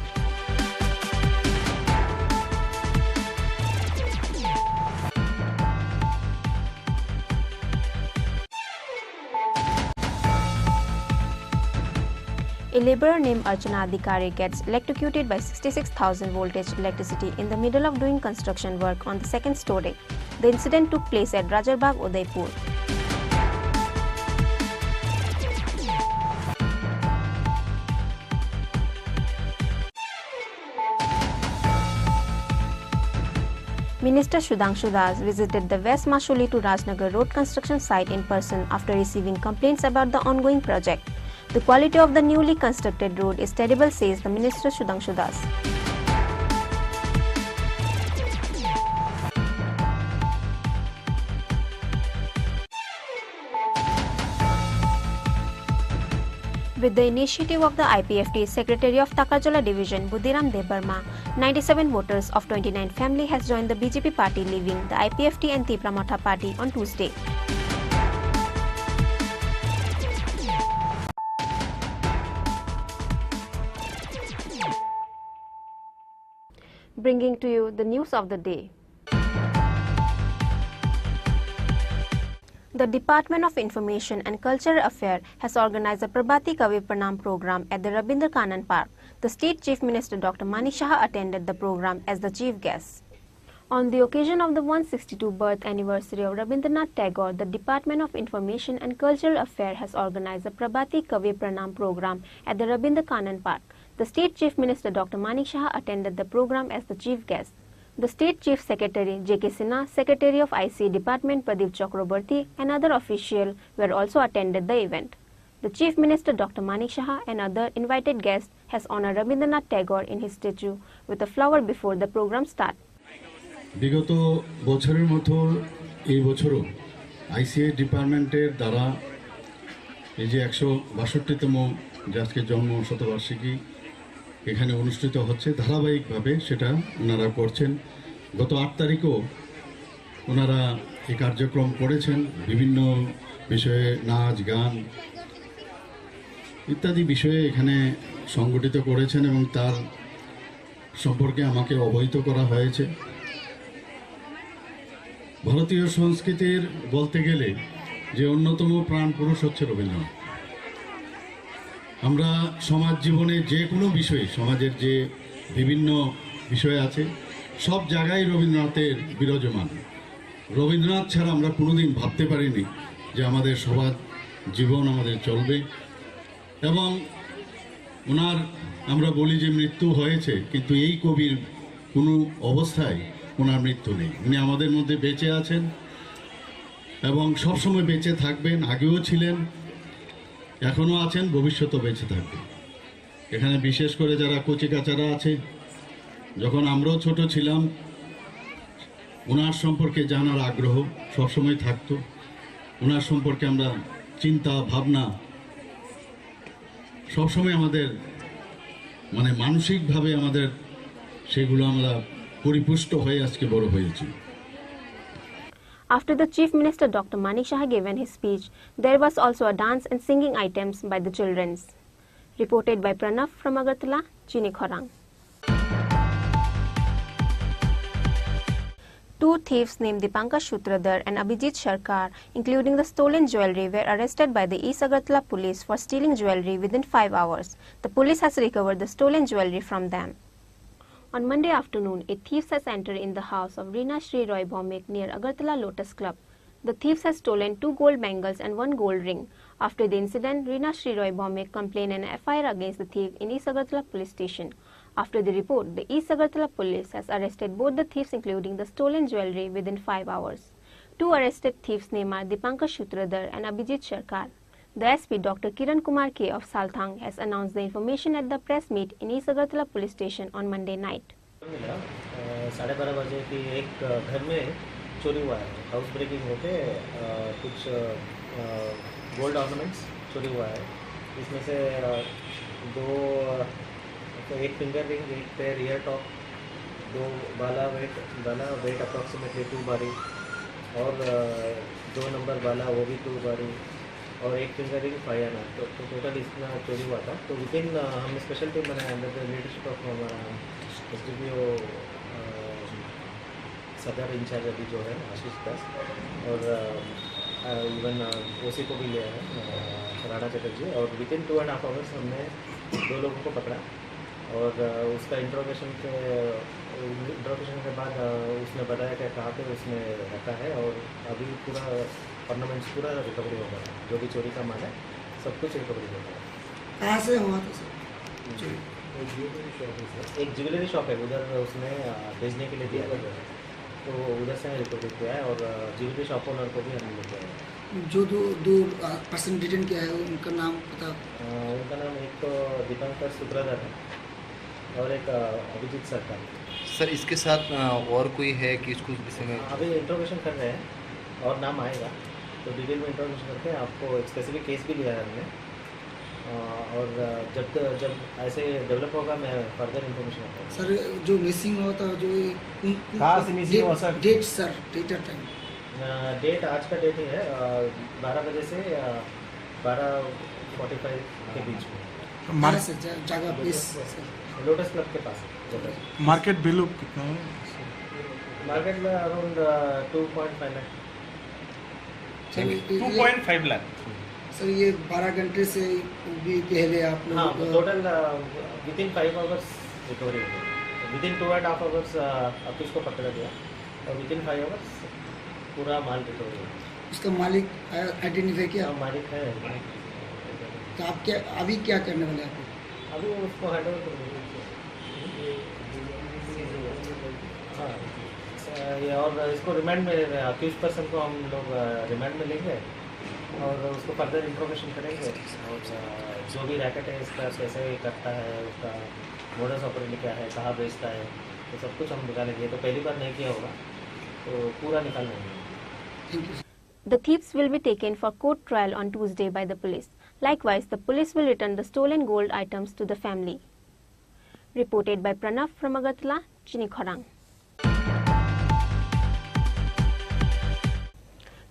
[SPEAKER 1] A labourer named Archana Adhikari gets electrocuted by 66,000 voltage electricity in the middle of doing construction work on the second story. The incident took place at Rajarbagh, Udaipur. Minister Sudhanshu Das visited the West Mashuli to Rajnagar road construction site in person after receiving complaints about the ongoing project. The quality of the newly constructed road is terrible, says the Minister Sudhanshu Das. With the initiative of the IPFT Secretary of Takarjala Division Budhiram Debbarma, 97 voters of 29 family has joined the BJP party, leaving the IPFT and Tipramotha party on Tuesday. Bringing to you the news of the day. The Department of Information and Cultural Affairs has organized a Prabhati Kavi Pranam program at the Rabindra Kannan Park. The State Chief Minister Dr. Manik Saha attended the program as the chief guest. On the occasion of the 162th birth anniversary of Rabindranath Tagore, the Department of Information and Cultural Affairs has organized a Prabhati Kavi Pranam program at the Rabindra Kannan Park. The State Chief Minister Dr. Manik Saha attended the program as the chief guest. The State Chief Secretary J.K. Sinha, Secretary of IC Department Pradeep Chakraborty and other officials were also attended the event. The Chief Minister Dr. Manik Saha and other invited guests has honored Rabindranath Tagore in his statue with a flower before the program start.
[SPEAKER 3] বিগত বছরের মতো এই বছরও আইসিএ ডিপার্টমেন্টের দ্বারা এই যে 162তম আজকে জন্ম শতবার্ষিকী এখানে অনুষ্ঠিত হচ্ছে ধারাবাহিকভাবে সেটা ওনারা করছেন। গত 8 তারিখও ওনারা এই কার্যক্রম করেছেন, বিভিন্ন বিষয়ে নাচ গান ইত্যাদি বিষয়ে এখানে সংগঠিত করেছেন এবং তার সম্পর্কে আমাকে অবহিত করা হয়েছে। ভারতীয় সংস্কৃতির বলতে গেলে যে অন্যতম প্রাণ পুরুষ হচ্ছে রবীন্দ্রনাথ। আমরা সমাজ জীবনে যে কোনো বিষয়ে সমাজের যে বিভিন্ন বিষয় আছে সব জায়গায় রবীন্দ্রনাথের বিরাজমান। রবীন্দ্রনাথ ছাড়া আমরা কোনোদিন ভাবতে পারিনি যে আমাদের সবার জীবন আমাদের চলবে এবং ওনার আমরা বলি যে মৃত্যু হয়েছে, কিন্তু এই কবির কোনো অবস্থায় ওনার মৃত্যু নেই। উনি আমাদের মধ্যে বেঁচে আছেন এবং সবসময় বেঁচে থাকবেন, আগেও ছিলেন, এখনও আছেন, ভবিষ্যতেও বেঁচে থাকবেন। এখানে বিশেষ করে যারা কচিকাচারা আছে, যখন আমরাও ছোট ছিলাম ওনার সম্পর্কে জানার আগ্রহ সবসময় থাকতো। ওনার সম্পর্কে আমরা চিন্তা ভাবনা সবসময় আমাদের মানে মানসিকভাবে আমাদের সেগুলো আমরা পরিপুষ্ট হয়ে আজকে বড় হয়েছি।
[SPEAKER 1] After the Chief Minister Dr. Manik Saha given his speech, there was also a dance and singing items by the children. Reported by Pranav from Agartala, Chini Khorang. 2 thieves named Dipankar Shutradhar and Abhijit Sharkar, including the stolen jewellery, were arrested by the East Agartala police for stealing jewellery within 5 hours. The police has recovered the stolen jewellery from them. On Monday afternoon, a thief has entered in the house of Reena Shri Roy Bhomik near Agartala Lotus Club. The thieves has stolen 2 gold bangles and 1 gold ring. After the incident, Reena Shri Roy Bhomik complained an FIR against the thief in East Agartala police station. After the report, the East Agartala police has arrested both the thieves including the stolen jewellery within 5 hours. 2 arrested thieves named are Dipankar Shutradhar and Abhijit Sharkar. The SP Dr. Kiran Kumar K of Salthang has announced the information at the press meet in East Agartala police station on Monday night.
[SPEAKER 12] 12:30 बजे की एक घर में चोरी हुआ है। House breaking होके कुछ गोल्ड ऑर्नामेंट्स चोरी हुआ है। इसमें से 1 finger ring, 1 pair year top, 2 बाला वेट अप्रॉक्सीमेटली 2 बारी और 2 नंबर बाला वो भी 2 बारी और 1 फिंगर रिंग 5 आना। तो टोटल इतना चोरी हुआ था। तो विदिन हम स्पेशल टीम बनाए अंडर द लीडरशिप ऑफ हमारा SDPO सदर इंचार्ज अभी जो है आशीष दास और इवन OC को भी लिया है राणा चटर्जी। और विदिन 2.5 आवर्स हमने 2 लोगों को पकड़ा और उसका इंट्रोगेशन के बाद उसने बताया कि कहाँ पे उसने रखा है और अभी पूरा ऑर्नामेंट्स पूरा रिकवरी हो गया। जो भी चोरी का माल है सब कुछ रिकवरी हो गया।
[SPEAKER 17] कहाँ से हुआ था सर?
[SPEAKER 12] एक ज्वेलरी शॉप है, उधर उसने भेजने के लिए दिया था तो उधर से रिकवरी किया है और ज्वेलरी शॉप ओनर को भी हमने लिया है।
[SPEAKER 17] जो दो पर्सन डिटेन किया है उनका नाम पता?
[SPEAKER 12] उनका नाम एक तो दीपांकर शुक्राधर है और एक अभिजीत सरकार।
[SPEAKER 18] सर इसके साथ और कोई है कि इसको विषय में
[SPEAKER 12] अभी इंट्रोगेशन कर रहे हैं और नाम आएगा तो डिटेल में इंट्रोगेशन करके आपको एक स्पेसिफिक केस भी लिया है हमने और जब ऐसे डेवलप होगा मैं फर्दर इन्फॉर्मेशन आपको।
[SPEAKER 17] सर जो मिसिंग हुआ था जो
[SPEAKER 12] कहाँ से मिसिंग हुआ sir?
[SPEAKER 17] Date sir, date time
[SPEAKER 12] date आज का डेट ही है 12 बजे से 12:45 के बीच में।
[SPEAKER 17] जगह प्लीज
[SPEAKER 12] लोटस क्लब के पास।
[SPEAKER 17] मार्केट वैल्यू कितना है?
[SPEAKER 12] मार्केट में around 2.5 lakh.
[SPEAKER 17] Sir
[SPEAKER 18] 2.5 lakh.
[SPEAKER 17] Sir ये 12 घंटे से भी पहले आप
[SPEAKER 12] हाँ
[SPEAKER 17] लोग
[SPEAKER 12] total with in 5 hours recovery हो गई। विद इन 2.5 आवर्स ऑफिस को पकड़ा गया और विद इन 5 आवर्स पूरा माल रिकवर हो गया।
[SPEAKER 17] उसका मालिक आइडेंटिफाई किया?
[SPEAKER 12] मालिक है।
[SPEAKER 17] तो आप क्या अभी क्या करने वाले हैं?
[SPEAKER 12] अभी उसको हैंड ओवर कर देंगे। हाँ ये और इसको रिमांड में अक्यूज पर्सन को हम लोग रिमांड में लेंगे और उसको फर्दर इंफॉर्मेशन करेंगे और जो भी रैकेट है इसका कैसे करता है, उसका मोडस ऑपरेंडी क्या है, कहाँ बेचता है, तो सब कुछ हम निकालेंगे। तो पहली बार नहीं किया होगा तो पूरा निकाल लेंगे।
[SPEAKER 1] The thieves will be taken for court trial on Tuesday by the police. Likewise, the police will return the stolen gold items to the family. Reported by Pranav from Agartala, Chini Khorang.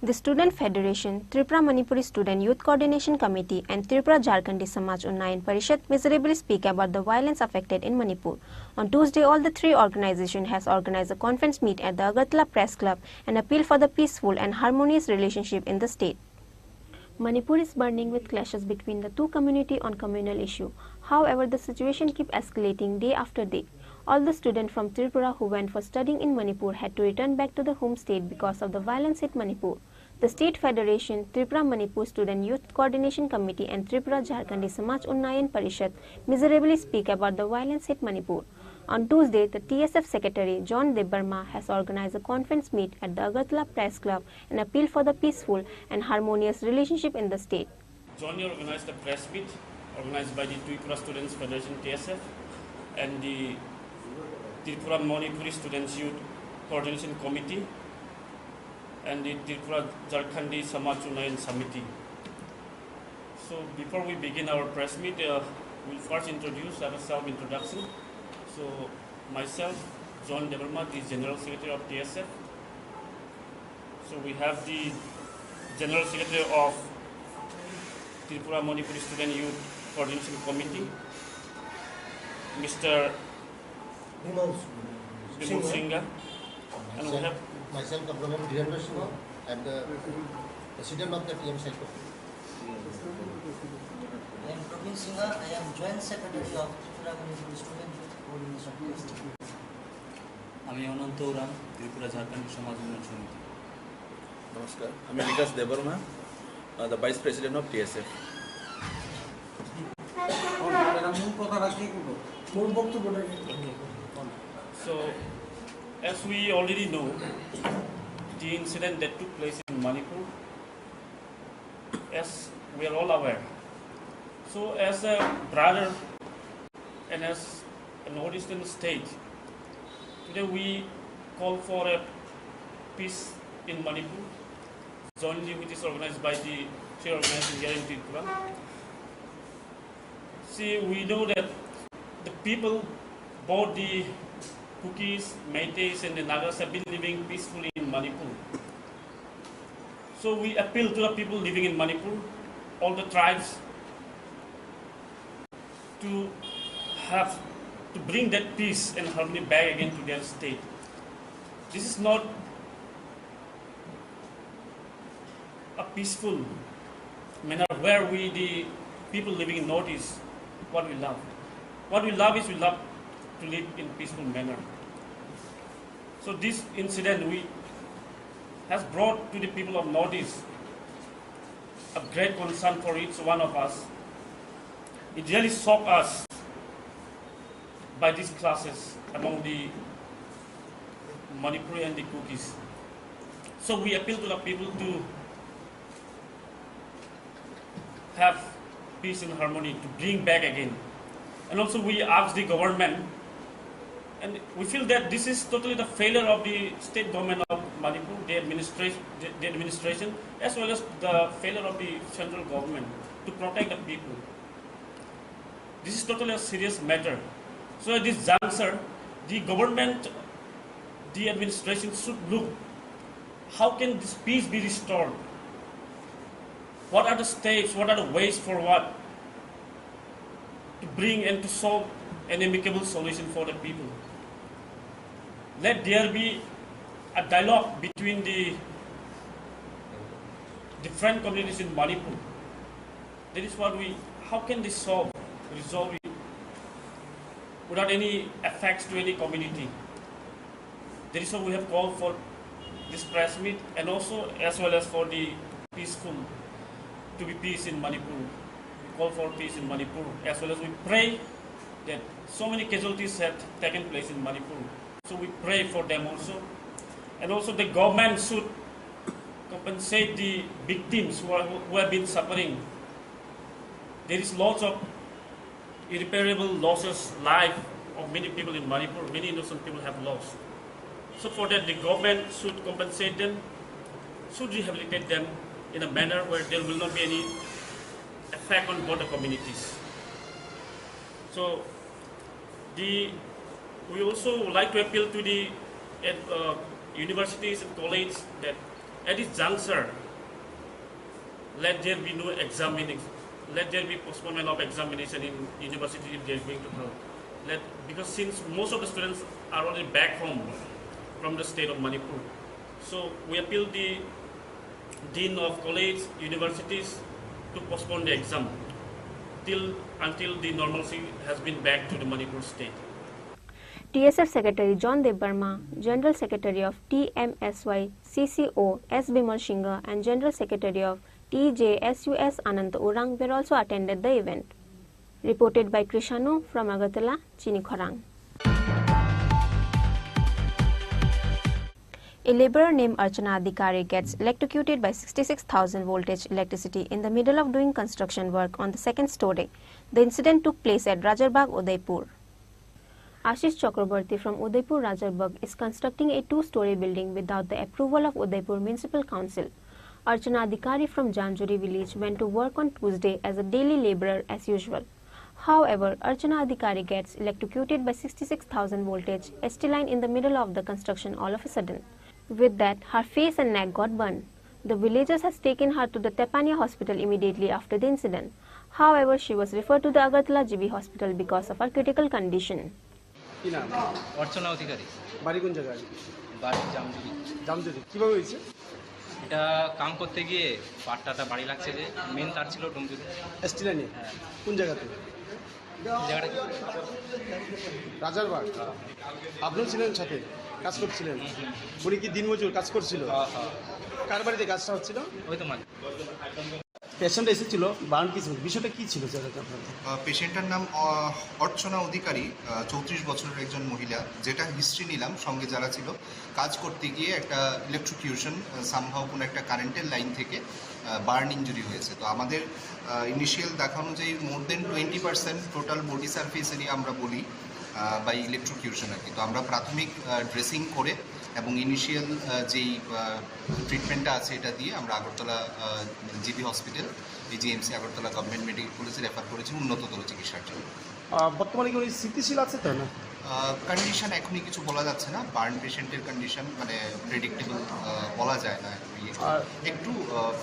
[SPEAKER 1] The Student Federation, Tripura Manipuri Student Youth Coordination Committee and Tripura Jharkhandi Samaj Unnayan Parishad miserably speak about the violence affected in Manipur. On Tuesday, all the three organizations has organized a conference meet at the Agartala Press Club and appeal for the peaceful and harmonious relationship in the state. Manipur is burning with clashes between the two communities on communal issue. However, the situation keeps escalating day after day. All the students from Tripura who went for studying in Manipur had to return back to the home state because of the violence in Manipur. The State Federation, Tripura Manipur Student Youth Coordination Committee and Tripura Jharkhandi Samaj Unnayan Parishad miserably speak about the violence in Manipur. On Tuesday, the TSF Secretary John Debarma has organized a conference meet at the Agartala Press Club and appeal for the peaceful and harmonious relationship in the state.
[SPEAKER 4] John organized a press meet organized by the Tripura Students Federation TSF and the Tripura Manipuri Students Youth Coordination Committee and the Tripura Jharkhandi Samaj Unnayan Samiti. So before we begin our press meet, we'll first have a self-introduction. So myself, John Debarma, the General Secretary of TSF. So we have the General Secretary of Tripura Manipuri Student Youth Coordination Committee, Mr. Bimal Singha, and we have
[SPEAKER 6] myself, Abdullah Director, and the President of the TMC.
[SPEAKER 19] I am Praveen Singha. I am Joint Secretary of Tripura Manipuri Student Youth Coordination Committee.
[SPEAKER 22] আমি অনন্ত উরাম ত্রিপুরা ঝাড়খণ্ড সমাজ উন্নয়ন সমিতি।
[SPEAKER 23] নমস্কার, আমি বিকাশ Debbarma, the Vice President of TSF.
[SPEAKER 4] So, as we already know, the incident that took place in Manipur, as we are all aware. So, as a brother and as a northeastern state, today we call for a peace in Manipur, jointly which is organized by the three organizations here in Tripura. See, we know that the people, both the Kukis, Meiteis and the Nagas have been living peacefully in Manipur. So we appeal to the people living in Manipur, all the tribes, to bring that peace and harmony back again to their state. This is not a peaceful manner where we, the people living in Northeast, what we love. What we love is we love to live in peaceful manner. So this incident has brought to the people of Northeast a great concern for each one of us. It really shocked us by these clashes among the Manipuri and the Kukis. So we appeal to the people to have peace and harmony, to bring back again. And also we ask the government, and we feel that this is totally the failure of the state government of Manipur, the administration, as well as the failure of the central government to protect the people. This is totally a serious matter. So at this juncture, the government, the administration should look, how can this peace be restored? What are the steps, what are the ways forward to bring and to solve an amicable solution for the people? Let there be a dialogue between the different communities in Manipur. That is what how can this resolve it without any effects to any community? That is why we have called for this press meet, and also as well as for the to be peace in Manipur. We call for peace in Manipur, as well as we pray that so many casualties have taken place in Manipur. So we pray for them also. And also the government should compensate the victims who have been suffering. There is lots of irreparable losses, life of many people in Manipur. Many innocent people have lost. So for that, the government should compensate them, should rehabilitate them in a manner where there will not be any effect on both the communities. So we also would like to appeal to the universities and colleges that at this juncture, let there be no let there be postponement of examination in university if they are going to hold. Because since most of the students are already back home from the state of Manipur, so we appeal the dean of college, universities to postpone the exam until the normalcy has been back to the Manipur state.
[SPEAKER 1] TSF Secretary John Debarma, General Secretary of TMSY CCO S. Bimal Singha and General Secretary of TJSUS Anant Orang were also attended the event. Reported by Krishanu from Agartala, Chini Khorang. A laborer named Archana Adhikari gets electrocuted by 66,000 voltage electricity in the middle of doing construction work on the second story. The incident took place at Rajarbagh, Udaipur. Ashish Chakraborty from Udaipur Rajarbagh is constructing a two-story building without the approval of Udaipur Municipal Council. Archana Adhikari from Janjuri village went to work on Tuesday as a daily laborer as usual. However, Archana Adhikari gets electrocuted by 66,000 voltage ST line in the middle of the construction all of a sudden. With that, her face and neck got burned. The villagers has taken her to the Tepania hospital immediately after the incident. However, she was referred to the Agartala GB hospital because of her critical condition.
[SPEAKER 11] অর্চনা অধিকারী
[SPEAKER 13] বাড়ি কোন জায়গায়?
[SPEAKER 11] বাড়ি জামজুরি।
[SPEAKER 13] জামজুরি কিভাবে হয়েছে?
[SPEAKER 11] এটা কাম করতে গিয়ে পাটটাটা বাড়ি লাগছে যে মেন তার ছিল ডুমজুরি
[SPEAKER 13] এসটি লাইনে।
[SPEAKER 11] হ্যাঁ।
[SPEAKER 13] কোন জায়গাতে?
[SPEAKER 11] জায়গাটা
[SPEAKER 13] রাজারবাগ। আপনিও ছিলেন সাথে, কাজ করছিলেন? উনি কি দিনমজুর কাজ করছিল? কার বাড়িতে কাজটা হচ্ছিল?
[SPEAKER 11] ওই তো মানে
[SPEAKER 13] পেশেন্ট এসেছিল, বার্ন কি ছিল, বিষয়টা কি ছিল?
[SPEAKER 16] পেশেন্টের নাম অর্চনা অধিকারী, 34 বছরের একজন মহিলা। যেটা হিস্ট্রি নিলাম, সঙ্গে যারা ছিল, কাজ করতে গিয়ে একটা ইলেকট্রিকিউশন সামহাও কোনো একটা কারেন্টের লাইন থেকে বার্ন ইঞ্জুরি হয়েছে। তো আমাদের ইনিশিয়াল দেখা অনুযায়ী মোর দেন 20% টোটাল বডি সারফেস এরিয়া আমরা বলি বাই ইলেকট্রিকিউশন আর কি। তো আমরা প্রাথমিক ড্রেসিং করে এবং ইনিশিয়াল যেই ট্রিটমেন্টটা আছে এটা দিয়ে আমরা Agartala GB hospital, GMC Agartala government medical কলেজে রেফার করেছি উন্নততর চিকিৎসার জন্য।
[SPEAKER 13] বর্তমানে কি উনি স্থিতিশীল আছে? তো না,
[SPEAKER 16] কন্ডিশন এখনই কিছু বলা যাচ্ছে না। বার্ন পেশেন্টের কন্ডিশন মানে প্রেডিক্টেবল বলা যায় না, একটু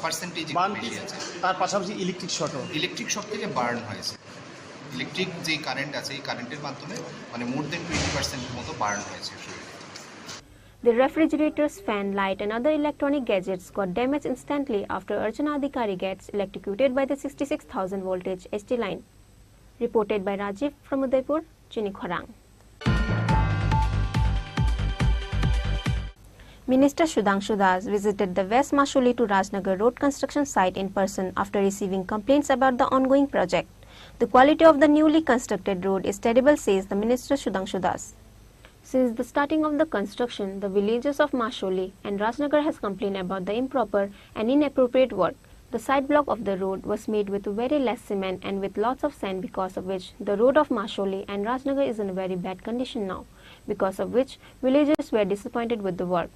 [SPEAKER 16] পার্সেন্টেজ বেশি আছে।
[SPEAKER 13] তার পাশাপাশি ইলেকট্রিক শক থেকে বার্ন হয়েছে। ইলেকট্রিক যে কারেন্ট আছে এই কারেন্টের মাধ্যমে মানে মোর দেন 20% মতো বার্ন হয়েছে।
[SPEAKER 1] The refrigerators, fan, light and other electronic gadgets got damaged instantly after Archana Adhikari gets electrocuted by the 66,000 voltage ST line. Reported by Rajiv from Udaipur, Chini Khorang. Minister Sudhanshu Das visited the West Mashuli to Rajnagar road construction site in person after receiving complaints about the ongoing project. The quality of the newly constructed road is terrible, says the Minister Sudhanshu Das. Since the starting of the construction, the villagers of Masholi and Rajnagar has complained about the improper and inappropriate work. The side block of the road was made with very less cement and with lots of sand, because of which the road of Masholi and Rajnagar is in a very bad condition now, because of which villagers were disappointed with the work.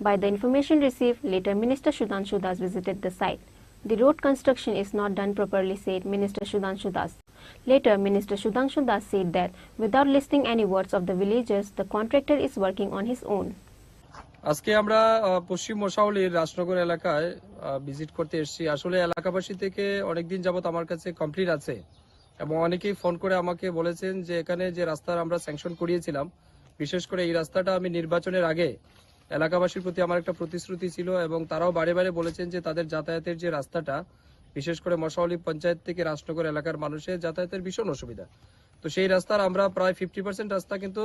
[SPEAKER 1] By the information received, later Minister Sudhanshu Das visited the site. The road construction is not done properly, said Minister Sudhanshu Das. Later, Minister Sudhanshu Das said that without listening any words of the villagers, the contractor is working on his own.
[SPEAKER 20] আজকে আমরা পশ্চিম মশাউলির রাজনগর এলাকায় visit করতে এসেছি। আসলে এলাকাবাসী থেকে অনেকদিন যাবত আমার কাছে কমপ্লেইন আছে এবং অনেকেই ফোন করে আমাকে বলেছেন যে এখানে যে রাস্তার আমরা স্যাংশন করিয়েছিলাম, বিশেষ করে এই রাস্তাটা আমি নির্বাচনের আগে এলাকাবাসীর প্রতি আমার একটা প্রতিশ্রুতি ছিল এবং তারাও বারে বারে বলেছেন যে তাদের যাতায়াতের যে রাস্তাটা, বিশেষ করে মশাউলি পঞ্চায়েত থেকে রাজনগর এলাকার মানুষের যাতায়াতের ভীষণ অসুবিধা। তো সেই রাস্তার আমরা প্রায় 50% রাস্তা কিন্তু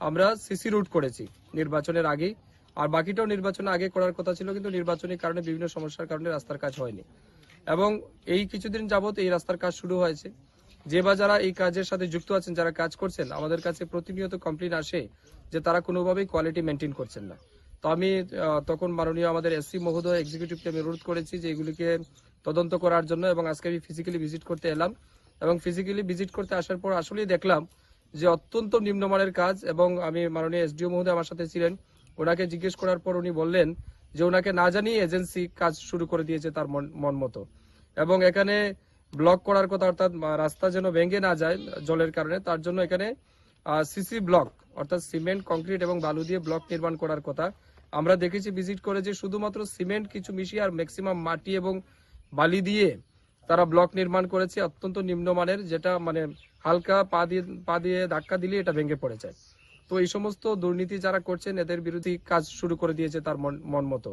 [SPEAKER 20] আমরা সিসি রুট করেছি নির্বাচনের আগেই, আর বাকিটাও নির্বাচনের আগে করার কথা ছিল, কিন্তু নির্বাচনের কারণে বিভিন্ন সমস্যার কারণে রাস্তার কাজ হয়নি। এবং এই কিছুদিন যাবত এই রাস্তার কাজ শুরু হয়েছে। যে বা যারা এই কাজের সাথে যুক্ত আছেন, যারা কাজ করছেন, আমাদের কাছে প্রতিনিয়ত কমপ্লেন আসে যে তারা কোনোভাবেই কোয়ালিটি মেনটেন করছেন না। তো আমি তখন মাননীয় আমাদের এসসি মহোদয় এক্সিকিউটিভকে আমি অনুরোধ করেছি যে এগুলিকে তদন্ত করার জন্য, এবং আজকে আমি ফিজিক্যালি ভিজিট করতে এলাম এবং ফিজিক্যালি ভিজিট করতে আসার পর আসলেই দেখলাম যে অত্যন্ত নিম্নমানের কাজ। এবং আমি মাননীয় এসডিও মহোদয় আমার সাথে ছিলেন, ওনাকে জিজ্ঞেস করার পর উনি বললেন যে ওনাকে না জানিয়ে এজেন্সি কাজ শুরু করে দিয়েছে তার মন মতো, এবং এখানে ব্লক করার কথা, অর্থাৎ রাস্তা যেন ভেঙে না যায় জলের কারণে, তার জন্য এখানে সিসি ব্লক অর্থাৎ সিমেন্ট, কংক্রিট এবং বালু দিয়ে ব্লক নির্মাণ করার কথা। আমরা দেখেছি ভিজিট করে যে শুধুমাত্র সিমেন্ট কিছু মিশিয়ে আর ম্যাক্সিমাম মাটি এবং বালি দিয়ে তারা ব্লক নির্মাণ করেছে, অত্যন্ত নিম্নমানের, যেটা মানে হালকা পা দিয়ে ধাক্কা দিলে এটা ভেঙে পড়ে যায়। তো এই সমস্ত দুর্নীতি যারা করছেন এদের বিরোধী কাজ শুরু করে দিয়েছে তার মন মতো,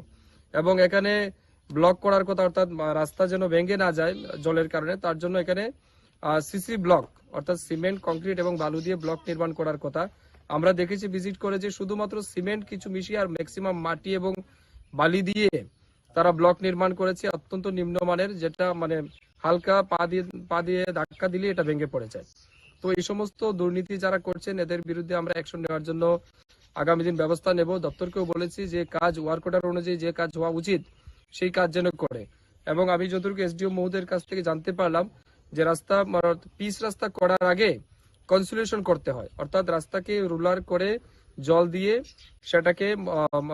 [SPEAKER 20] এবং এখানে ব্লক করার কথা, অর্থাৎ রাস্তা যেন ভেঙে না যায় জলের কারণে, তার জন্য এখানে সিসি ব্লক অর্থাৎ সিমেন্ট, কংক্রিট এবং বালু দিয়ে ব্লক নির্মাণ করার কথা। আমরা দেখেছি ভিজিট করে যে শুধুমাত্র সিমেন্ট কিছু মিশিয়ে আর ম্যাক্সিমাম মাটি এবং বালি দিয়ে তারা ব্লক নির্মাণ করেছে, অত্যন্ত নিম্নমানের, যেটা মানে হালকা পা দিয়ে ধাক্কা দিলে এটা ভেঙে পড়ে যায়। তো এই সমস্ত দুর্নীতি যারা করছেন এদের বিরুদ্ধে আমরা অ্যাকশন নেওয়ার জন্য আগামী দিন ব্যবস্থা নেব। দপ্তরকেও বলেছি যে কাজ ওয়ার্ক অর্ডার অনুযায়ী যে কাজ হওয়া উচিত সেই কাজ যেন করে। এবং আমি যতটুকু এসডিও মহোদয়ের কাছ থেকে জানতে পারলাম যে রাস্তা পিচ রাস্তা করার আগে কনসুলেশন করতে হয়, অর্থাৎ রাস্তাকে রুলার করে জল দিয়ে সেটাকে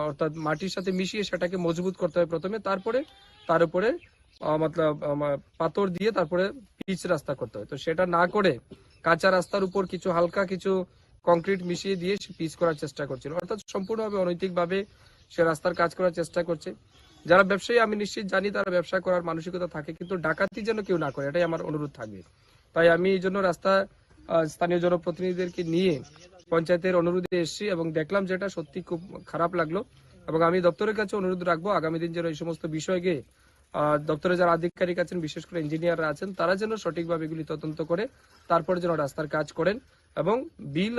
[SPEAKER 20] অর্থাৎ মাটির সাথে মিশিয়ে সেটাকে মজবুত করতে হয় প্রথমে, তারপরে তার উপরে মতলব পাথর দিয়ে তারপরে পিচ রাস্তা করতে হয়। তো সেটা না করে কাঁচা রাস্তার উপর কিছু হালকা কিছু কংক্রিট মিশিয়ে দিয়ে সে পিচ করার চেষ্টা করছিল, অর্থাৎ সম্পূর্ণভাবে অনৈতিকভাবে সে রাস্তার কাজ করার চেষ্টা করছে। যারা ব্যবসায়ী আমি নিশ্চিত জানি তারা ব্যবসা করার মানসিকতা থাকে, কিন্তু ডাকাতি যেন কেউ না করে, এটাই আমার অনুরোধ থাকবে। তাই আমি এই জন্য রাস্তা স্থানীয় জনপ্রতিনিধিদেরকে নিয়ে পঞ্চায়েতের অনুরোধে এসেছি এবং দেখলাম যেটা সত্যি খুব খারাপ লাগলো। এবং আমি দপ্তরের কাছে অনুরোধ রাখবো আগামী দিন যেন এই সমস্ত বিষয়কে দপ্তরে যারা আধিকারিক আছেন, বিশেষ করে ইঞ্জিনিয়াররা আছেন, তারা যেন সঠিকভাবে এগুলি তদন্ত করে তারপরে যেন রাস্তার কাজ করেন এবং বিল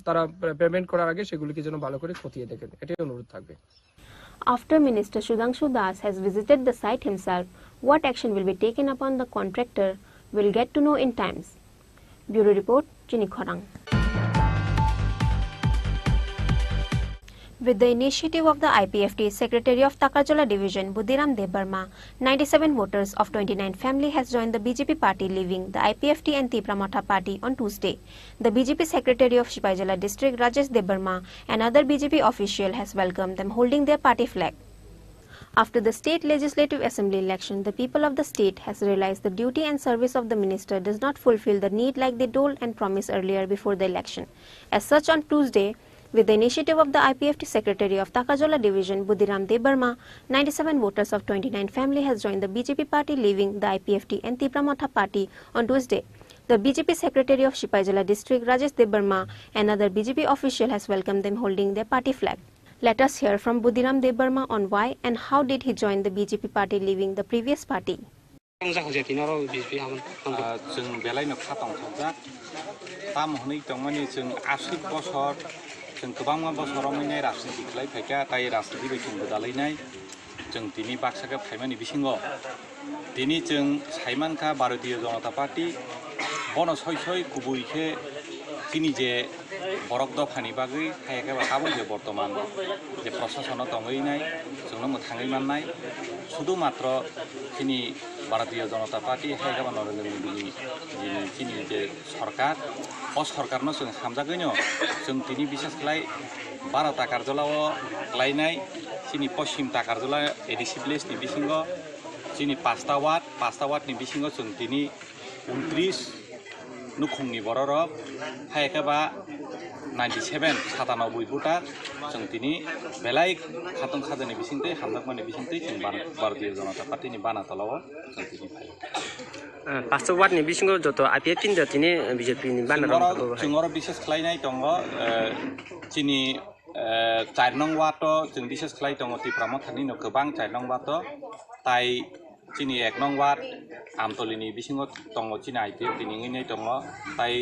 [SPEAKER 20] তারা পেমেন্ট করার আগে সেগুলিকে যেন ভালো করে খতিয়ে দেখেন, এটাই অনুরোধ থাকবে।
[SPEAKER 1] After Minister Sudhanshu Das has visited the site himself, what action will be taken upon the contractor will get to know in times. Bureau Report, Chini Khorang. With the initiative of the IPFT Secretary of Takarjola Division, Budhiram Debarma, 97 voters of 29 family has joined the BJP party, leaving the IPFT and Tipramotha party on Tuesday. The BJP Secretary of Sipaijala District, Rajesh Debarma, and other BJP official has welcomed them holding their party flag. After the state legislative assembly election, the people of the state has realized the duty and service of the minister does not fulfill the need like they told and promised earlier before the election. As such, on Tuesday, with the initiative of the IPFT Secretary of Takarjola Division, Budhiram Debarma, 97 voters of 29 family has joined the BJP party, leaving the IPFT and Tipramotha party on Tuesday. The BJP Secretary of Sipaijala District, Rajesh Debarma, and other BJP official has welcomed them holding their party flag. Let us hear from Budhiram Debarma on why and how did he join the BJP party, leaving the previous party.
[SPEAKER 7] जों गोबां बोसोराव माने राजनीति खालाय फायखा ताय राजनीति बिथिंबो दालायनाय जों दिनै बाक्साखौ फायमानि बिथिङाव दिनै जों सायमानखा भारतीय जनता पार्टी बन सय गुबैखे दिनै जे बरक दफानि बागै हायाखै हाबो जे बर्तमान जे प्रशासनाव दंहैनाय जोंनो मोथाङै माननाय शुधु मात्र दिनै भारतीय जनता पार्टी हायाखै नरेन्द्र मोदी दिनै जे सरकार अ सरकारनो जों हामजागैनो जों दिनै बिसेस खालाय 12 ताकारजलाव लायनाय दिनै पश्चिम ताकारजला एडिसि भिलेजनि बिथिङाव दिनै 5टा वार्डनि बिथिङाव जों दिनै 29 नुखुंनि बररब हायखाबा 97 97 भोटार जों दिनै बेलाय खातन खाजोनि बिथिंते हामजागमानि बिथिंते जों भारतीय जनता पार्टीनि बानातलाव जों दिनै फाय
[SPEAKER 8] 500 वार्डनि बिथिङाव जत आइपिएफटि नि बिजेपि नि बानातलाव
[SPEAKER 7] जों बिसेस खालायनाय दङ दिनै 4 nong wato जों बिसेस खालाय दङ त्रिपुरा मथानि नो गोबां 4 nong wato ताइ चिनि 1 nong wat आमतलिनि बिसिङाव दङ चिनि आइपिएफ दिनिङै दङ ताइ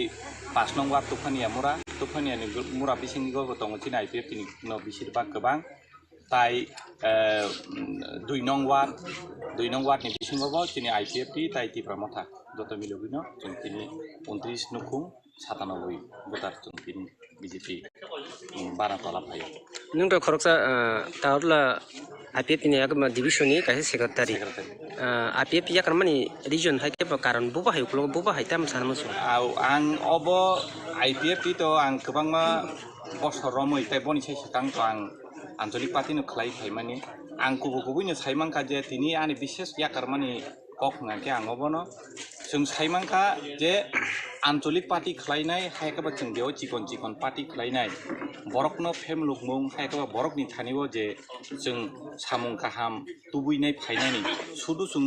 [SPEAKER 7] 5 nong wat तुफानियानि मुरा बिसिङाव दङ चिनि आइपिएफ दिनि नो बिसिरबा गोबां ताइ 2 nong wat नि बिसिङाव चिनि आइपिएफ ति ताइ त्रिपुरा मथा दत मिलुगिनो जों तिनि 29 नुखुं 97 बुतार जों तिनि बिजेपि बारा तला फायो
[SPEAKER 8] नोंथ' खरकसा तावला आइपिएफ नि याक डिभिजननि काहे सेक्रेटारि आइपिएफ या करमानि रिजन हाइके कारण बुबा हायखलो बुबा हायताम सानमसु
[SPEAKER 7] आं अब आइपिएफ ति तो आं गोबांमा बसर रमै ताइ बनि साइसकां तो आं आन्चलिक पार्टिनो खलाय फायमानि आं गुबुनो साइमांका जे तिनि आनि विशेष या करमानि कक नाके आं अबनो जों साइमांका जे आन्चलिक पार्टी खलायनाय हायकाबा जों बेयाव चिकन पार्टी खलायनाय बरकनो फेमलुक मुं हायकाबा बरकनि थानिबो जे जों सामुं काहाम तुबुइनाय फायनायनि सुदु जों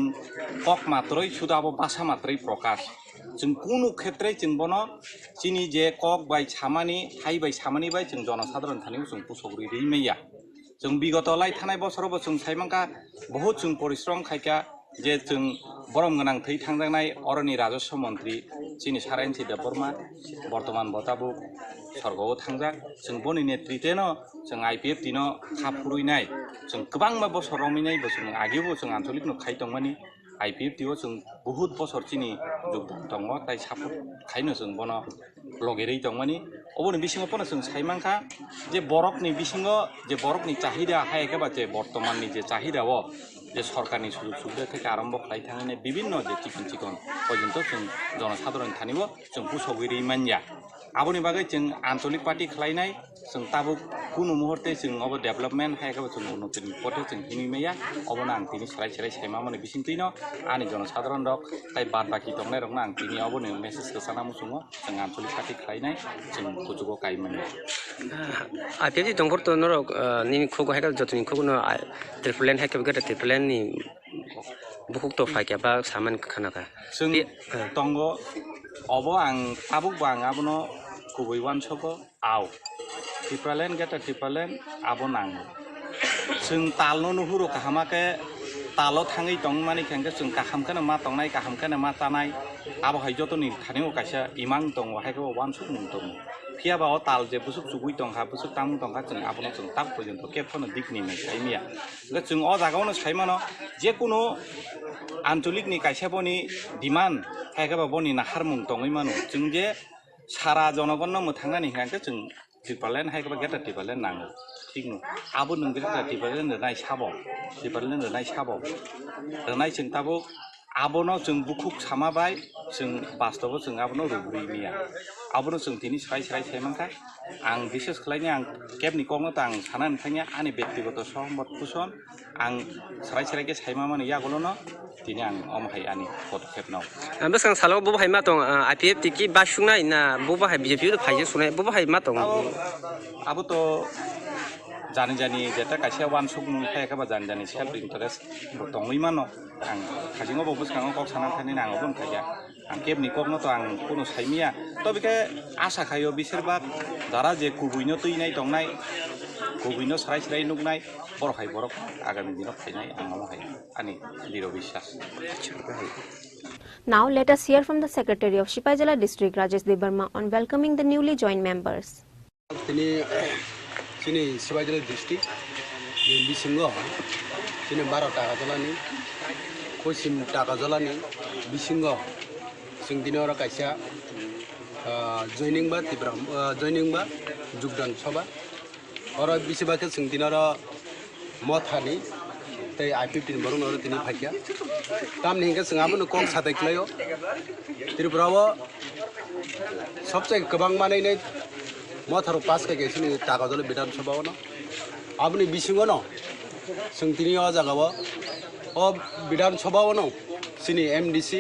[SPEAKER 7] कक मात्रै सुदाबो भाषा मात्रै प्रकाश जों कुनु क्षेत्रे जों बनो चिनि जे कक बाय सामानि हाइ बाय सामानि बाय जों जनसाधारण थानिबो जों पुसग्रि रिमैया जों बिगत लाय थानाय बोसोरावबो जों साइमांका बहुत जों परिश्रम खायका जे जों बरम गोनां थै थांजानाय अरनि राजस्व मन्त्री चिनि सारायनसि देबबर्मा बर्तमान बताबु सरगआव थांजा जों बनि नेतृत्वेनो जों आइपिएफ दिनो खाफुरुइनाय जों गोबां बोसोर रमिनायबो जों आगेबो जों आन्चलिक नो खाय दंमानि आइपिएफ दिव जों बहुत बोसोर चिनि जोगदान दङ ताइ सापर्ट खायनो जों बनो लगेरै दंमानि अबनि बिसिङाव पनो जों साइमांका जे बरकनि बिसिङाव जे बरकनि चाहिदा हायकेबा जे बर्तमाननि जे चाहिदाव जे सरकारनि सुजुग सुबिदा থেকে आरम्भ खालाय थांनाय বিভিন্ন जे चिकन पर्यन्त जों जनसाधारण थानिबो जों पुसगिरि मानया आबनि बागै जों आन्चलिक पार्टी खलायनाय जों ताबु कुनु मुहूर्ते जों अब डेभलपमेन्ट हायकाबा जों उन्नतिनि पथे जों हिमिमेया अबना आं तिनि सराय सायमा माने बिसिंतिनो आनि जनसाधारण रक ताइ बाद बाकी दंनाय रकना आं तिनि अबनो मेसेज गोसाना मुसुङो जों आन्चलिक पार्टी खलायनाय जों कुजुगो गायमोन
[SPEAKER 8] आइपिएफ दंफोर तो नर नि खोगो हायका जतनि खोगो ट्रिपलेन हायका गटा ट्रिपलेन नि बुकुक तो फायका बा सामान खानाका
[SPEAKER 7] जों दंग अब आं ताबुक बां आबनो गुबै वानसको आव ट्रिपलेन गटा ट्रिपलेन आबो नांगो जों तालनो नुहुरो काहामाके तालो थाङै दं माने खेंगे जों काहामखाने मा दंनाय काहामखाने मा तानाय आबो हाय जतनि थानिओ कायसा इमां दं हायको वानसक मुं दं फियाबा ताल जे बुसुक सुगुइ दं हा बुसुक तामु दं हा जों आबनो जों ताक पर्यन्त केफनो दिकनि नै साइमिया जों अ जागावनो साइमानो जे कुनु आन्चलिकनि कायसाबनि डिमान्ड हायकाबा बनि नाहार मुं दङै मानो जों जे सारा जनगणनो मोथांनानै हायका जों ट्रिपलेन हायकाबा गेटा ट्रिपलेन नाङो ठीक नु आबो नों गेटा ट्रिपलेन नाय साबो ट्रिपलेन नाय साबो नाय जों ताबो आबनो जों बुकुक सामाबाय जों बास्तव जों आबनो रुब्रिमिया आबनो जों तिनि सायमांका आं विशेष खालायनि आं केबनि कमनो आं साना नथांया आनि व्यक्तिगत सहमत कुसन आं सायके सायमा माने यागलनो तिनि आं अमहाय आनि पदक्षेपनाव
[SPEAKER 8] बेसां सालाव बबहाय मा दं आइपिएफ टिकि बासुंनाय ना बबहाय बिजेपि फाइजे सुनाय बबहाय मा दं
[SPEAKER 7] आबो तो जानि जेता कायसा वानसुक मुं हायकाबा जानि सेल्फ इंटरेस्ट दङै मानो आं खाजिङाव बबोसखाङाव कक साना थानि आं अबन खाया आं केबनि कमनो तो आं कुनु सायमिया तो बेके आशा खायो बिसोरबा दारा जे कुबुइनो तैनाय दंनाय कुबुइनो साराय नुगनाय बरहाय बरक आगामी दिनाव फायनाय आं अमहाय आनि दृढ़ विश्वास
[SPEAKER 1] Now let us hear from the Secretary of Shipajala District, Rajesh Debarma, on welcoming the newly joined members.
[SPEAKER 13] Chini Khorang district, bisingo, chini 12 taka jalani, kosim taka jalani, bisingo, sing dinora kaisa joining ba tibram, joining ba jugdan soba, ora bisiba ke sing dinora mothani, tai I-15 barung ora tini phakya, tam ninga sing amno kong satai klayo, Tripura सबसे गोबां माने मथारो पास के सिनि टाका जले बिधान सभाव न आबनि बिसिङो न जोंतिनि अ जागाव अ बिधान सभाव न सिनि एमडीसी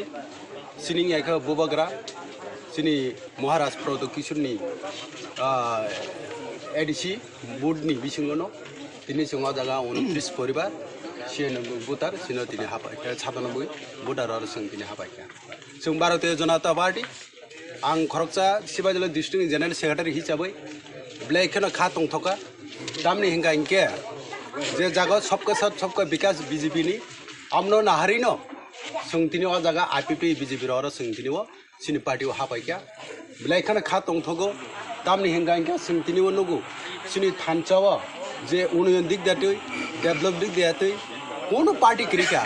[SPEAKER 13] सिनि याखा बुबाग्रा सिनि महाराज प्रोडक्शननि एडीसी बोर्डनि बिसिङो न तिनि सिङो जागा 29 परिबार सिन बुतार सिनो तिनि हाबाय 97 बुतार आरो जों तिनि हाबाय जों भारतीय जनता पार्टी आं खरकसा शिबाजला डिस्ट्रिक्ट जनरल सेक्रेटारि हिसाबै ब्लेखनो खा तंथका दामनी हिंगा इनके जे जगह सबके साथ सबका विकास बीजेपी नी आमनो नाहारी नो संगतिनी ओ जगह आईपीपी बीजेपी रो संगतिनी वो सिनी पार्टी वो हापाई क्या बिलाइखाना खा तोंथगो दामनी हिंगा इनके संगतिनी वो नुगु सिनी थानचावा जे उन्नयन दिख देते डेवलप दिख देते कोनो पार्टी क्रिका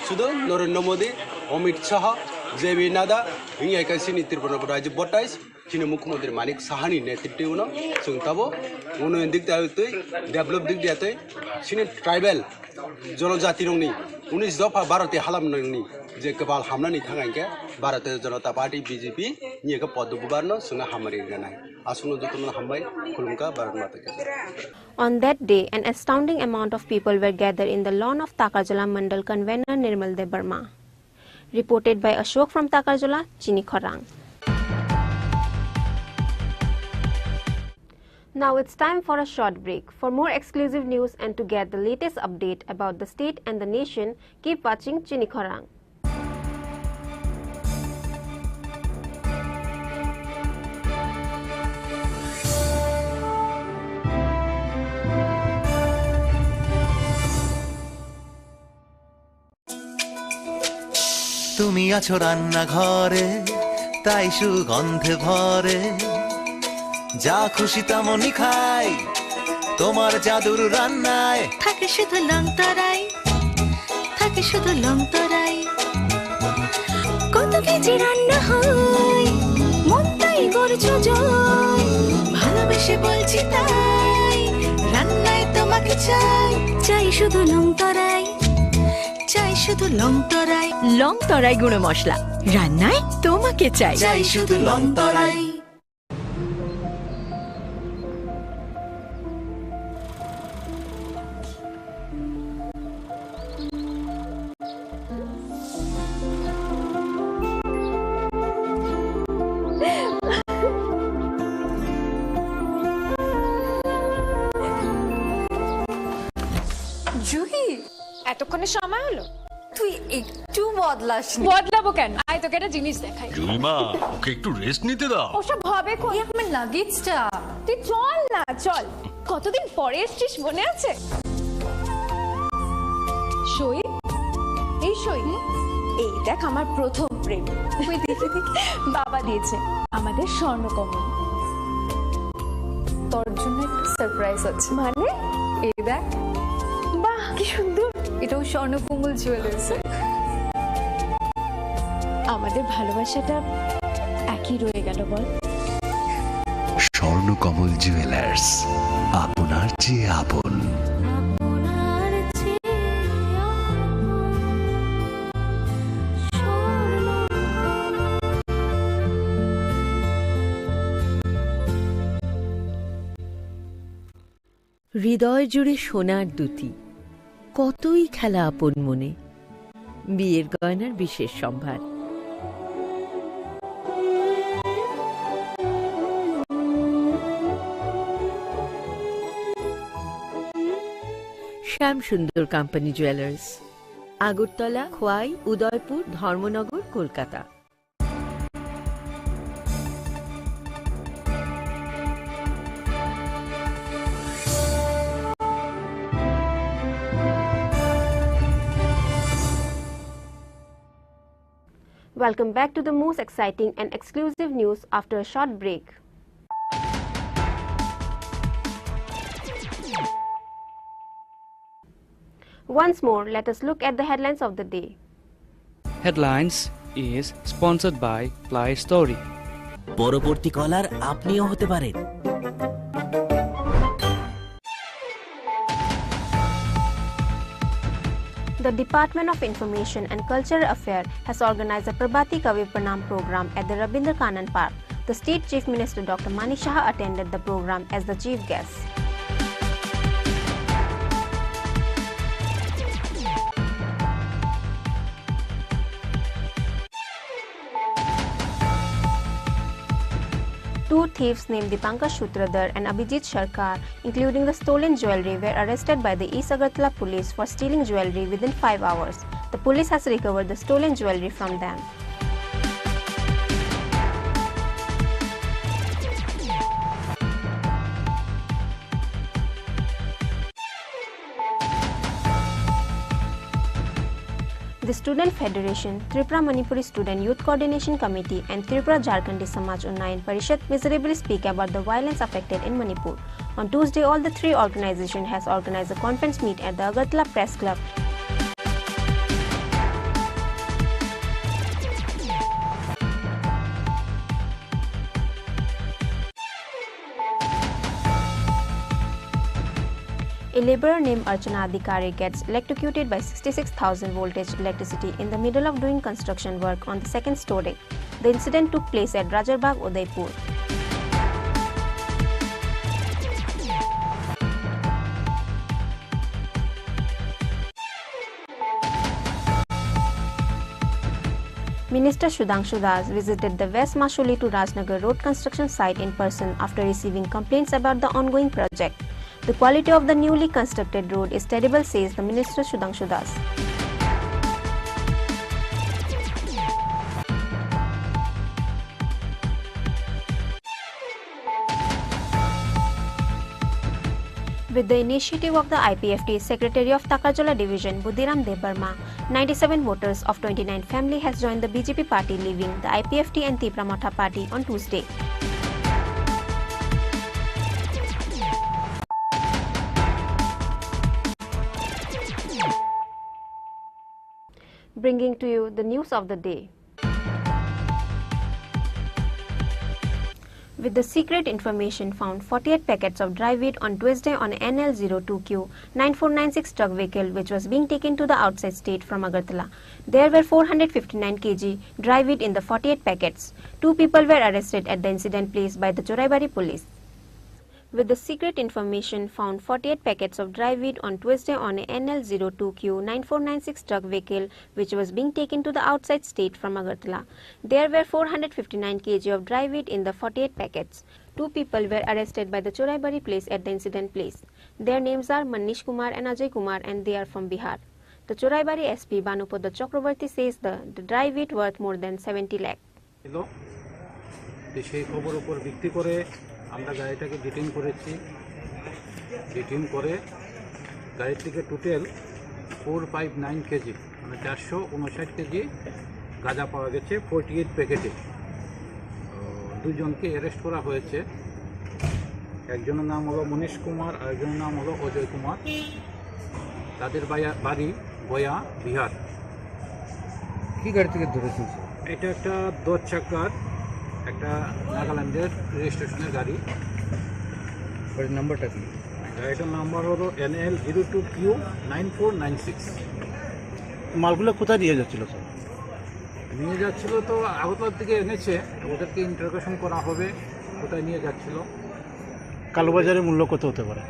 [SPEAKER 13] सुधो नरेंद्र मोदी अमित शाह जेबी नाडा हिंगा सिनी त्रिपुरा राज्य बटाइस चीनी मुख्यमंत्री मानिक साहानी नेतृत्व में संताबो उन्नयन दिख देते डेवलप दिख देते चीनी ट्राइबल जनजाति नंगनी 19 दफा भारतीय हालाम नंगनी जे कबाल हामनानि थांगायके भारतीय जनता पार्टी बीजेपी नियका पदबुबारनो सुना हामरि गनाय आसुनो जतन हामबाय खुलुमका भारत माता के।
[SPEAKER 1] On that day, an astounding amount of people were gathered in the lawn of Takarjala Mandal convener Nirmal De Burma. Reported by Ashok from Takarjala, Chini Khorang. Now it's time for a short break. For more exclusive news and to get the latest update about the state and the nation, keep watching Chini Khorang.
[SPEAKER 9] তুমি আছো রান্না ঘরে তাই সুগন্ধে ভরে যা খুশি তেমনই খাই তোমার জাদুর রান্নায়
[SPEAKER 14] থাকে শুধু লংতরাই থাকে শুধু লংতরাই কত কেজি রান্না হয় মন তাই করছো জয় ভালোবেসে বলছি তাই রান্নায় তোমাকে চাই চাই শুধু লংতরাই চাই শুধু লংতরাই লংতরাই গুঁড়ো মশলা রান্নায় তোমাকে চাই চাই শুধু লংতরাই।
[SPEAKER 21] জুহি এতক্ষণে সময় হলো তুই একটু বদলাবো কেন আয় তোকে একটা জিনিস দেখাই
[SPEAKER 24] জুইমা ওকে একটু রেস্ট নিতে দাও
[SPEAKER 21] ওসব ভাবে কই আমার লাগেজটা তুই চল না চল কতদিন পরে এসেছিস মনে আছে সই এই সই এই দেখ আমার প্রথম প্রেম তুই দেখে বাবা দিয়েছে আমাদের স্বর্ণকমল তোর জন্য একটা সারপ্রাইজ আছে মানে এই দেখ বাহ কি সুন্দর এটাও স্বর্ণকমল জুয়েলার্স আমাদের ভালোবাসাটা একই রয়ে গেল বল
[SPEAKER 9] স্বর্ণকমল জুয়েলার্স আপনার চেয়ে আপন।
[SPEAKER 25] হৃদয় জুড়ে সোনার দুটি কতই খেলা আপন মনে বিয়ের গয়নার বিশেষ সম্ভার Shyam Sundar company jewellers Agartala Khowai Udaipur Dharmanagar Kolkata.
[SPEAKER 1] Welcome back to the most exciting and exclusive news after a short break. Once more, let us look at the headlines of the day.
[SPEAKER 5] Headlines is sponsored by Play Story.
[SPEAKER 2] পরবর্তী কলার আপনিও হতে পারেন।
[SPEAKER 1] The Department of Information and Cultural Affairs has organized a Prabhati Kavi Pranam program at the Rabindra Kannan Park. The State Chief Minister Dr. Mani Shah attended the program as the chief guest. Two thieves named Dipankar Shutradhar and Abhijit Sharkar, including the stolen jewellery, were arrested by the East Agartala police for stealing jewellery within 5 hours. The police has recovered the stolen jewellery from them. The Student Federation, Tripura Manipuri Student Youth Coordination Committee and Tripura Jharkhandi Samaj Unnayan Parishad miserably speak about the violence affected in Manipur. On Tuesday, all the three organizations has organized a conference meet at the Agartala Press Club. A laborer named Archana Adhikari gets electrocuted by 66,000 voltage electricity in the middle of doing construction work on the second story. The incident took place at Rajarbagh, Udaipur. Minister Sudhanshu Das visited the West Mashuli to Rajnagar road construction site in person after receiving complaints about the ongoing project. The quality of the newly constructed road is terrible, says the Minister Sudhanshu Das. With the initiative of the IPFT Secretary of Takarjala Division, Budhiram Debarma, 97 voters of 29 family has joined the BJP party, leaving the IPFT and Tipra Motha party on Tuesday. Bringing to you the news of the day. With the secret information found 48 packets of dry weed on Tuesday on NL02Q 9496 truck vehicle which was being taken to the outside state from Agartala. There were 459 kg dry weed in the 48 packets. 2 people were arrested at the incident place by the Choraibari police. With the secret information found 48 packets of dry weed on Tuesday on a NL02Q 9496 truck vehicle which was being taken to the outside state from Agartala. There were 459 kg of dry weed in the 48 packets. 2 people were arrested by the Choraibari police at the incident place. Their names are Manish Kumar and Ajay Kumar and they are from Bihar. The Choraibari SP Banupada Chakrabarti says the dry weed worth more than 70 lakh.
[SPEAKER 3] আমরা গাড়িটাকে detain করেছি detain করে গাড়ি থেকে total 459 KG মানে 459 KG গাঁজা পাওয়া গেছে 48 প্যাকেটে দুজনকে অ্যারেস্ট করা হয়েছে একজনের নাম হলো মনীষ কুমার আর একজনের নাম হলো অজয় কুমার তাদের বাড়ি গয়া বিহার কি গাড়ি থেকে ধরেছেন এটা একটা 10 চাকার একটা নাগাল্যান্ডের রেজিস্ট্রেশনের গাড়ি গাড়ির নাম্বারটা কি গাড়িটার নাম্বার হলো NL02Q 9496 মালগুলো কোথায় নিয়ে যাচ্ছিল স্যার নিয়ে যাচ্ছিল তো আগরতলার দিকে এনেছে ওদেরকে ইন্টারোগেশন করা হবে কোথায় নিয়ে যাচ্ছিল কালোবাজারের মূল্য কত হতে পারে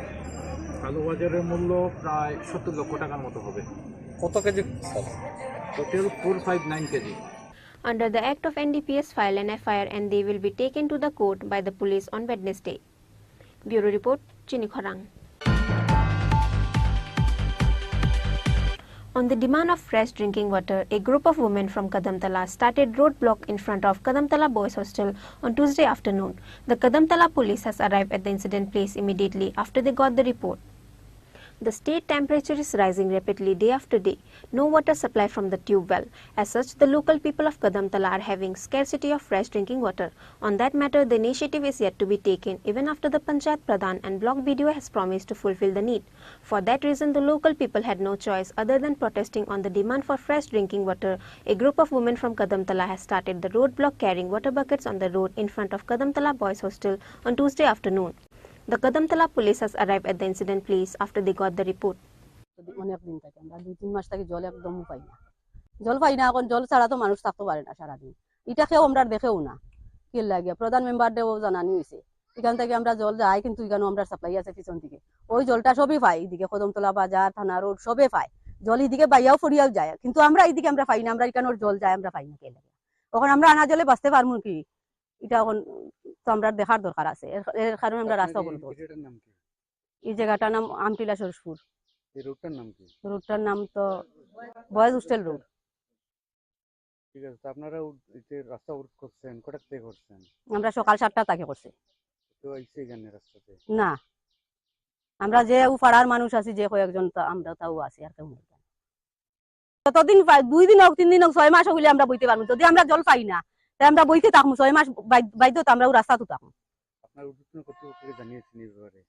[SPEAKER 3] কালোবাজারের মূল্য প্রায় 70 লক্ষ টাকার মতো হবে কত KG sir total 459 KG
[SPEAKER 1] Under the Act of NDPS, file an FIR and they will be taken to the court by the police on Wednesday. Bureau Report, Chini Khorang. On the demand of fresh drinking water, a group of women from Kadamtala started roadblock in front of Kadamtala Boys Hostel on Tuesday afternoon. The Kadamtala police has arrived at the incident place immediately after they got the report. The state temperature is rising rapidly day after day. No water supply from the tube well. As such, the local people of Kadamtala are having scarcity of fresh drinking water. On that matter, the initiative is yet to be taken even after the Panchayat Pradhan and Block BDO has promised to fulfill the need. For that reason, the local people had no choice other than protesting on the demand for fresh drinking water. A group of women from Kadamtala has started the roadblock carrying water buckets on the road in front of Kadamtala Boys Hostel on Tuesday afternoon. The Kadamtala police has arrived at the incident place after they got the report.
[SPEAKER 10] অনেক দিন থেকে আমরা 2-3 মাস থেকে জল একদম পাই না জল পাই না এখন জল ছাড়া তো মানুষ থাকতে পারে না সারাদিন এটা খেয়েও আমরা দেখেও না কি লাগে প্রধান মেম্বার দেও জানানি হয়েছে এখান থেকে আমরা জল যাই কিন্তু এখানে আমরা সাপ্লাই আছে পিছন থেকে ওই জলটা সবই পাই এদিকে কদমতলা বাজার থানা রোড সবে পাই জল এদিকে বাইয়াও ফরিয়াও যায় কিন্তু আমরা এইদিকে আমরা পাই না আমরা এখানে জল যায় আমরা পাই না কে লাগে তখন আমরা আনা জলে বাঁচতে পারবো কি এটা এখন তো আমরা দেখার দরকার আছে এর কারণে আমরা রাস্তা অবরোধ করছি এই জায়গাটার নাম আমটিলা সরসপুর এই রোডটার নাম কি রোডটার নাম তো বয়েজ হোস্টেল রোড ঠিক আছে তো আপনারা এই রাস্তা অবরোধ করছেন কটা থেকে করছেন আমরা সকাল 7টা থেকে করছি তো আইছে এখানে রাস্তাতে না আমরা যে পাড়ার মানুষ আছি যে কয়েকজন তো আমরা তাও আছি আর কেউ নেই যতদিন 2 দিন হোক 3 দিন হোক 6 মাস হইলে আমরা বইতে পারবো যদি আমরা জল পাই না তাই আমরা বইতে থাকবো 6 মাস বাইদ্যত আমরা রাস্তাতে থাকবো
[SPEAKER 6] আপনার উদ্বোধন কর্তৃপক্ষকে জানিয়েছেন এই ব্যাপারে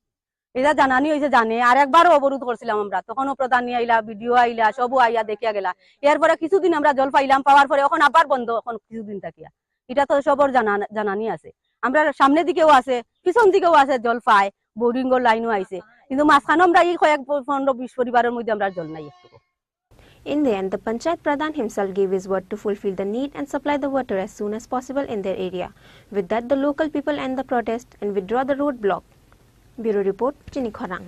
[SPEAKER 10] এটা জানানি হয়েছে জানে আর একবারও অবরোধ করছিলাম আমরা তখনও প্রধান আইলা ভিডিও আইলা সবও আইয়া দেখিয়া গেলা এরপরে কিছুদিন আমরা জল পাইলাম পাওয়ার পরে এখন আবার বন্ধ এখন কিছুদিন থাকিয়া এটা তো সবর জানানি আছে আমরা সামনের দিকেও আছে পিছন দিকেও আছে জল পায় বোরিং এর লাইনও আইছে কিন্তু মাঝখানে আমরা এই কয়েক 15-20 পরিবারের মধ্যে আমরা জল নাই একটু
[SPEAKER 1] In the end, the Panchayat Pradhan himself gave his word to fulfill the need and supply the water as soon as possible in their area. With that, the local people end the protest and withdraw the roadblock. Bureau Report, Chini Khorang.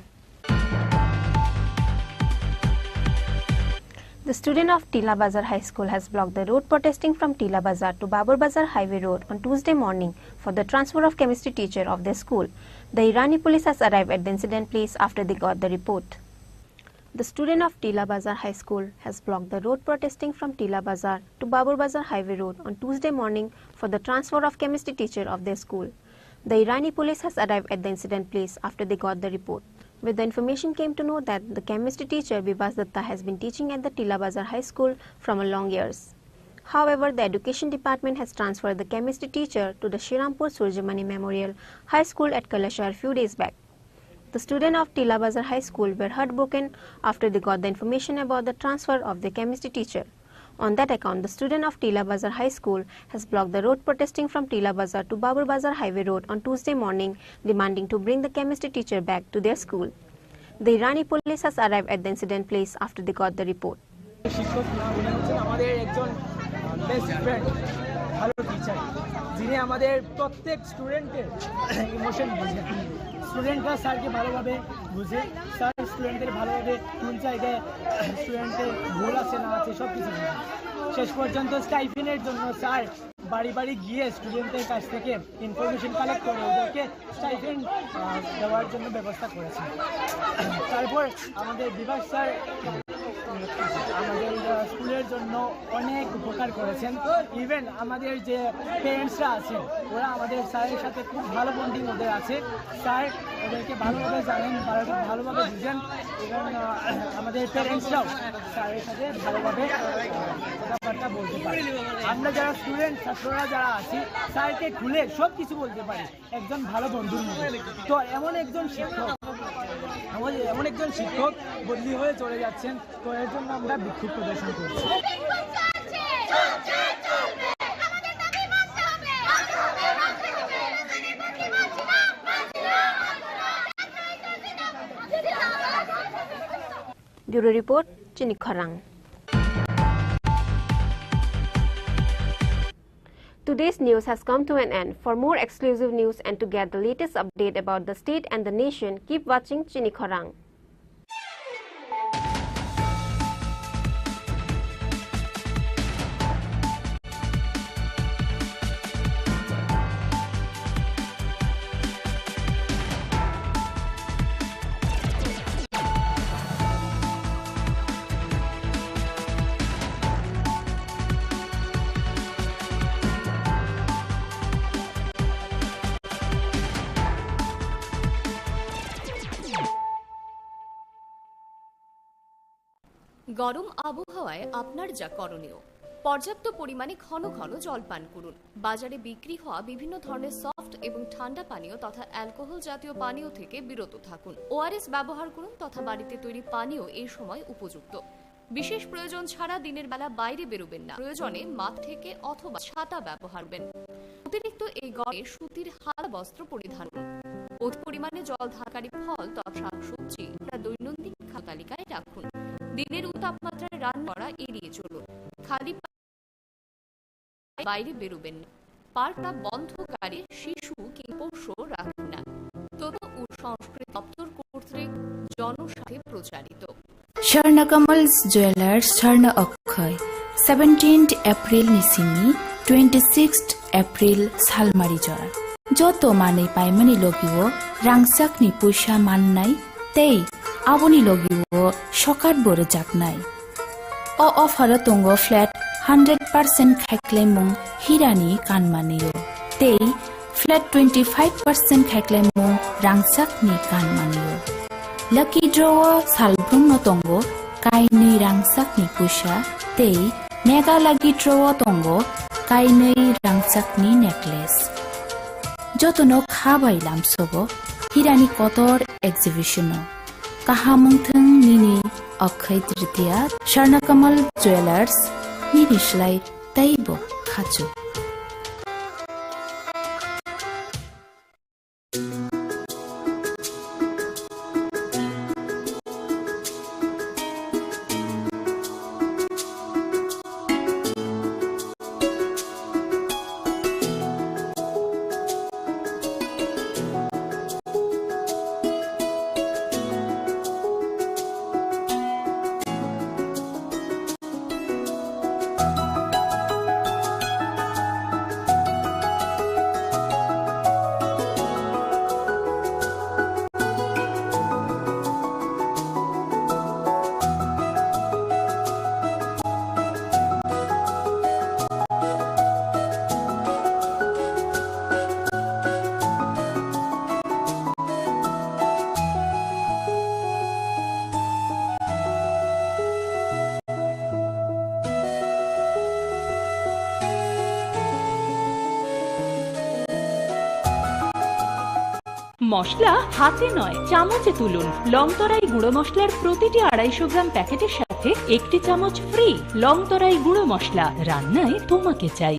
[SPEAKER 1] The student of Tila Bazar High School has blocked the road protesting from Tila Bazar to Babur Bazar Highway Road on Tuesday morning for the transfer of chemistry teacher of their school. The Irani police has arrived at the incident place after they got the report. The student of Tila Bazar High School has blocked the road protesting from Tila Bazar to Babur Bazar Highway Road on Tuesday morning for the transfer of chemistry teacher of their school. The Irani police has arrived at the incident place after they got the report. With the information came to know that the chemistry teacher Bibas Datta has been teaching at the Tila Bazar High School from a long years. However, the education department has transferred the chemistry teacher to the Shirampur Surjamani Memorial High School at Kalashar few days back. The students of Tila Bazar High School were heartbroken after they got the information about the transfer of the chemistry teacher. On that account, the student of Tila Bazar High School has blocked the road protesting from Tila Bazar to Babur Bazar Highway Road on Tuesday morning, demanding to bring the chemistry teacher back to their school. The Irani police has arrived at the incident place after they got the report.
[SPEAKER 12] যিনি আমাদের প্রত্যেক স্টুডেন্টের emotion বুঝেন স্টুডেন্টরা স্যারকে ভালোভাবে বুঝে sir স্টুডেন্টদের ভালোভাবে কোন জায়গায় স্টুডেন্টের ভুল আছে না আছে সব কিছু শেষ পর্যন্ত স্টাইফেনের জন্য স্যার বাড়ি বাড়ি গিয়ে স্টুডেন্টদের কাছ থেকে ইনফরমেশন কালেক্ট করে ওদেরকে স্টাইফেন দেওয়ার জন্য ব্যবস্থা করেছেন তারপর আমাদের বিভাগ স্যার আমাদের স্কুলের জন্য অনেক উপকার করেছেন ইভেন আমাদের যে প্যারেন্টসরা আছেন ওরা আমাদের স্যারের সাথে খুব ভালো বন্ডিং ওদের আছে স্যার ওদেরকে ভালোভাবে জানেন ভালোভাবে বুঝেন এবং আমাদের প্যারেন্টসরাও স্যারের সাথে ভালোভাবে কথাবার্তা বলতে পারে আমরা যারা স্টুডেন্ট ছাত্ররা যারা আছি স্যারকে খুলে সব কিছু বলতে পারি একজন ভালো বন্ধুর মতো তো এমন একজন শিক্ষক বদলি হয়ে চলে যাচ্ছেন তো এর জন্য আমরা বিক্ষোভ প্রদর্শন করছি
[SPEAKER 1] Bureau Report, Chini Khorang. Today's news has come to an end. For more exclusive news and to get the latest update about the state and the nation, keep watching Chini Khorang.
[SPEAKER 15] গরম আবহাওয়ায় আপনার যা করণীয় পর্যাপ্ত পরিমাণে ঘন ঘন জল পান করুন বাজারে বিক্রি হওয়া বিভিন্ন ধরনের সফট এবং ঠান্ডা পানীয় তথা অ্যালকোহল জাতীয় পানীয় থেকে বিরত থাকুন ওআরএস ব্যবহার করুন তথা বাড়িতে তৈরি পানীয় এই সময় উপযুক্ত বিশেষ প্রয়োজন ছাড়া দিনের বেলা বাইরে বেরোবেন না প্রয়োজনে মাথা থেকে অথবা ছাতা ব্যবহার করবেন অতিরিক্ত এই গরমে সুতির হালকা বস্ত্র পরিধান করুন অতি পরিমাণে জল ধারকারী ফল তথা শাকসবজি দৈনন্দিন খাদ্য তালিকায় রাখুন দিনের তাপমাত্রায় রান্না করা এড়িয়ে চলুন খালি বাইরে বেরোবেন না পার্কটা বন্ধ গাড়ি শিশু কিংবা পশু রাখবেন না তথ্য ও সংস্কৃতি দপ্তর কর্তৃক জনস্বার্থে প্রচারিত
[SPEAKER 17] Sharnakamals Jewelers Sharna Akhay 17th April Nisini 26th April Salmari Jar Joto Mane Paimani Logiwo Rangsak ni Pusha Mannai Tei Aboni Logiwo Shokat Bore Jaknai O offer Tongo flat 100% Khaklemung Hirani Kanmaniyo Tei flat 25% Khaklemung Rangsak ni Kanmaniyo Lucky drawer salbrung no tongo kainei rangsakni pusa tei nega lagi trowo tongo kainei rangsakni necklace. Jotono khabai lamsobo hirani kotor exhibition kahamungthung nini Akhay Tritiya Swarnakamal Jewelers nini slai taibo khachu.
[SPEAKER 4] মশলা হাতে নয় চামচে তুলুন। লংতরাই গুঁড়ো মশলার প্রতিটি 250 গ্রাম প্যাকেটের সাথে 1টি চামচ ফ্রি। লংতরাই গুঁড়ো মশলা, রান্নায় তোমাকে চাই।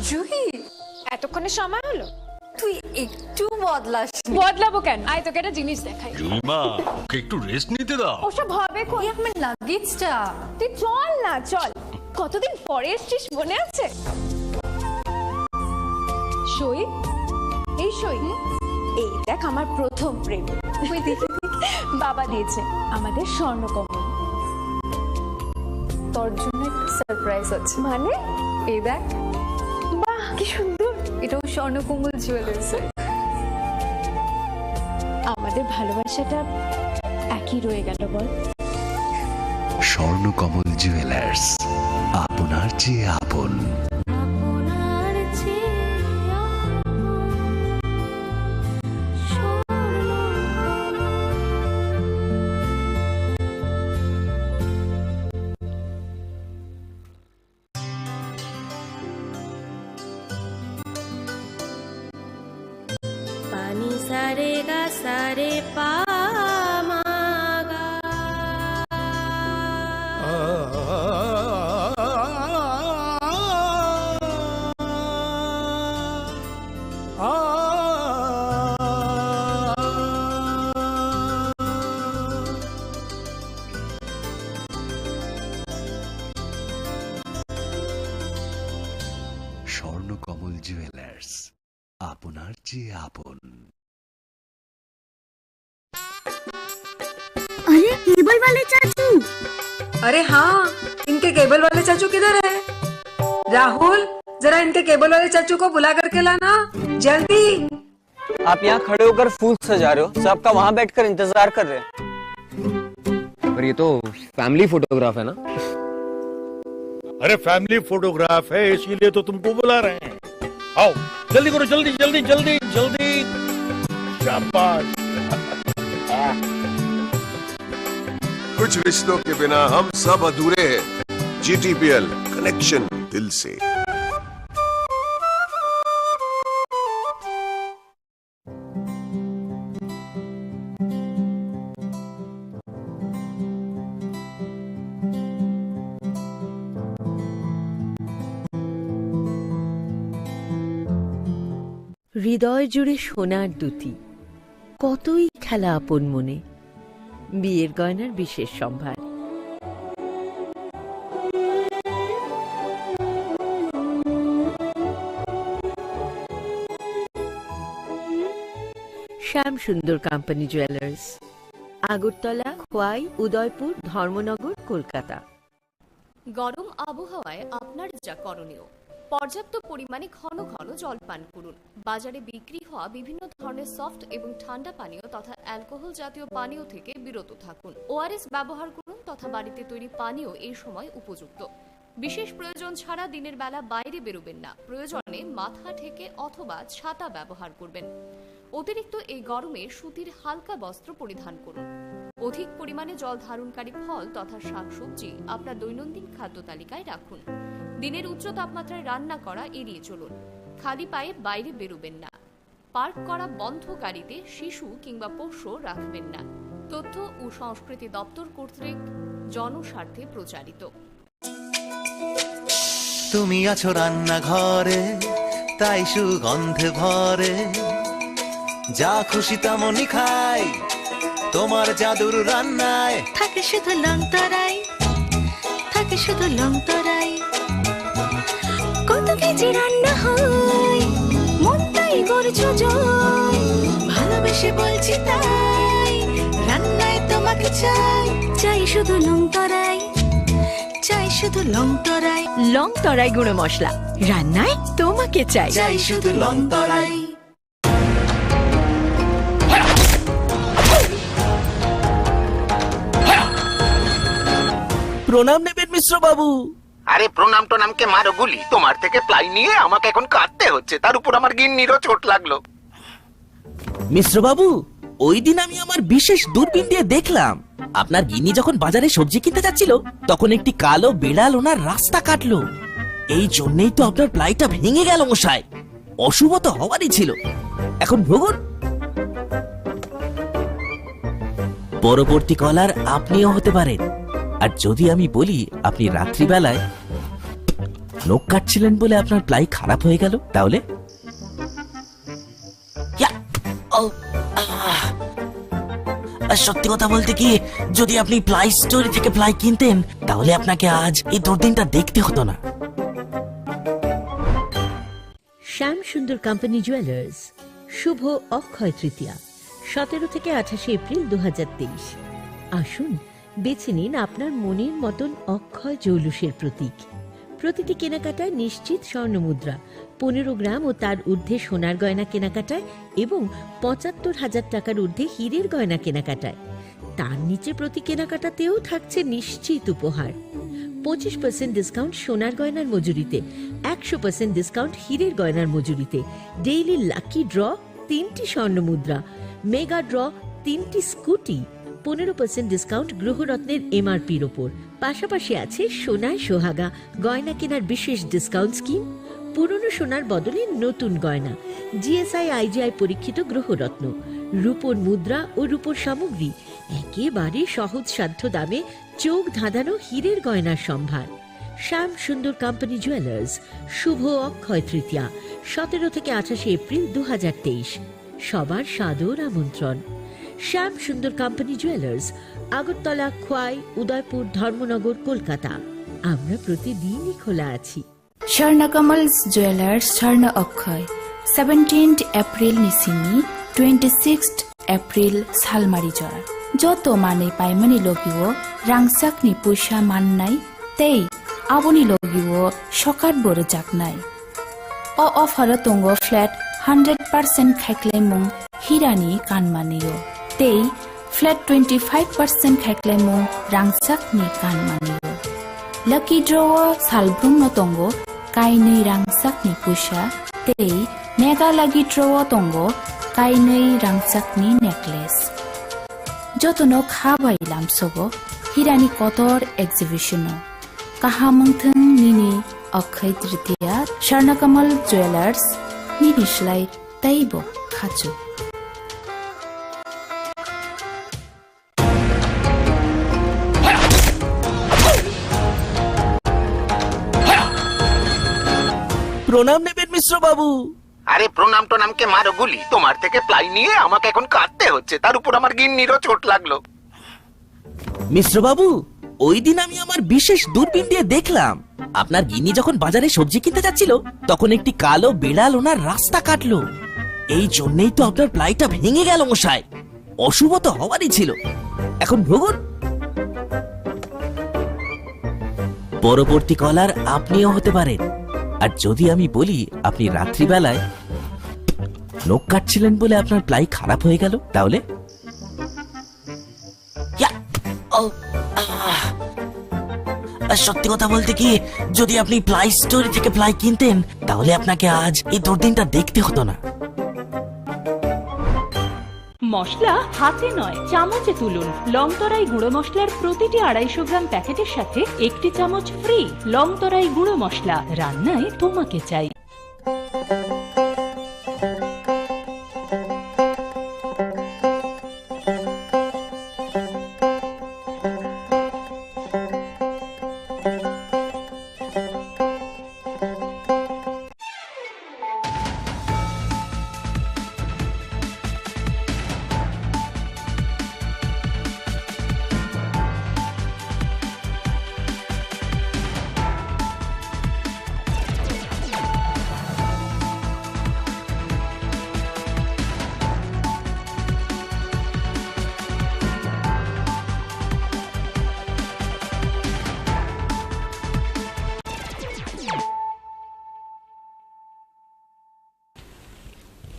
[SPEAKER 21] জুহি, এতক্ষণে সময় হলো? তুই একটু বদলাস। বদলাবো কেন? আয় তোকে একটা জিনিস দেখাই।
[SPEAKER 24] জুইমা, ওকে একটু রেস্ট নিতে দাও।
[SPEAKER 21] ওসব হবে কই? আমার লাগেজটা। তুই চল না, চল। কতদিন পরে এসেছিস, মনে আছে? সই, এই সই, এই দেখ আমার প্রথম প্রেম। তুই দেখে বাবা দিয়েছে আমাদের স্বর্ণকমল। তোর জন্য একটা সারপ্রাইজ আছে। মানে? এই দেখ। বাহ, কি সুন্দর। এটাও স্বর্ণকমল জুয়েলার্স। আমাদের ভালোবাসাটা একই রয়ে গেল বল।
[SPEAKER 9] স্বর্ণকমল জুয়েলার্স, আপনার চেয়ে আপন।
[SPEAKER 18] सारे गा सारे पा मा गा।
[SPEAKER 9] স্বর্ণকমল জুয়েলার্স, আপনার চেয়ে আপন।
[SPEAKER 19] अरे केबल वाले चाचू। अरे हाँ, इनके केबल वाले चाचू किधर है? राहुल, जरा इनके केबल वाले चाचू को बुला करके लाना जल्दी।
[SPEAKER 22] आप यहाँ खड़े होकर फूल सजा रहे हो, सबका वहाँ बैठकर इंतजार कर रहे हैं।
[SPEAKER 23] पर ये तो फैमिली फोटोग्राफ है ना?
[SPEAKER 24] अरे फैमिली फोटोग्राफ है, इसीलिए तो तुमको बुला रहे हैं। आओ जल्दी करो, जल्दी जल्दी जल्दी जल्दी। शाबाश।
[SPEAKER 26] कुछ रिश्तों के बिना हम सब अधूरे हैं। GTPL, कनेक्शन दिल से।
[SPEAKER 25] হৃদয় জুড়ে সোনার দুটি, কতই খেলা আপন মনে। বিয়ের গয়নার বিশেষ সম্ভার। Shyam Sundar company jewellers, Agartala, Khowai, Udaipur, Dharmanagar, Kolkata.
[SPEAKER 15] গরম আবহাওয়ায় আপনার যা করণীয়। পর্যাপ্ত পরিমাণে ঘন ঘন জল পান করুন। বাজারে বিক্রি হওয়া বিভিন্ন ধরনের সফট এবং ঠান্ডা পানীয় তথা অ্যালকোহল জাতীয় পানীয় থেকে বিরত থাকুন। ওআরএস ব্যবহার করুন তথা বাড়িতে তৈরি পানীয় এই সময় উপযুক্ত। বিশেষ প্রয়োজন ছাড়া দিনের বেলা বাইরে বেরোবেন না। প্রয়োজনে মাথা ঢেকে অথবা ছাতা ব্যবহার করবেন। অতিরিক্ত এই গরমে সুতির হালকা বস্ত্র পরিধান করুন। অধিক পরিমাণে জল ধারণকারী ফল তথা শাকসবজি আপনার দৈনন্দিন খাদ্য তালিকায় রাখুন। দিনের উচ্চ তাপমাত্রায় রান্না করা এড়িয়ে চলুন। খালি পায়ে বাইরে বেরোবেন না। পার্ক করা বন্ধ গাড়িতে শিশু কিংবা পোষ্য রাখবেন না। তথ্য ও সংস্কৃতি দপ্তর কর্তৃক জনস্বার্থে প্রচারিত।
[SPEAKER 7] তুমি আছো রান্নাঘরে, তাই সুগন্ধে ভরে, যা খুশি তেমনই খাই তোমার জাদুর রান্নায়।
[SPEAKER 14] থাকে শুধু লংতরাই, থাকে শুধু লংতরাই, কত কেজি রান্না হয় মন তাই করছো জয়। ভালোবেসে বলছি তাই, রান্নায় তোমাকে চাই, চাই শুধু লংতরাই, চাই শুধু লংতরাই।
[SPEAKER 25] লংতরাই গুঁড়ো মশলা, রান্নায় তোমাকে চাই,
[SPEAKER 7] চাই শুধু লংতরাই।
[SPEAKER 2] প্রণাম নেবেন মিশ্র বাবু।
[SPEAKER 8] আরে প্রণাম টোনামকে মারো গুলি, তোমার থেকে প্লাই নিয়ে আমাকে এখন কাটতে হচ্ছে, তার উপর আমার গিন্নিরও চোট লাগলো।
[SPEAKER 2] মিশ্র বাবু, ওই দিন আমি আমার বিশেষ দূরবীন দিয়ে দেখলাম আপনার গিন্নি যখন বাজারে সবজি কিনতে যাচ্ছিল তখন একটি কালো বিড়াল ওনার রাস্তা কাটলো। এই জন্যই তো আপনার প্লাইটা ভেঙে গেল মশাই। অশুভ তো হওয়ারই ছিল। এখন ভোগুন। পরবর্তী কলার আপনিও হতে পারেন। আর যদি আমি বলি আপনি রাত্রিবেলায় নখ কাটছিলেন বলে আপনার প্লাই খারাপ হয়ে গেল, তাহলে সত্যি কথা বলতে কি, যদি আপনি প্লাই স্টোরি থেকে প্লাই কিনতেন তাহলে আপনাকে আজ এই দুর্দিনটা দেখতে হতো না।
[SPEAKER 25] শ্যাম সুন্দর কোম্পানি জুয়েলার্স, শুভ অক্ষয় তৃতীয়া 17 থেকে 28 এপ্রিল 2023। আসুন বেছে নিন আপনার মনের মতন অক্ষয় জৌলুসের প্রতীক। প্রতিটি কেনাকাটায় নিশ্চিত স্বর্ণমুদ্রা, 15 গ্রাম ও তার ঊর্ধ্বে সোনার গয়না কেনাকাটায় এবং 75,000 টাকার ঊর্ধ্বে হীরের গয়না কেনাকাটায়। তার নিচে প্রতি কেনাকাটাতেও থাকছে নিশ্চিত উপহার। 25% ডিসকাউন্ট সোনার গয়নার মজুরিতে, 100% ডিসকাউন্ট হীরের গয়নার মজুরিতে, ডেইলি লাকি ড্র 3টি স্বর্ণমুদ্রা, মেগা ড্র 3টি স্কুটি, 15% ডিসকাউন্ট গ্রহরত্নের এমআরপির ওপর। পাশাপাশি আছে সোনায় সোহাগা গয়না কেনার বিশেষ ডিসকাউন্ট স্কিম, পুরনো সোনার বদলে নতুন গয়না, জিএসআই আইজিআই পরীক্ষিত গ্রহরত্ন, রূপোর মুদ্রা ও রূপোর সামগ্রী, একেবারে সহজ সাধ্য দামে চোখ ধাঁধানো হীরের গয়নার সম্ভার। শ্যাম সুন্দর কোম্পানি জুয়েলার্স, শুভ অক্ষয় তৃতীয়া 17 থেকে 28 এপ্রিল 2023। সবার সাদর আমন্ত্রণ। শ্যাম সুন্দর কোম্পানি জুয়েলার্স, আগরতলা, খোয়াই, উদয়পুর, ধর্মনগর, কলকাতা। আমরা প্রতিদিনই খোলা আছি।
[SPEAKER 17] স্বর্ণকমলস জুয়েলার্স, স্বর্ণ অক্ষয় 17th এপ্রিল নিচিনি 26th এপ্রিল সালমারি জরা। যত মানে পাইমানি লগিব রাংসাকনি পয়সা মাননাই, তেই আবনি লগিব সকাত বড় জাকনাই। অ অফার তঙ্গ ফ্ল্যাট 100% খাইক্লাইমুং হিরানি কানমানিও, তেই ফ্ল্যাট 25% খাইক্লাইমুং রাংসাকনি কানমানিও। লাকি ড্র সালব্রুং নতঙ্গ কাইनै রাংসাকনি পয়সা, তেই নেগা লাগি ড্র তঙ্গ কাইनै রাংসাকনি নেকলেস। যতনো খাবাইলাম সব হিরানি কতর এক্সিবিশন কাহামুংথং নিনি অক্ষয় তৃতীয়া স্বর্ণকমল জুয়েলার্স নিরিশলাই তাইব খাচু।
[SPEAKER 2] প্রণাম নেবেন মিশ্র বাবু।
[SPEAKER 8] আরে প্রণাম টোনামকে মারো গুলি, তোমার থেকে প্লাই নিয়ে আমাকে এখন কাটতে হচ্ছে, তার উপর আমার গিন্নিরও চোট লাগলো।
[SPEAKER 2] মিশ্র বাবু, ওই দিন আমি আমার বিশেষ দূরবীন দিয়ে দেখলাম আপনার গিন্নি যখন বাজারে সবজি কিনতে যাচ্ছিল তখন একটি কালো বিড়াল ওনার রাস্তা কাটলো। এই জন্যই তো আপনার প্লাইটা ভেঙে গেল মশাই। অশুভ তো হওয়ারই ছিল। এখন ভোগুন। পরবর্তী কলার আপনিও হতে পারেন। আর যদি আমি বলি আপনি রাত্রিবেলায় নখ কাটছিলেন বলে আপনার প্লাই খারাপ হয়ে গেল, তাহলে? সত্যি কথা বলতে কি, যদি আপনি প্লাই স্টোরি থেকে প্লাই কিনতেন তাহলে আপনাকে আজ এই দুর্দিনটা দেখতে হতো না।
[SPEAKER 4] মশলা হাতে নয় চামচে তুলুন। লংতরাই গুঁড়ো মশলার প্রতিটি 250 গ্রাম প্যাকেটের সাথে 1টি চামচ ফ্রি। লংতরাই গুঁড়ো মশলা, রান্নায় তোমাকে চাই।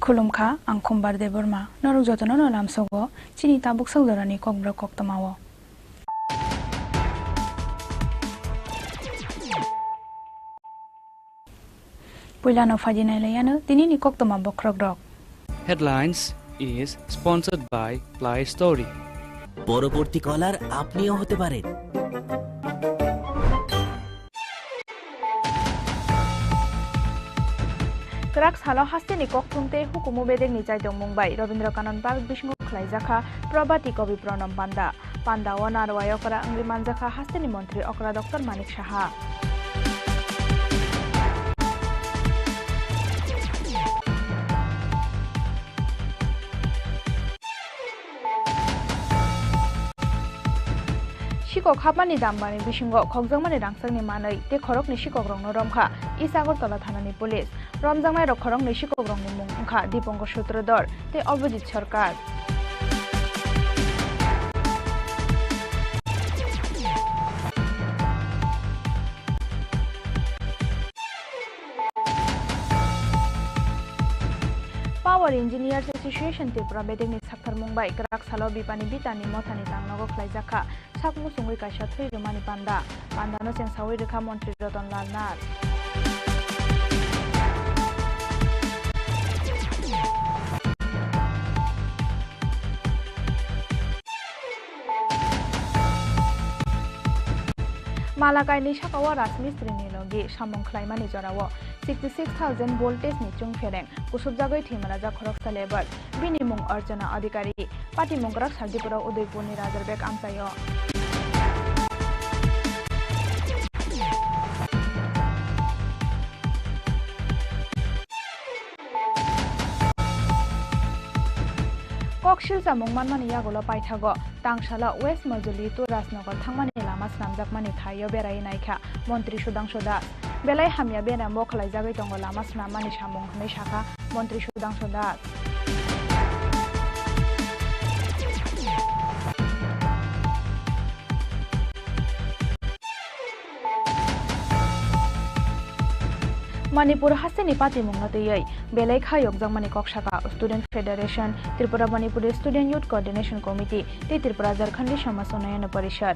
[SPEAKER 3] खुलुमखा आं खम्बारदे बोरमा नरक जतन नाम सगो चिनी ताबुक सौदरानि ककब्रक कक्तमावो पुइलानो फाजिनायलायानो दिनैनि कक्तमा बख्रक रक
[SPEAKER 5] Headlines is sponsored by Play Story.
[SPEAKER 2] পরবর্তী কলার আপনিও হতে পারেন।
[SPEAKER 3] Kraks halo hasteni koktumte hukumu bedek ni chaidong Mumbai Rabindra Kanon Park bishingo khlaijaka probati kobi pranam panda panda onar wayokara angri manjaka hasteni mantri okra Dr. Manik Saha Shikok hapani dambani bishingo khokjangmani rangsangni manai te khorokni shikok rongno romkha Isagartala thanani police Ramjangnai rok khorokni shikok rongni mung ongkha Dipankar Sutrodar te Abhijit Sarkar Power Engineers Association Tripura bedekni sakthar Mumbai Kraks halo bipani bitani mothani tangnogo khlaijaka sakmu sungui kaisa thui rumani panda pandano sengsawi rekha mantri Ratan Lal Nar Malakai ni sakawa Rasmistri ni logi samong khlaimani jorawo 66,000 voltage ni chungfereng kusubjagai thimaraja khoroksa lebar bini mung Arjana Adhikari Pati Mungrak Sardipura Udaipur ni Rajarbek amsayo Kokshil samung manmani yagulo paithago tangshala West Majuli to Rasnagar thangmani lama snamjakmani thayo berai naikha Mantri Sudangshu Das Belai hamya bena mokhlai jagai tongo lama snamani samung hnai shaka Mantri Sudangshu Das Manipur haseni pati mungnatiyai belai khayok jangmani kokshaka Student Federation Tripura Manipuri Student Youth Coordination Committee te Tripura Jharkhandi Samaj Unnayan Parishad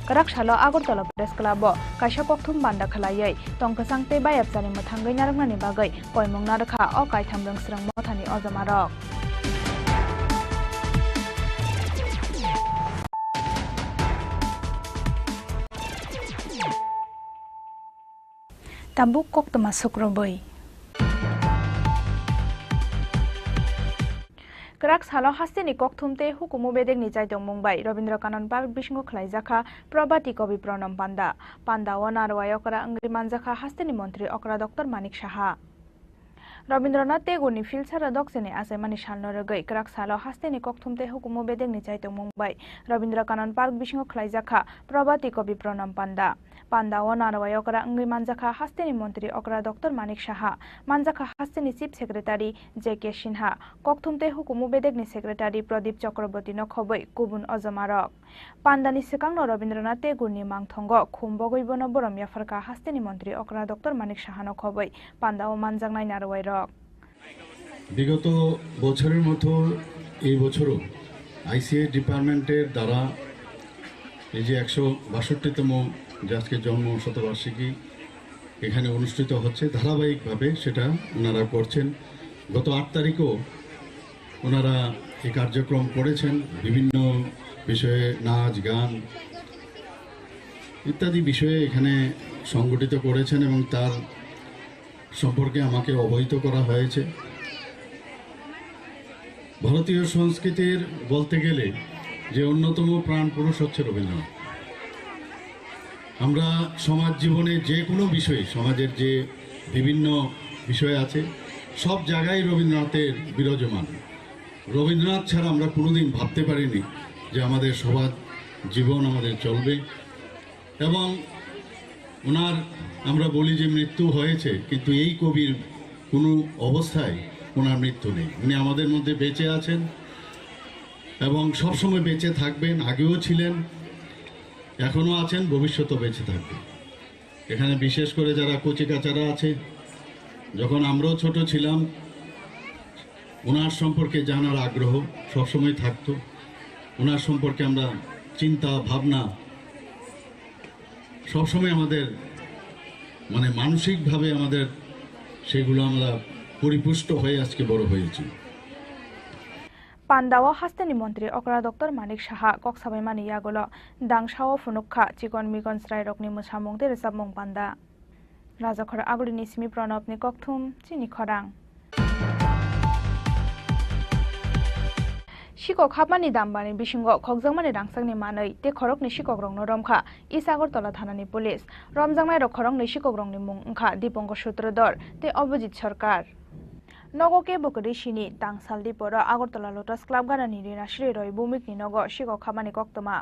[SPEAKER 3] Kraks halo Agartala Press Club kaisa kokthum banda khalayai tongkhasangte bayapsani muthangai naraknani bagai koimung narakha o kaitham rangsrang mothani ojamarok Tabuk koktama sukrobai Kraks halo hasteni kokthumte hukumu bedek ni chaidong Mumbai Rabindra Kanon Park bishingo khlaijaka probati kobi pranam panda panda onar wayokara angri manjaka hasteni mantri okra Dr. Manik Saha Rabindranath Tagore ni filsara doksene asemani shalno rogoi krak salo hasteni kokthumte hukumu bedegni chaitong mumbai Rabindra Kanon Park bisingo khlaijaka Prabati Kobi Pranam Panda Panda o narawai okra ngui manjaka hasteni mantri okra Dr. Manik Saha manjaka hasteni Chief Secretary J.K. Sinha kokthumte hukumu bedegni Secretary Pradip Chakraborty no khoboi kubun ojamarok Pandani sekangno Rabindranath Tagore ni mangthongo khumbogoi bono borom yafarka hasteni mantri okra Dr. Manik Saha no khoboi Panda o manjangnai narawai
[SPEAKER 6] বিগত বছরের মতো এই বছরও আইসিএ ডিপার্টমেন্টের দ্বারা এই যে 162তম আজকে জন্ম শতবার্ষিকী এখানে অনুষ্ঠিত হচ্ছে ধারাবাহিকভাবে সেটা ওনারা করছেন গত 8 তারিখও ওনারা এই কার্যক্রম করেছেন বিভিন্ন বিষয়ে নাচ গান ইত্যাদি বিষয়ে এখানে সংগঠিত করেছেন এবং তার সম্পর্কে আমাকে অবহিত করা হয়েছে ভারতীয় সংস্কৃতির বলতে গেলে যে অন্যতম প্রাণ পুরুষ হচ্ছে রবীন্দ্রনাথ আমরা সমাজ জীবনে যে কোনো বিষয়ে সমাজের যে বিভিন্ন বিষয় আছে সব জায়গায় রবীন্দ্রনাথের বিরাজমান রবীন্দ্রনাথ ছাড়া আমরা কোনোদিন ভাবতে পারিনি যে আমাদের সমাজ জীবন আমাদের চলবে এবং ওনার আমরা বলি যে মৃত্যু হয়েছে কিন্তু এই কবির কোনো অবস্থায় ওনার মৃত্যু নেই উনি আমাদের মধ্যে বেঁচে আছেন এবং সবসময় বেঁচে থাকবেন আগেও ছিলেন এখনও আছেন ভবিষ্যতেও বেঁচে থাকবেন এখানে বিশেষ করে যারা কচিকাচারা আছে যখন আমরাও ছোট ছিলাম ওনার সম্পর্কে জানার আগ্রহ সবসময় থাকতো ওনার সম্পর্কে আমরা চিন্তা ভাবনা সবসময় আমাদের মানে মানসিকভাবে আমাদের সেগুলো আমরা পরিপুষ্ট হয়ে আজকে বড় হয়েছি
[SPEAKER 3] Pandawa hasteni mantri okra Dr. Manik Saha koksabai mani yagolo dangshao funukha chikon mikon srai rokni musamung tere sabmung panda Rajakhor aguri nismi pranab ni kokthum Chini Khorang Shikok hapmani dambani bisingo khokjangmani rangsakni manai te khorokni shikok rongno romkha Isagartola thanani police romjangnai rok khorongni shikok rongni mung ongkha Dipankar Sutrodar te Abhijit Sarkar Nogoke Bokori Shini Tangsal Dipora Agartala Lotus Club Ganani Rina Shri Roy Bumik ni Nogo Shiko Khamani Koktoma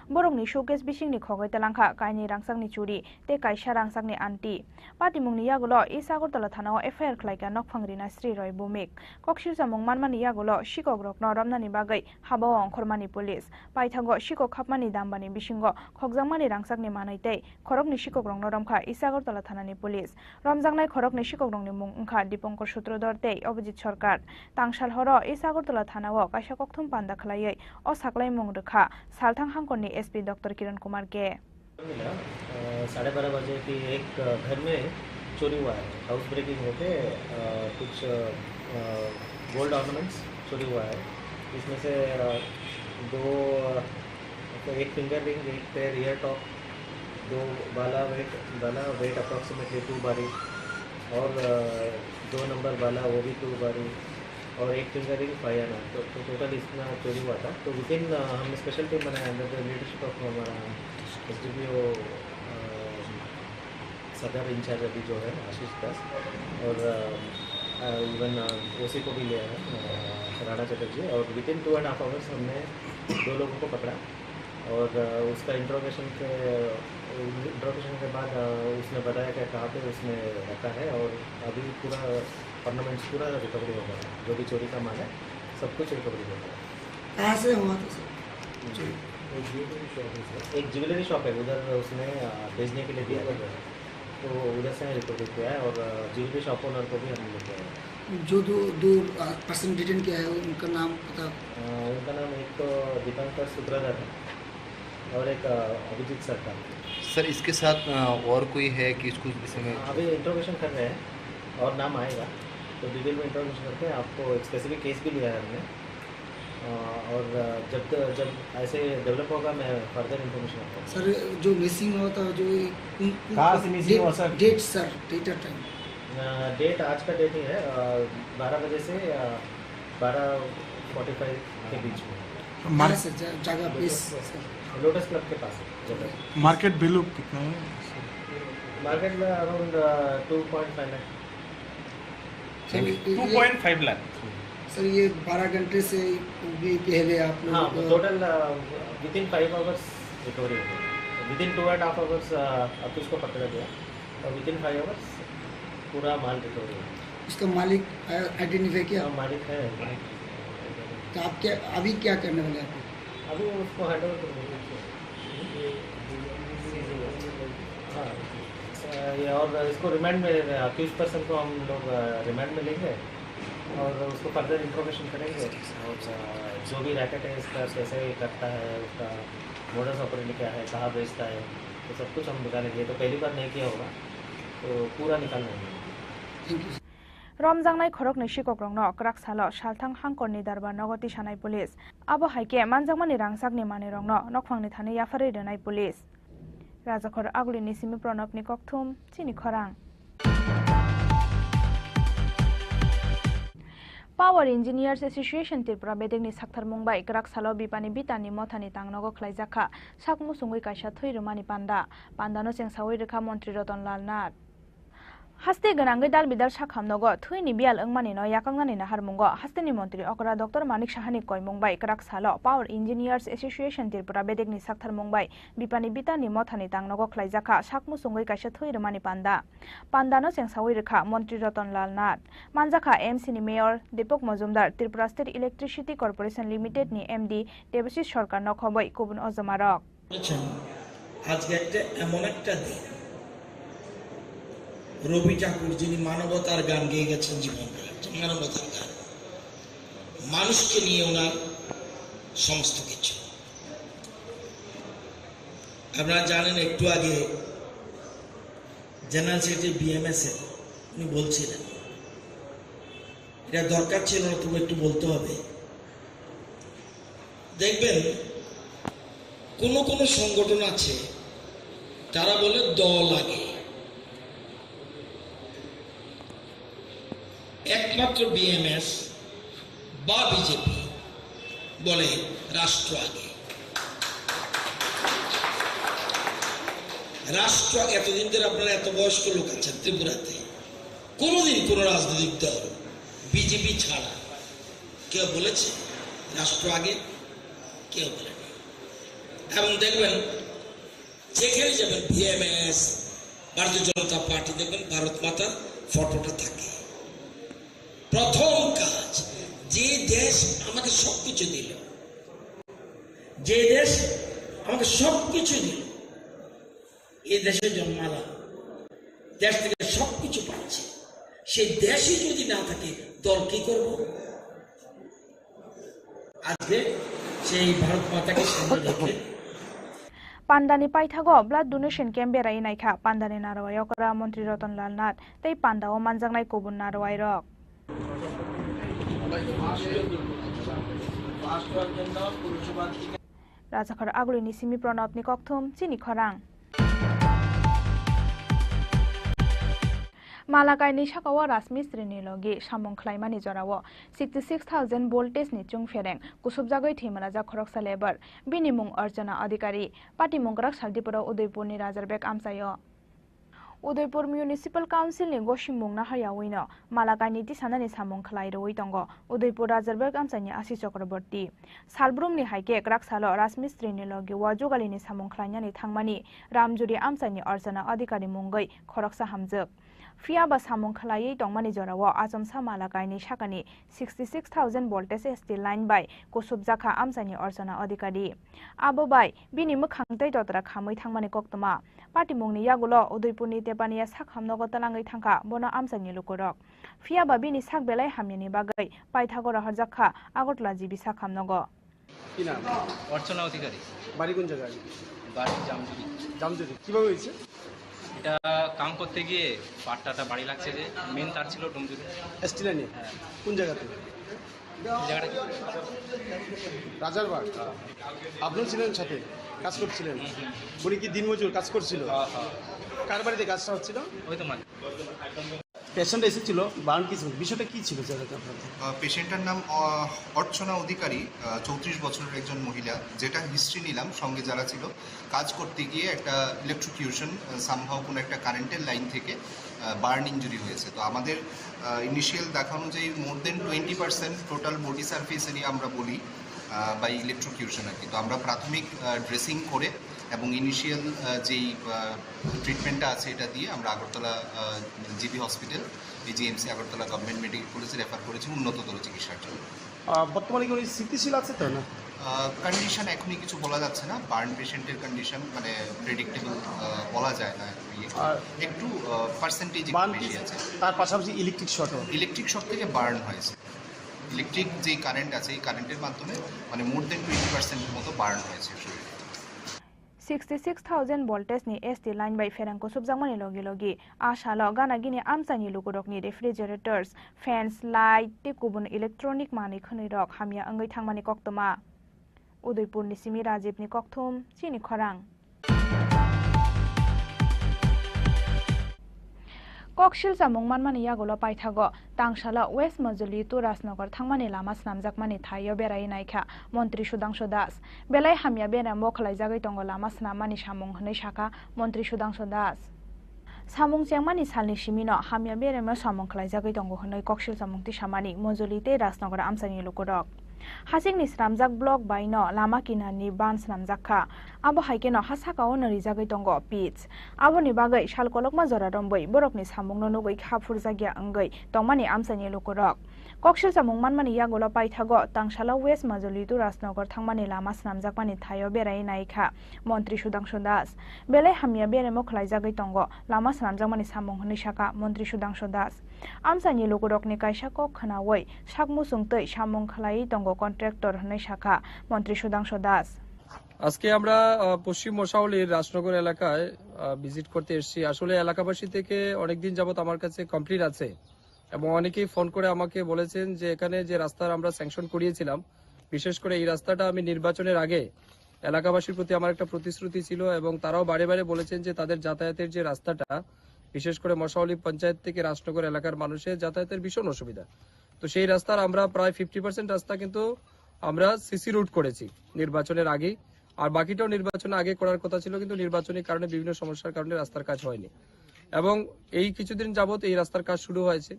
[SPEAKER 3] Borongni Showcase Bishing ni Khogoi Telangkha Kaini Rangsakni Churi te Kaisha Rangsakni Anti Patimungni Yagulo Isagartala Thanao FIR Khlaika Nokphang Rina Shri Roy Bumik Kokshirsa Mungmanmani Yagulo Shiko Grokno Romnani Bagai Habao Khormani Police Paithago Shiko Khapmani Dambani Bishingo Khokjangmani Rangsakni Manaite Khorokni Shiko Grongno Romkha Isagartala Thanani Police Romjangnai Khorokni Shiko Grongni Mung Ongkha Dipankar Sutrodar te Abhijit Sarkar Tangsal horo Isagartola thanao kaisa kokthum panda khlaiयै o saklai mung rekha Salthang Hangkorni SP Dr. Kiran Kumar ke
[SPEAKER 10] 12:30 बजे की एक घर में चोरी हुआ है house breaking होके कुछ गोल्ड ऑर्नामेंट्स चोरी हुआ है इसमें से एक फिंगर रिंग एक पेयर ईयर टॉप 2 बाला वेट अप्रॉक्सीमेटली 2 बारी और 2 नंबर वाला वो भी 2 बारी और एक फिंगर रिंग 5 आना तो टोटल इतना चोरी हुआ था तो विदिन हमने स्पेशल टीम बनाया अंडर द लीडरशिप ऑफ हमारा SDPO सदर इंचार्ज अभी जो है आशीष दास और इवन OC को भी लिया है राणा चटर्जी और विदिन 2.5 आवर्स हमने 2 लोगों को पकड़ा और उसका इंट्रोगेशन के बाद उसने बताया कि कहाँ पे उसने रखा है और अभी पूरा ऑर्नामेंट्स पूरा रिकवरी हो गया जो भी चोरी का माल है सब कुछ रिकवरी हो गया
[SPEAKER 12] कहाँ से हुआ था सर
[SPEAKER 10] एक ज्वेलरी शॉप है उधर उसने बेचने के लिए दिया था तो उधर से रिकवरी किया है और ज्वेलरी शॉप ओनर को भी हमने लेके आए
[SPEAKER 12] जो दो पर्सन डिटेन किया है उनका नाम पता
[SPEAKER 10] उनका नाम एक तो दीपांकर सूत्रधर है और एक अभिजीत सरकार
[SPEAKER 11] सर इसके साथ और कोई है कि इसको विषय में
[SPEAKER 10] अभी इंट्रोगेशन कर रहे हैं और नाम आएगा तो डिटेल में इंट्रोगेशन करके आपको एक स्पेसिफिक केस भी लिया है हमने और जब ऐसे डेवलप होगा मैं फर्दर इन्फॉर्मेशन आपको
[SPEAKER 12] सर जो मिसिंग हुआ था जो
[SPEAKER 10] कहाँ से मिसिंग हुआ sir
[SPEAKER 12] date sir date time
[SPEAKER 10] date आज का डेट ही है 12 बजे से 12:45 के बीच में
[SPEAKER 12] जगह प्लीज
[SPEAKER 10] लोटस क्लब के पास जगह
[SPEAKER 13] मार्केट वैल्यू कितना है
[SPEAKER 10] मार्केट में अराउंड 2.5 लाख
[SPEAKER 1] 2.5 लाख।
[SPEAKER 12] सर ये 12 घंटे से भी पहले आप लोग
[SPEAKER 10] हाँ टोटल विदिन 5 आवर्स रिकवरी हो गई, विदिन 2.5 आवर्स अब इसको पकड़ा गया और विदिन 5 आवर्स पूरा माल रिकवरी हो गया।
[SPEAKER 12] उसका मालिक आइडेंटिफाई किया?
[SPEAKER 10] मालिक है।
[SPEAKER 12] तो आप क्या अभी क्या करने वाले हैं?
[SPEAKER 10] अभी उसको हैंड ओवर कर देंगे। हाँ ये और इसको रिमांड में अक्यूज पर्सन को हम लोग रिमांड में लेंगे और उसको फर्दर इंफॉर्मेशन करेंगे और जो भी रैकेट है इसका कैसे करता है, उसका मोडस ऑपरेंडी क्या है, कहाँ बेचता है, तो सब कुछ हम निकालेंगे। तो पहली बार नहीं किया होगा तो पूरा निकाल लेंगे।
[SPEAKER 3] रमजांनाय खरकनि सिकक्रंनो क्राकसालो सालथां हांकरनि दरबार नगति सानाय पुलिस आबो हाइके मानजांमानि रांसाकनि मानेरंनो नखफांनि थाने याफारै दोनाय पुलिस राजाखर आगुलिनि सिमि प्रणबनि ककथुम चिनि खरां पावर इंजिनियर्स एसोसिएशन त्रिपुरा बेदेगनि साक्थार मुंबाई क्राकसालो बिपानि बितानि मथानि तांनगो खलाइजाखा साकमुसुंगै काइसा थैरुमानि पान्दानो चेंसावै रेखा मन्त्री रतन लाल नाथ हास्ते गनांगै दाल बिदाल साखामनगो थैनि बियाल अंगमानि न याकांनानि नाहारमुंगो हास्तेनि मन्त्री अकरा डॉक्टर मानिक साहानि कय मुंबाई क्राकसालो पावर इंजिनियर्स एसोसिएशन त्रिपुरा बेदेगनि साक्थार मुंबाई बिपानि बितानि मथानि तांनगो खलाइजाखा साकमुसुंगै काइसा थैरुमानि पान्दानो चेंसावै रेखा मन्त्री रतन लाल नाथ मानजाखा एमसीनि mayor Dipak Majumdar Tripura state electricity corporation limited नि एमडी देबशिष सरकार नखबै कुबुन अजमारक
[SPEAKER 13] আজকে একটা এমন একটা দিন রবি ঠাকুর যিনি মানবতার গান গেয়ে গেছেন জীবনটা মানবতার গান মানুষকে নিয়ে ওনার সমস্ত কিছু আপনারা জানেন একটু আগে জেনারেল সেক্রেটারি বিএমএস এ উনি বলছিলেন এটা দরকার ছিল না তবু একটু বলতে হবে দেখবেন কোন কোন সংগঠন আছে তারা বলে দল আগে একমাত্র বিএমএস বা বিজেপি বলে রাষ্ট্র আগে রাষ্ট্র এতদিন ধরে আপনারা এত বয়স্ক লোক আছেন ত্রিপুরাতে কোনোদিন কোন রাজনৈতিক দল বিজেপি ছাড়া কেউ বলেছে রাষ্ট্র আগে কেউ বলে এবং দেখবেন যেখানে যাবেন বিএমএস ভারতীয় জনতা পার্টি দেখবেন ভারত মাতার ফটোটা থাকে প্রথম কাজ যে দেশ আমাকে সবকিছু দিল যে দেশ আমাকে সবকিছু দিল এই দেশে জন্মালাম দেশ থেকে সবকিছু পাচ্ছে সেই দেশই যদি না থাকে দল কি করব আজকে সেই ভারত মাতাকে সামনে রেখে
[SPEAKER 3] पान्दानि पाइथागो ब्लाड डोनेशन कैम्प बेराय नायखा पान्दानि नारवायाव करा मन्त्री रतन लाल नाथ तै पान्दाव मानजांनाय कुबुन नारवाय रक राजाखर आगुलिनि सिमि प्रणबनि ककथुम चिनि खरां मालाकायनि साकावा राजमिस्त्रिनि लगी सामं ख्लाइमानि जराव 66,000 भोल्टेज नि चुं फेरें कुसुबजागै थेमराजा खरकसा लेबर बिनि मुं अर्चना अधिकारी पार्टी मुंगराक सालदिपुरा उदयपुरनि राजारबेग आमसायो उदयपुर म्युनिसिपल काउन्सिल नि गसिम मुंना हायावैनो मालाकायनि तिसानानि सामं ख्लाइरवै दंगो उदयपुर राजारबेग आमसानि आसि चक्रवर्ती सालब्रुमनि हाइके क्राकसालो राजमिस्त्रिनि लगी वाजुगालिनि सामं ख्लाइनानि थांमानि रामजुरि आमसानि अर्चना अधिकारी मुंगै खरकसा हामजोक फियाबा सामं खलायै दंमानि जराव आजमसा मालाकायनि साकानि 66,000 भोल्टेज एसटी लाइन बाय कुसुबजाखा आमसानि अर्चना अधिकारी आबो बाय बिनि मोखांतै दतरा खामै थांमानि कक्तमा पार्टी मुंनि यागुलो उदयपुरनि तेपानिया साक हामनगो तलाङै थांखा बनो आमसानि लुकुरक फियाबा बिनि साक बेलाय हामनिनि बागै पाइथागोरा हरजाखा আগরতলা জিবি साक हामनगो
[SPEAKER 5] কি নাম অর্চনা অধিকারী
[SPEAKER 16] বাড়ি কোন জায়গায়
[SPEAKER 5] বাড়ি জামজুরি
[SPEAKER 16] জামজুরি কিভাবে হয়েছে
[SPEAKER 5] এটা কাম করতে গিয়ে পাট্টাটা বাড়ি লাগছে যে মেন তার ছিল ডুমজুরি
[SPEAKER 16] এসটি লাইনে কোন জায়গাতে রাজারবাগ আপনিও ছিলেন সাথে কাজ করছিলেন উনি কি দিনমজুর কাজ করছিল কার বাড়িতে কাজটা হচ্ছিল
[SPEAKER 5] ওই তো মানে
[SPEAKER 16] পেশেন্ট এসেছিল বার্ন কিছু বিষয়টা কি ছিল
[SPEAKER 18] পেশেন্টের নাম অর্চনা অধিকারী 34 বছরের একজন মহিলা যেটা হিস্ট্রি নিলাম সঙ্গে যারা ছিল কাজ করতে গিয়ে একটা ইলেকট্রিকিউশন সামহাও কোনো একটা কারেন্টের লাইন থেকে বার্ন ইঞ্জুরি হয়েছে। তো আমাদের ইনিশিয়াল দেখা অনুযায়ী মোর দেন 20% টোটাল বডি সার্ফেস এরিয়া আমরা বলি বাই ইলেকট্রোকিউশন আর কি। তো আমরা প্রাথমিক ড্রেসিং করে এবং ইনিশিয়াল যেই ট্রিটমেন্টটা আছে এটা দিয়ে আমরা Agartala GB hospital GMC Agartala government medical কলেজে রেফার করেছি উন্নততর চিকিৎসার জন্য।
[SPEAKER 16] বর্তমানে কি উনি স্থিতিশীল আছে তো না?
[SPEAKER 18] কন্ডিশন এখনই কিছু বলা যাচ্ছে না, বার্ন পেশেন্টের কন্ডিশন মানে প্রেডিক্টেবল বলা যায় না, একটু পার্সেন্টেজ বেশি আছে।
[SPEAKER 16] তার পাশাপাশি ইলেকট্রিক শক
[SPEAKER 18] থেকে বার্ন হয়েছে। ইলেকট্রিক যে কারেন্ট আছে এই কারেন্টের মাধ্যমে মানে মোর দেন 20% মতো বার্ন হয়েছে শরীরে।
[SPEAKER 3] 66,000 voltage ni ST line by ferang ko subjangmani logi ashalo gana gini amsani lukurok ni refrigerators fans light te kubun electronic mani khani rok hamya angai thangmani koktoma Udaipur ni Simi Rajiv ni kokthum Chini Khorang Kokshil samung manmani yagola paithago tangshala West Majuli to Rasnagar thangmani lama snamjakmani thayo berai naikha Montri Sudangshu Das belai hamya bena mokhlai jagai tongo lama snamani samung hnai shaka Montri Sudangshu Das samung chengmani salni simino hamya bere ma samung khlai jagai tongo hnai Kokshil samung ti samani Majuli te Rasnagar amsani lukurok Hasingni snamjak block baino lama kinani ban snamjakha abo haikeno hasaka onari jagai tongo pitch abo ni bagai salkolokma jora romboi borokni samungno nugoi khapur jagya angai tongmani amsani lukurok Kokshil samung manmani yagola paithago tangshala West Majuli to Rasnagar thangmani lama snamjakmani thayo berai naikha Montri Sudangshu Das belai hamya bere mokhlai jagai tongo lama snamjakmani samung hnai shaka Montri Sudangshu Das amsani lukurokni kaisa kok khanawai sakmu sungtei samung khlai tongo contractor hnai শাখা মন্ত্রী সুদাংশু দাস
[SPEAKER 1] আজকে আমরা পশ্চিম মশাউলির রাজনগর এলাকায় visit করতে এসেছি। আসলে এলাকাবাসী থেকে অনেকদিন যাবত আমার কাছে কমপ্লেইন আছে এবং অনেকেই ফোন করে আমাকে বলেছেন যে এখানে যে রাস্তার আমরা স্যাংশন করিয়েছিলাম বিশেষ করে এই রাস্তাটা আমি নির্বাচনের আগে এলাকাবাসীর প্রতি আমার একটা প্রতিশ্রুতি ছিল এবং তারাও বারে বারে বলেছেন যে তাদের যাতায়াতের যে রাস্তাটা বিশেষ করে মশাউলি পঞ্চায়েত থেকে রাজনগর এলাকার মানুষের যাতায়াতের ভীষণ অসুবিধা। তো সেই রাস্তার আমরা প্রায় 50% রাস্তা কিন্তু আমরা সিসি রুট করেছি নির্বাচনের আগে আর বাকিটাও নির্বাচনের আগে করার কথা ছিল কিন্তু নির্বাচনের কারণে বিভিন্ন সমস্যার কারণে রাস্তার কাজ হয়নি এবং এই কিছুদিন যাবত এই রাস্তার কাজ শুরু হয়েছে।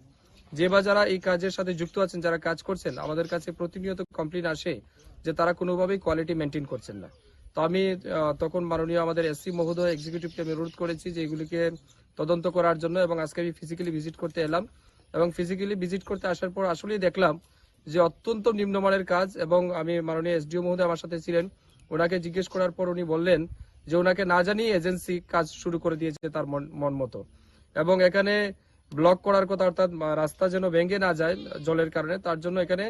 [SPEAKER 1] যে বা যারা এই কাজের সাথে যুক্ত আছেন যারা কাজ করছেন আমাদের কাছে প্রতিনিয়ত কমপ্লেইন আসে যে তারা কোনোভাবেই কোয়ালিটি মেনটেন করছেন না। তো আমি তখন মাননীয় আমাদের এসসি মহোদয় এক্সিকিউটিভকে আমি অনুরোধ করেছি যে এগুলিকে তদন্ত করার জন্য এবং আজকে আমি ফিজিক্যালি ভিজিট করতে এলাম এবং ফিজিক্যালি ভিজিট করতে আসার পর আসলেই দেখলাম যে অত্যন্ত নিম্নমানের কাজ এবং আমি মাননীয় এসডিও মহোদয় আমার সাথে ছিলেন ওনাকে জিজ্ঞেস করার পর উনি বললেন যে ওনাকে না জানিয়ে এজেন্সি কাজ শুরু করে দিয়েছে তার মন মতো এবং এখানে ব্লক করার কথা অর্থাৎ রাস্তা যেন ভেঙে না যায় জলের কারণে তার জন্য এখানে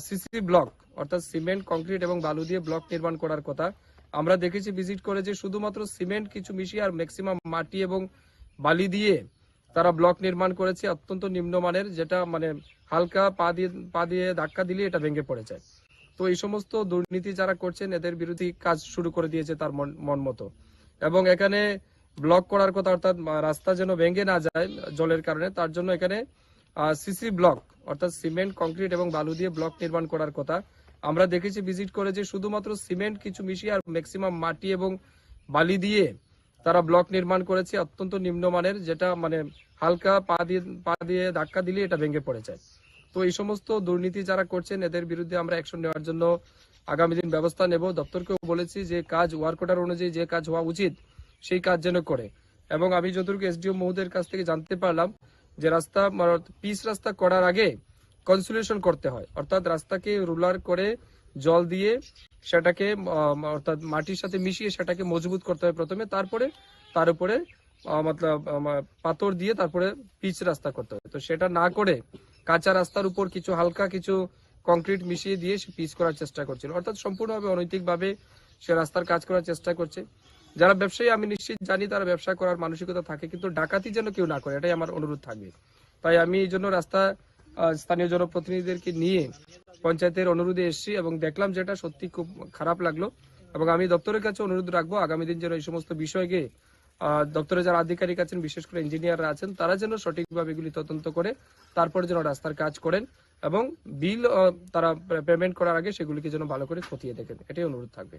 [SPEAKER 1] সিসি ব্লক অর্থাৎ সিমেন্ট কংক্রিট এবং বালু দিয়ে ব্লক নির্মাণ করার কথা আমরা দেখেছি ভিজিট করে যে শুধুমাত্র সিমেন্ট কিছু মিশিয়ে আর ম্যাক্সিমাম মাটি এবং বালি দিয়ে তারা ব্লক নির্মাণ করেছে অত্যন্ত নিম্নমানের যেটা মানে হালকা পা দিয়ে ধাক্কা দিলে এটা ভেঙে পড়ে যায়। তো এই সমস্ত দুর্নীতি যারা করছেন এদের বিরুদ্ধে কাজ শুরু করে দিয়েছে তার মন মতো এবং এখানে ব্লক করার কথা অর্থাৎ রাস্তা যেন ভেঙে না যায় জলের কারণে তার জন্য এখানে সিসি ব্লক অর্থাৎ সিমেন্ট কংক্রিট এবং বালু দিয়ে ব্লক নির্মাণ করার কথা আমরা দেখেছি ভিজিট করে যে শুধুমাত্র সিমেন্ট কিছু মিশিয়ে আর ম্যাক্সিমাম মাটি এবং বালি দিয়ে তারা ব্লক নির্মাণ করেছে অত্যন্ত নিম্নমানের যেটা মানে হালকা পা দিয়ে ধাক্কা দিলে এটা ভেঙে পড়ে যায়। তো এই সমস্ত দুর্নীতি যারা করছেন এদের বিরুদ্ধে আমরা অ্যাকশন নেওয়ার জন্য আগামী দিন ব্যবস্থা নেব। দপ্তরকেও বলেছি যে কাজ ওয়ার্ক অর্ডার অনুযায়ী যে কাজ হওয়া উচিত সেই কাজ যেন করে এবং আমি যতটুকু এসডিও মহোদয়ের কাছ থেকে জানতে পারলাম যে রাস্তা পিচ রাস্তা করার আগে কনসুলেশন করতে হয় অর্থাৎ রাস্তাকে রুলার করে জল দিয়ে সেটাকে অর্থাৎ মাটির সাথে মিশিয়ে সেটাকে মজবুত করতে হয় প্রথমে তারপরে তার উপরে পাথর দিয়ে তারপরে পিচ রাস্তা করতে হয়। তো সেটা না করে কাঁচা রাস্তার উপর কিছু হালকা কিছু কংক্রিট মিশিয়ে দিয়ে সে পিচ করার চেষ্টা করছিল অর্থাৎ সম্পূর্ণভাবে অনৈতিকভাবে সে রাস্তার কাজ করার চেষ্টা করছে। যারা ব্যবসায়ী আমি নিশ্চিত জানি তারা ব্যবসা করার মানসিকতা থাকে কিন্তু ডাকাতি যেন কেউ না করে এটাই আমার অনুরোধ থাকবে। তাই আমি এই জন্য রাস্তা স্থানীয় জনপ্রতিনিধিদেরকে নিয়ে পঞ্চায়েতের অনুরোধে এসেছি এবং দেখলাম যেটা সত্যি খুব খারাপ লাগলো এবং আমি দপ্তরের কাছে অনুরোধ রাখবো আগামী দিন যেন এই সমস্ত বিষয়কে দপ্তরে যারা আধিকারিক আছেন বিশেষ করে ইঞ্জিনিয়াররা আছেন তারা যেন সঠিকভাবে এগুলি তদন্ত করে তারপরে যেন রাস্তার কাজ করেন এবং বিল তারা পেমেন্ট করার আগে সেগুলিকে যেন ভালো করে খতিয়ে দেখেন, এটাই অনুরোধ থাকবে।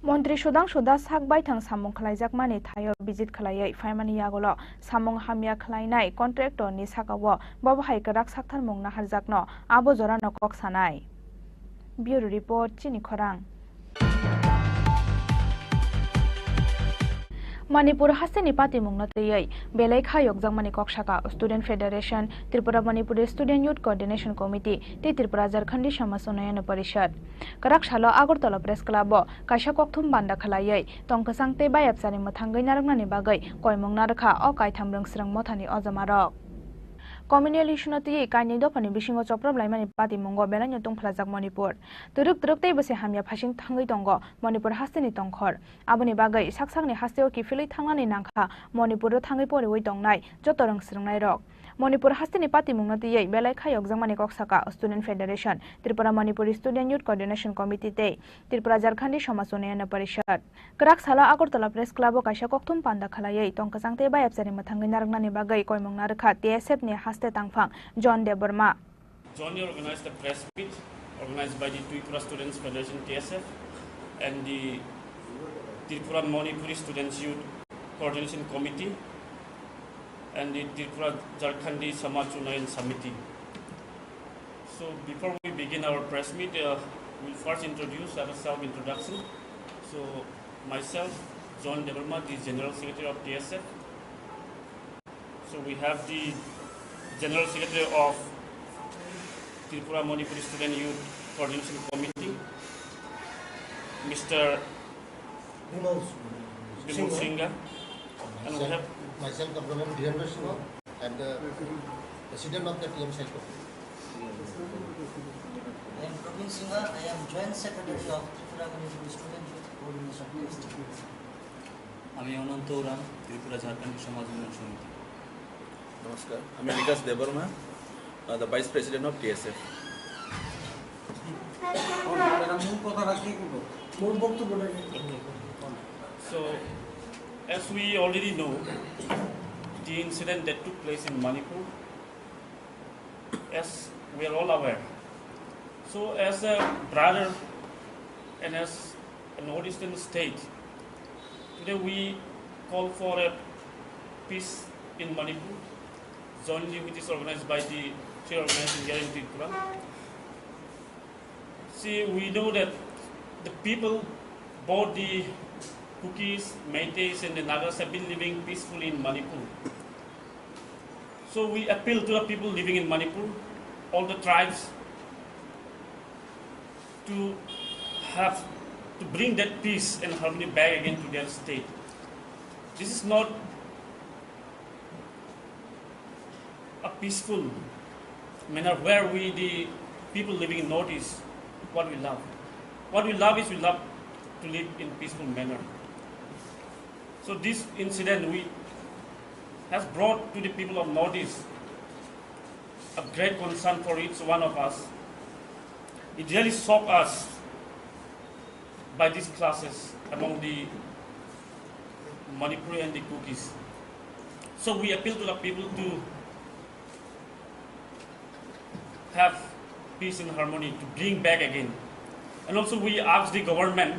[SPEAKER 3] মন্ত্রী সুদাং সুদা সাকবাই থাং সামং খলাইজাক মানি থাयो ভিজিট खलायै फाइमानि यागोल सामं हामिया खलायनाय कन्ट्रेक्टरनि साकाव बबहाय गराक साक्थार मुंना हारजाकनो आबो जरा नकक सानाय। ब्यूरो रिपोर्ट चिनी खरां। मणिपुर हास्टेनि पार्टी मुंगनतयै बेलाय खायक जंगमानि कक्षाका student federation Tripura Manipur student youth coordination committee ते त्रिपुरा झारखंड समाज उन्नयन परिषद कराकशालो आगरतला प्रेस क्लब कायसा कक्थुम बान्दा खलायै तंकसांते बायाबसानि मथांगै नारंनानि बागै कयमंग नारखा अ कायथाम रोंस्रं मथानि अजमारक कम्युनियल इशुनति काइनि दफानि बिसिंग चप्रबलायमानि पार्टी मुंग बेलायनो तंफ्लाजाक मणिपुर तुरुक तुरुक तैबसे हामिया फासिं थांगै दंग मणिपुर हास्टेनि तंखर आबुनि बागै साकसाकनि हास्टेयाव किफिलै थांनानै नांखा मणिपुर थांगै परिवै दंनाय जत रोंस्रंनाय रक मणिपुर हास्टेनि पार्टी मुंगनतियै बेलाय खायक जंगमानि कक्षाका student federation Tripura Manipur student youth coordination committee ते त्रिपुरा झारखंड समाज उन्नयन परिषद कराकसाला आगरतला प्रेस क्लब कायसा कक्थुम पान्दा खलायै तंकसांते बायाबसानि मथांगै नारंनानि बागै कयमंग नारखा TSF नि हास्ते तांफां John Debbarma
[SPEAKER 9] Johnny organized a press meet organized by the Tripura Students Federation TSF and the Tripura Manipuri Students Youth Coordination Committee and the Tripura Jharkhandi Samaj Unayan Samiti. So before we begin our press meet, we'll first have a self-introduction. So myself, John Deverma, the General Secretary of TSF. So we have the General Secretary of Tripura Manipuri Student Youth Coordination Committee, Mr. Bimal Singha, and we have
[SPEAKER 19] myself, the Brahman Dheerva Singha, and the President of the TM Cycle.
[SPEAKER 20] I am Praveen Singha. I am Joint Secretary of Tripura Manipuri Student Youth Coordination Committee.
[SPEAKER 21] আমি অনন্ত ওরাম ত্রিপুরা ঝাড়খণ্ড সমাজ উন্নয়ন সমিতি।
[SPEAKER 22] নমস্কার, আমি বিকাশ Debbarma, the Vice President of TSF.
[SPEAKER 9] So, as we already know, the incident that took place in Manipur, as we are all aware. So, as a brother and as a northeastern state, today we call for a peace in Manipur, jointly which is organized by the three organizations here in Tripura. See, we know that the people, both the Kukis, Meiteis and the Nagas have been living peacefully in Manipur. So we appeal to the people living in Manipur, all the tribes, to bring that peace and harmony back again to their state. This is not a peaceful manner where we, the people living in Northeast, what we love. What we love is we love to live in peaceful manner. So this incident has brought to the people of Northeast a great concern for each one of us. It really shocked us by these classes among the Manipuri and the Kukis. So we appeal to the people to have peace and harmony, to bring back again. And also we ask the government,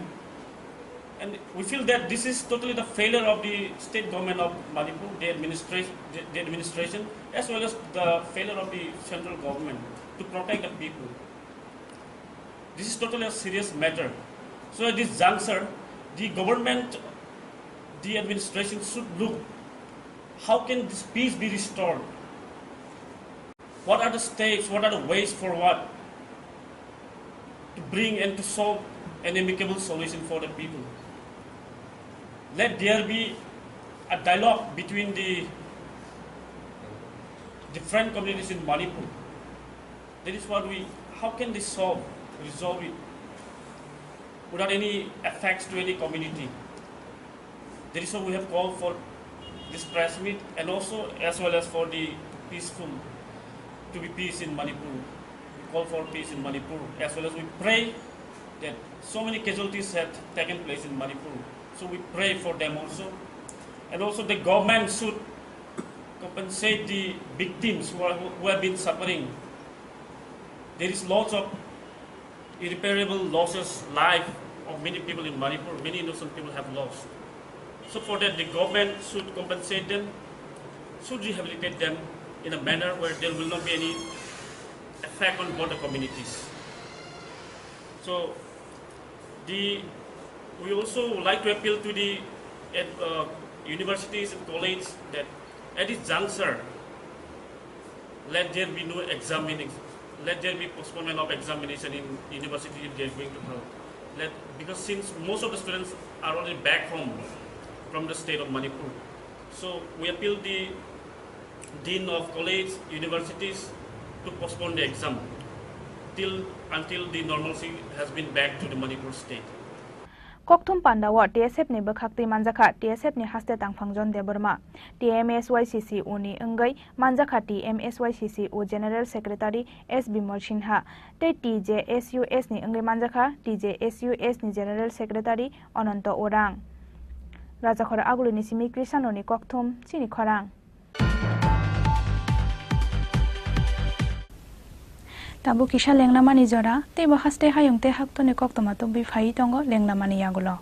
[SPEAKER 9] and we feel that this is totally the failure of the state government of Manipur, the administration, as well as the failure of the central government to protect the people. This is totally a serious matter. So at this juncture, the government, the administration should look, how can this peace be restored? What are the steps, what are the ways forward to bring and to solve an amicable solution for the people? Let there be a dialogue between the different communities in Manipur. That is what how can they resolve it without any effects to any community? That is why we have called for this press meet, and also as well as for the to be peace in Manipur. We call for peace in Manipur, as well as we pray that so many casualties have taken place in Manipur. So we pray for them also. And also the government should compensate the victims who have been suffering there is lots of irreparable losses, life of many people in Manipur. Many innocent people have lost. So for that, the government should compensate them, should rehabilitate them in a manner where there will not be any effect on border communities. So we also would like to appeal to the universities and colleges that at this juncture, let there be no let there be postponement of examination in university if they are going to help. Because since most of the students are already back home from the state of Manipur, so we appeal the dean of college, universities to postpone the exam until the normalcy has been back to the Manipur state.
[SPEAKER 3] Kokthum Pandawa TSF ni bekhakti manjaka TSF ni haste tangphangjon deborma TMSYCC uni engai manjaka TMSYCC u General Secretary S Bimal Sinha te TJSUS ni engai manjaka TJSUS ni General Secretary Ananto Orang Rajakhora agulu ni simi Krisano ni Kokthum Chini Khorang Tabu kisha lengnamani jora te bahaste hayung te hakto ne koktoma to bi phai tongo lengnamani yagulo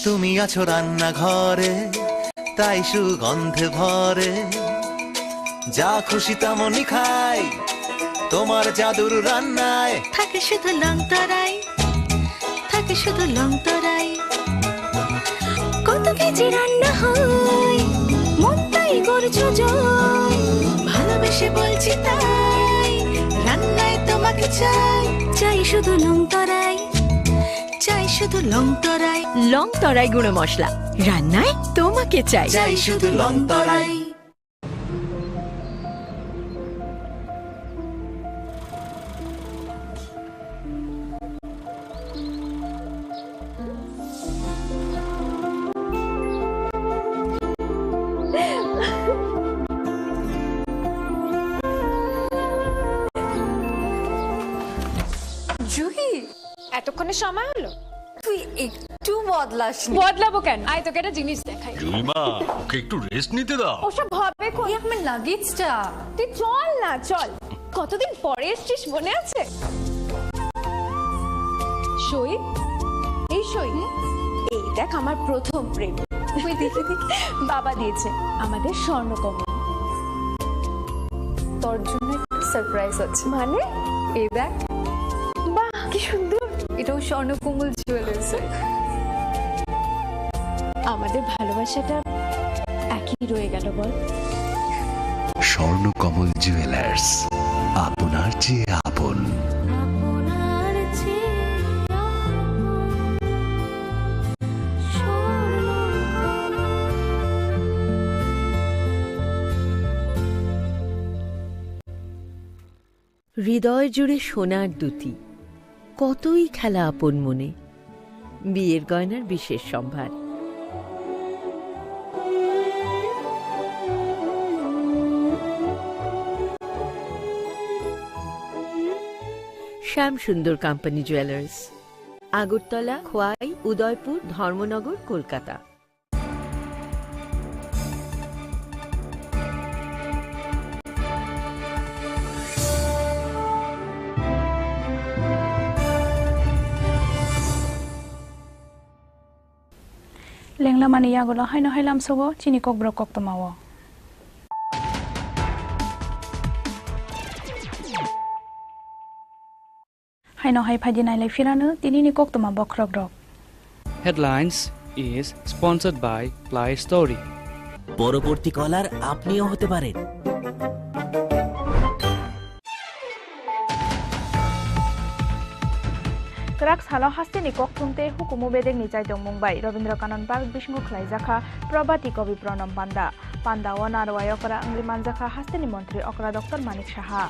[SPEAKER 7] তুমি আছো রান্না ঘরে তাই সুগন্ধে ভরে যা খুশি তেমনই খাই তোমার জাদুর রান্নায়
[SPEAKER 14] থাকে শুধু লংতরাই থাকে শুধু লংতরাই কত কেজি রান্না হয় মন তাই করছো জয় ভালোবেসে বলছি তাই রান্নায় তোমাকে চাই চাই শুধু লংতরাই চাই শুধু লংতরাই
[SPEAKER 25] লংতরাই গুঁড়ো মশলা রান্নায় তোমাকে চাই
[SPEAKER 14] চাই শুধু লংতরাই
[SPEAKER 15] জুহি এতক্ষণে সময় হলো তুই একটু বদলাবো কেন আয় তোকে একটা জিনিস দেখাই
[SPEAKER 23] জুইমা ওকে একটু রেস্ট নিতে দাও
[SPEAKER 15] ওসব ভাবে কই আমার লাগেজটা তুই চল না চল কতদিন পরে এসেছিস মনে আছে সই এই সই এই দেখ আমার প্রথম প্রেম তুই দেখে বাবা দিয়েছে আমাদের স্বর্ণকমল তোর জন্য একটা সারপ্রাইজ আছে মানে এই দেখ বাহ কি সুন্দর এটাও স্বর্ণকমল জুয়েলার্স আমাদের ভালোবাসাটা একই রয়ে গেল বল
[SPEAKER 7] স্বর্ণকমল জুয়েলার্স আপনার চেয়ে আপন
[SPEAKER 25] হৃদয় জুড়ে সোনার দুটি কতই খেলা আপন মনে বিয়ের গয়নার বিশেষ সম্ভার Shyam Sundar company jewellers Agartala Khowai Udaipur Dharmanagar Kolkata
[SPEAKER 3] Lenglamani yagulo haino hailam sogo chini kokborok koktomawo haino hai phajinai lai firanu tinini koktoma bokrogrok
[SPEAKER 24] Headlines is sponsored by Play Story
[SPEAKER 2] পরবর্তী কলার আপনিও হতে পারেন
[SPEAKER 3] Kraks halo hasteni koktumte hukumu bedek ni chaitong Mumbai Rabindra Kanon Park bishingo khlaijaka Prabati Kavi Pranam Panda Panda wana royokra angri manjaka hasteni mantri okra Dr. Manik Saha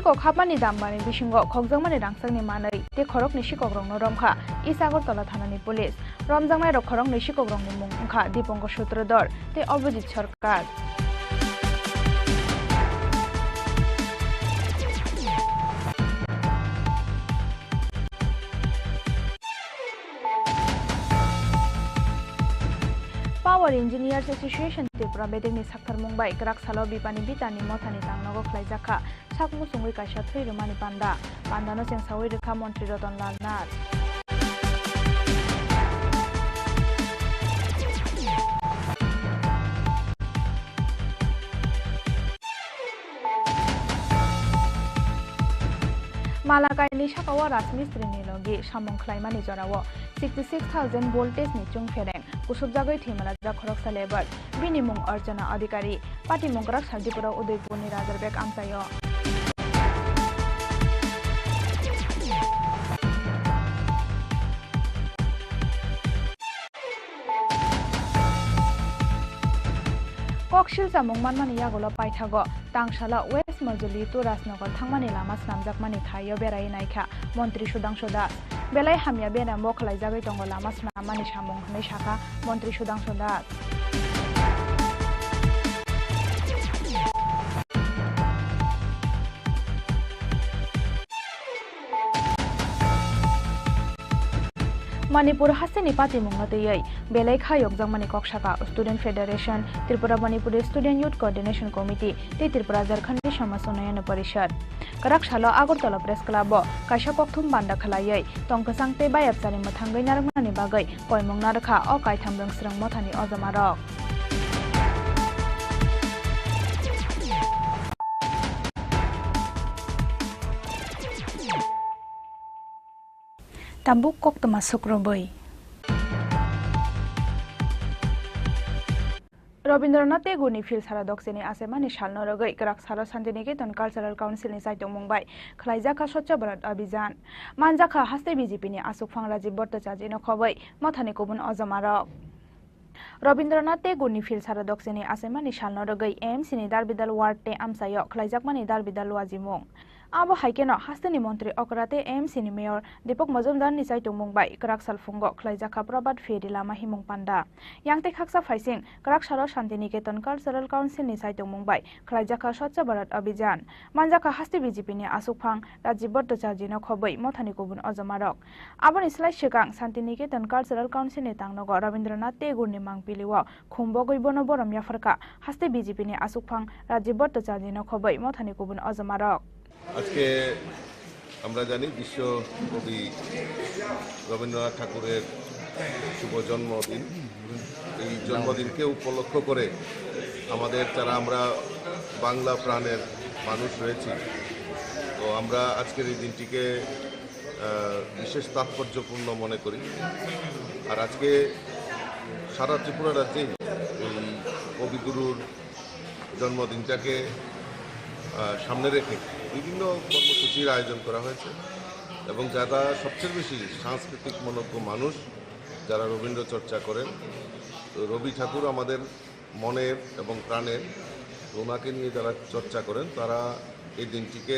[SPEAKER 3] sikok hapmani dammani bisingo khokjangmani rangsangni manai te khorokni sikok rongno romkha East Agartala thanani police romjangnai rok khorokni sikok rongni mung wngkha Dipankar Sutradhar te Abhijit Sarkar. Power Engineers Association Tripura bedengni sakthar mungbai krak salo bipani bitani mothani tangnogo khlaijaka sakmu sungui kaisa thwirumani pandano chengsawi rekha Montri Ratan Lal Nath. Malakaini sakawa Rasmistri Nilogi Samong Klaimani Jorawo 66,000 voltage ni chung fereng kusubjagai thimala ja khoroksa lebar binimung Arjana Adhikari Pati Mongrak Sardipura Udaipur ni Razarbek amsayo. Kokshil samung manmani yagola paithago tangshala West Majuli to Rasnagar thangmani lama snamjakmani thayo berai naikha Montri Sudangshu Das belai hamya bena mokhlai jagai tongo lama snamani samung nei shaka Montri Sudangshu Das. Manipur haseni pati mungateyai belai khayok jangmani koksaka Student Federation Tripura Manipur Student Youth Coordination Committee te Tripura Jharkhand Samaj Unnayana Parishad karak salo Agartala Press Club kaisa kokthum banda khalayai tongkasang te bayapsari mathangai narakmani bagai koimong narakha o kaitham rangsrang mothani ojamarok. Tambuk kok termasuk roboy. Rabindranath Tagore ni fil sara dokseni asemani shalno rogai krak sara Santiniketan Cultural Council ni saitung Mumbai khlaijaka Swachh Bharat Abhijan manjaka haste BJP ni asuk phangraji Bhattacharya no khobai mathani kubun ojamarok. Rabindranath Tagore ni fil sara dokseni asemani shalno rogai AMC ni Darbidal Ward te amsayo khlaijakmani Darbidal wajimung. Abo haikeno hastani Montri Okrate AMC ni Mayor Deepak Majumdar ni saitung Mumbai krak salfungo khlaijaka Prabat Feri lama himung panda yangte khaksa faising krak saro Santiniketan Cultural Council ni saitung Mumbai khlaijaka Swachh Bharat Abhijan manjaka haste BJP ni asukphang Rajiv Bhattacharya no khobai mothani kubun ojamarok aboni slai sekang Santiniketan Cultural Council ni tangnogo Rabindranath Tagore ni mangpiliwo khumbogoi bono borom yafarka haste BJP ni asukphang Rajiv Bhattacharya no khobai mothani kubun ojamarok.
[SPEAKER 4] আজকে আমরা জানি বিশ্ব কবি রবীন্দ্রনাথ ঠাকুরের শুভ জন্মদিন এই জন্মদিনকে উপলক্ষ করে আমাদের যারা আমরা বাংলা প্রাণের মানুষ রয়েছি তো আমরা আজকের এই দিনটিকে বিশেষ তাৎপর্যপূর্ণ মনে করি আর আজকে সারা ত্রিপুরা রাজ্যে এই কবিগুরুর জন্মদিনটাকে সামনে রেখে বিভিন্ন কর্মসূচির আয়োজন করা হয়েছে এবং যারা সবচেয়ে বেশি সাংস্কৃতিক মনজ্ঞ মানুষ যারা রবীন্দ্র চর্চা করেন তো রবি ঠাকুর আমাদের মনের এবং প্রাণের ওনাকে নিয়ে যারা চর্চা করেন তারা এই দিনটিকে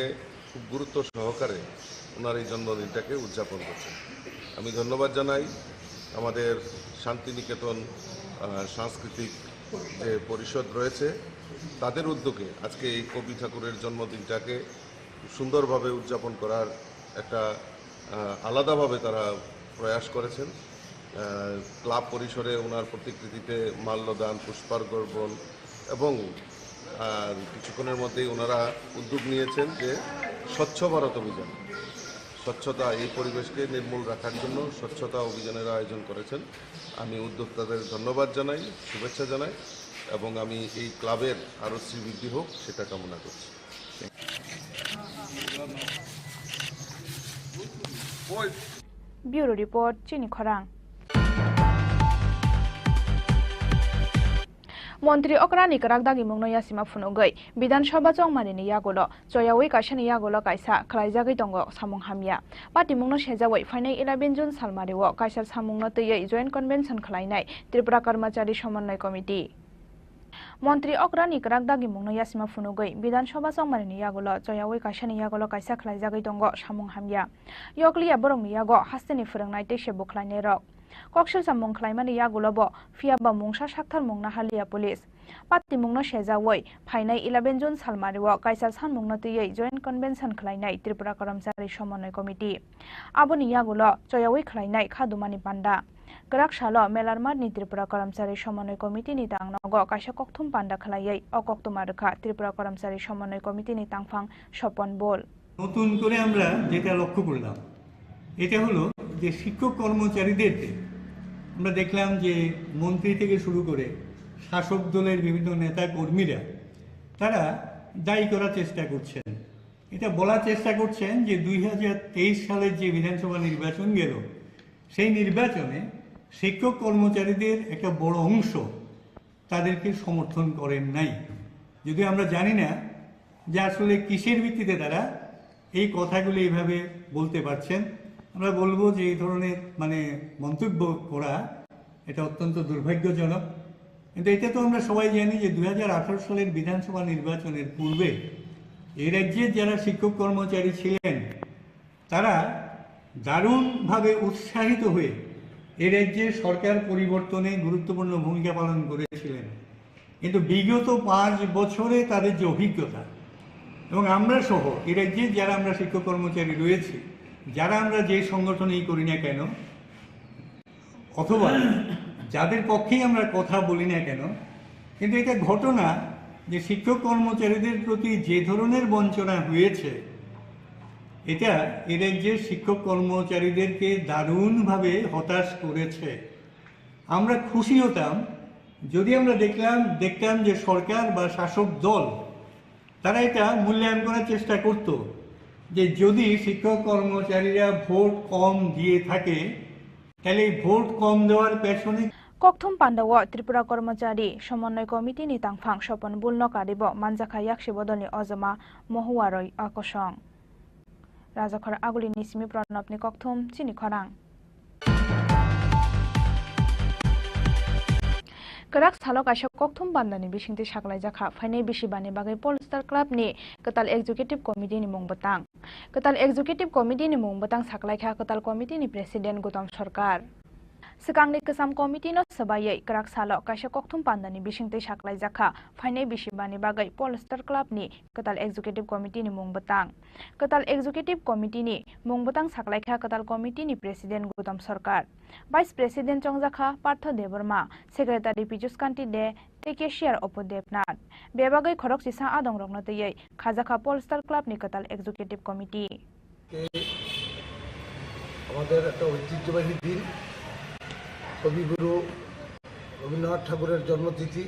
[SPEAKER 4] খুব গুরুত্ব সহকারে ওনার এই জন্মদিনটাকে উদযাপন করছেন। আমি ধন্যবাদ জানাই আমাদের শান্তিনিকেতন সাংস্কৃতিক যে পরিষদ রয়েছে তাদের উদ্যোগে আজকে এই কবি ঠাকুরের জন্মদিনটাকে সুন্দরভাবে উদযাপন করার একটা আলাদাভাবে তারা প্রয়াস করেছেন। ক্লাব পরিসরে ওনার প্রতিকৃতিতে মাল্যদান পুষ্পার্ঘ্য এবং কিছুক্ষণের মধ্যেই ওনারা উদ্যোগ নিয়েছেন যে স্বচ্ছ ভারত অভিযান স্বচ্ছতা এই পরিবেশকে নির্মূল রাখার জন্য স্বচ্ছতা অভিযানের আয়োজন করেছেন। আমি উদ্যোক্তাদের ধন্যবাদ জানাই শুভেচ্ছা জানাই এবং আমি এই ক্লাবের আরও শ্রীবৃদ্ধি হোক সেটা কামনা করছি।
[SPEAKER 3] ব্যুরো রিপোর্ট চিনি খরাং। মন্ত্রী অকরানি কারাক দাগি মুংনো ইয়াসিমা ফুনুগৈ বিধানসভা চংমানিনি ইয়াগলো চয়াওই কাইসানি ইয়াগলো কাইসা খালাইজাগৈ দঙ্গ সামুং হামিয়া পার্টি মুংনো সেজাওই ফাইনাই 11 जुन सालमारिओ काइसार सामुंनो तैयै जॉइंट कन्वेंशन खालायनाय त्रिपुरा कर्मचारी समन्वय कमिटी মন্ত্রী অগ্রানি করাক দাগি মুংনো ইয়াসিমা ফুনুগৈ বিধানসভা সংমানি ইয়াগুলো জয়াওই কাইসানি ইয়াগুলো কাইসা খলাইজাগৈ দঙ্গ সামুং হামিয়া ইয়কলিয়া বরংনি ইয়াগো হাস্তেনি ফোরংনাই তেইসে বুখলাইনাই রক কক্সিল সামুং খলাইমানি ইয়াগুলোबो फियाबा मुंसा साक्थार मुंना हालिया पुलिस पात्ति मुंनो सेजावै फाइनाय 11 जुन सालमारिओ काइसा सान मुंनो तैयै जॉइंट कन्वेंशन खलाइनाय त्रिपुरा कर्मचारी समन्वय कमिटी आबोनि यागुलो जयावै खलाइनाय खादुमानि पान्डा गराक सालो मेलारमादनि त्रिपुरा कर्मचारी समन्वय कमिटिनि तांगनगो काइसा कक्थुम पान्डा खलायै अकक्तमारखा त्रिपुरा कर्मचारी समन्वय कमिटिनि तांफां স্বপন बोल
[SPEAKER 6] নতুন করে আমরা যেটা লক্ষ্য করলাম এটা হলো যে শিক্ষক কর্মচারীদেরকে আমরা দেখলাম যে মন্ত্রী থেকে শুরু করে শাসক দলের বিভিন্ন নেতা কর্মীরা তারা দায়ী করার চেষ্টা করছেন, এটা বলার চেষ্টা করছেন যে 2023 সালের যে বিধানসভা নির্বাচন গেল সেই নির্বাচনে শিক্ষক কর্মচারীদের একটা বড় অংশ তাদেরকে সমর্থন করেন নাই। যদিও আমরা জানি না যে আসলে কিসের ভিত্তিতে তারা এই কথাগুলো এইভাবে বলতে পারছেন। আমরা বলবো যে এই ধরনের মন্তব্য করা এটা অত্যন্ত দুর্ভাগ্যজনক। কিন্তু এটা তো আমরা সবাই জানি যে 2018 সালের বিধানসভা নির্বাচনের পূর্বে এই রাজ্যের যারা শিক্ষক কর্মচারী ছিলেন তারা দারুণভাবে উৎসাহিত হয়ে এই রাজ্যের সরকার পরিবর্তনে গুরুত্বপূর্ণ ভূমিকা পালন করেছিলেন। কিন্তু বিগত 5 বছরে তাদের যে অভিজ্ঞতা এবং আমরা সহ এই রাজ্যে যারা আমরা শিক্ষক কর্মচারী রয়েছি, যারা আমরা যে সংগঠনেই করি না কেন অথবা যাদের পক্ষেই আমরা কথা বলি না কেন, কিন্তু এটা ঘটনা যে শিক্ষক কর্মচারীদের প্রতি যে ধরনের বঞ্চনা হয়েছে এটা এই রাজ্যের শিক্ষক কর্মচারীদেরকে দারুণভাবে হতাশ করেছে। আমরা খুশি হতাম যদি আমরা দেখতাম যে সরকার বা শাসক দল তারা এটা মূল্যায়ন করার চেষ্টা করত যে যদি শিক্ষক কর্মচারীরা ভোট কম দিয়ে থাকে তাহলে ভোট কম দেওয়ার পেছনে
[SPEAKER 3] কক্থুম পান্ডাও ত্রিপুরা কর্মচারী সমন্বয় কমিটিনি তাংফাং স্বপন বুলনো কারিব মানজাখা ইয়াকসি বদলनि অজমা মহুয়ারই আকসং রাজাখর আগুলি নিসিমি প্রণবনি কক্থুম চিনি খরাং Kerak salok aisha kokthum bandani bisingti saklai jakha fainai bisi bani bagai Polestar Club ni ketal executive committee ni mung batang. Ketal executive committee ni mung batang saklai kha ketal committee ni president Gautam Sarkar. Sekangni kesam committee no sebayai kerak salok kaisha kokthum bandani bisingti saklai jakha fainai bisi bani bagai Polestar Club ni ketal executive committee ni mung batang. Ketal executive committee ni mung batang saklai kha ketal committee ni president Gautam Sarkar. Vice President Chongjakha Partho Deborma, Secretary Pijus Kanti De, Tekeshir Opo Devnath. Bebagai Khorok Sisa Adong Rognatayai, Kazakha Polestar Club Nikatal Executive Committee.
[SPEAKER 16] আমাদের একটা ঐতিহ্যবাহী দিন, কবিগুরু রবীন্দ্রনাথ ঠাকুরের জন্মতিথি।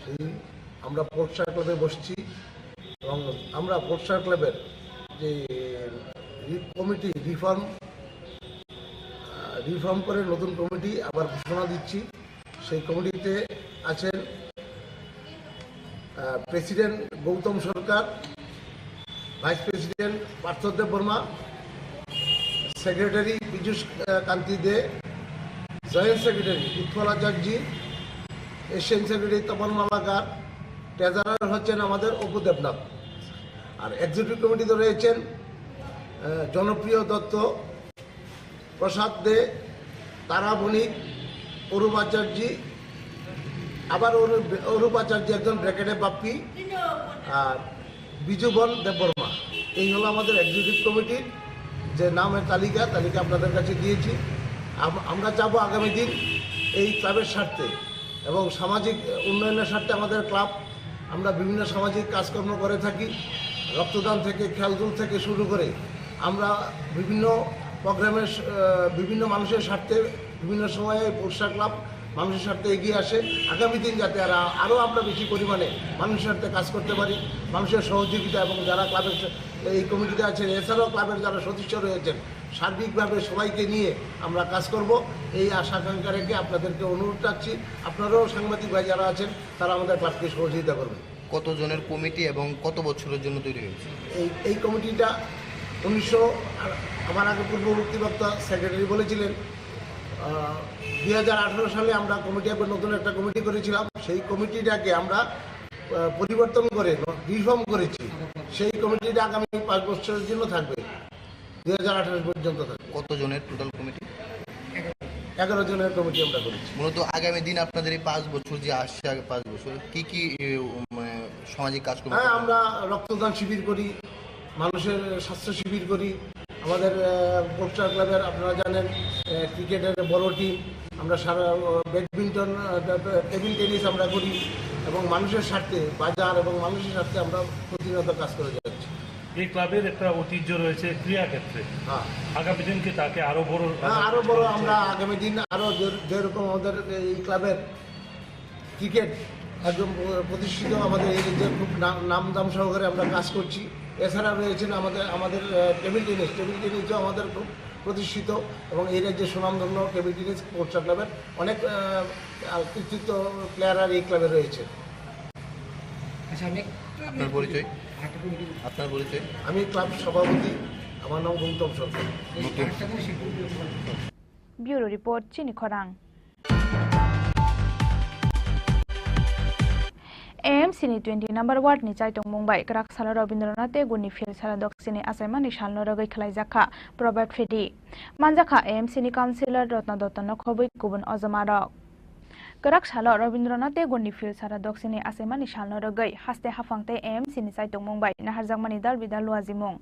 [SPEAKER 16] সেই আমরা পোলস্টার ক্লাবে বসছি এবং আমরা পোলস্টার ক্লাবের যে কমিটি রিফর্ম করে নতুন কমিটি আবার ঘোষণা দিচ্ছি। সেই কমিটিতে আছেন president Gautam Sarkar, vice president Partha Debbarma, secretary Piyush Kanti De, joint secretary Utpal Acharjee, Asian secretary Tapan Malakar, treasurer হচ্ছেন আমাদের অপু দেবনাথ। আর এক্সিকিউটিভ কমিটিতে রয়েছেন জনপ্রিয় দত্ত, প্রসাদ দে, তারা বণিক, অরূপ আচার্যি, আবার অরূপ আচার্যি একজন ব্র্যাকেটে বাপ্পি, আর বিজুবন দেববর্মা। এই হলো আমাদের এক্সিকিউটিভ কমিটির যে নামের তালিকা আপনাদের কাছে দিয়েছি। আমরা চাবো আগামী দিন এই ক্লাবের স্বার্থে এবং সামাজিক উন্নয়নের স্বার্থে আমাদের ক্লাব, আমরা বিভিন্ন সামাজিক কাজকর্ম করে থাকি, রক্তদান থেকে খেলাধুলা থেকে শুরু করে আমরা বিভিন্ন প্রোগ্রামের বিভিন্ন মানুষের স্বার্থে বিভিন্ন সময়ে পোলস্টার ক্লাব মানুষের স্বার্থে এগিয়ে আসে। আগামী দিন যাতে আরও আমরা বেশি পরিমাণে মানুষের স্বার্থে কাজ করতে পারি, মানুষের সহযোগিতা এবং যারা ক্লাবের এই কমিটিতে আছেন এছাড়াও ক্লাবের যারা সদস্য রয়েছেন সার্বিকভাবে সবাইকে নিয়ে আমরা কাজ করব, এই আশা আকাঙ্ক্ষা রেখে আপনাদেরকে অনুরোধ রাখছি। আপনারাও সাংবাদিক ভাই যারা আছেন তারা আমাদের ক্লাবকে সহযোগিতা করবেন।
[SPEAKER 8] কতজনের কমিটি এবং কত বছরের জন্য তৈরি হয়েছে?
[SPEAKER 16] এই কমিটিটা আমার আগে পূর্ববর্তী বক্তা সেক্রেটারি বলেছিলেন 2018 সালে আমরা কমিটি একবার নতুন একটা কমিটি করেছিলাম, সেই কমিটিটাকে আমরা পরিবর্তন করে রিফর্ম করেছি। সেই কমিটিটা আগামী 5 বছরের জন্য থাকবে, 2028 পর্যন্ত থাকবে।
[SPEAKER 8] কতজনের টোটাল কমিটি?
[SPEAKER 16] 11 জনের কমিটি আমরা করেছি।
[SPEAKER 8] মূলত আগামী দিন আপনাদের এই 5 বছর যে আসছে, আগে 5 বছর কি কি মানে সামাজিক কাজকর্ম?
[SPEAKER 16] হ্যাঁ, আমরা রক্তদান শিবির করি, মানুষের স্বাস্থ্য শিবির করি। আমাদের পোস্টার ক্লাবের আপনারা জানেন ক্রিকেটের বড় টিম, আমরা সারা ব্যাডমিন্টন, টেবিল টেনিস আমরা করি এবং মানুষের স্বার্থে, বাজার এবং মানুষের স্বার্থে আমরা প্রতিনিয়ত কাজ করে যাচ্ছি।
[SPEAKER 10] এই ক্লাবের একটা ঐতিহ্য রয়েছে ক্রীড়া ক্ষেত্রে, আগামী দিনকে তাকে আরো বড়
[SPEAKER 16] আমরা আগামী দিন আরো যেরকম আমাদের এই ক্লাবের ক্রিকেট একদম প্রতিষ্ঠিত, আমাদের এই যে খুব নামদাম সহকারে আমরা কাজ করছি। এছাড়া রয়েছেন আমাদের টেবিল টেনিসও আমাদের খুব প্রতিষ্ঠিত এবং এই রাজ্যে সুনামধন্য টেবিল টেনিস স্পোর্টস ক্লাবের অনেক কৃতিত্ব প্লেয়াররা এই ক্লাবে রয়েছে।
[SPEAKER 8] আপনার পরিচয়?
[SPEAKER 16] আমি ক্লাব সভাপতি, আমার নাম গৌতম সরকার।
[SPEAKER 3] ব্যুরো রিপোর্ট, চিনি খরাং। AMCनि 20 नम्बर वार्डनि चाइटं मुंबाइ ग्राकसाला रवीन्द्रनाथ टेगुरनि फिल्ड सारा दक्षिणी आसामानि सालनो रगै खलाइजाखा प्रभात फेदि मानजाखा AMCनि काउन्सिलर रत्न दत्तनो खबै गुबुन अजमारक ग्राकसाला रवीन्द्रनाथ टेगुरनि फिल्ड सारा दक्षिणी आसामानि सालनो रगै हास्ते हाफांते AMCनि चाइटं मुंबाइ नाहारजांमानि दाल बिदाल लुआजिमुं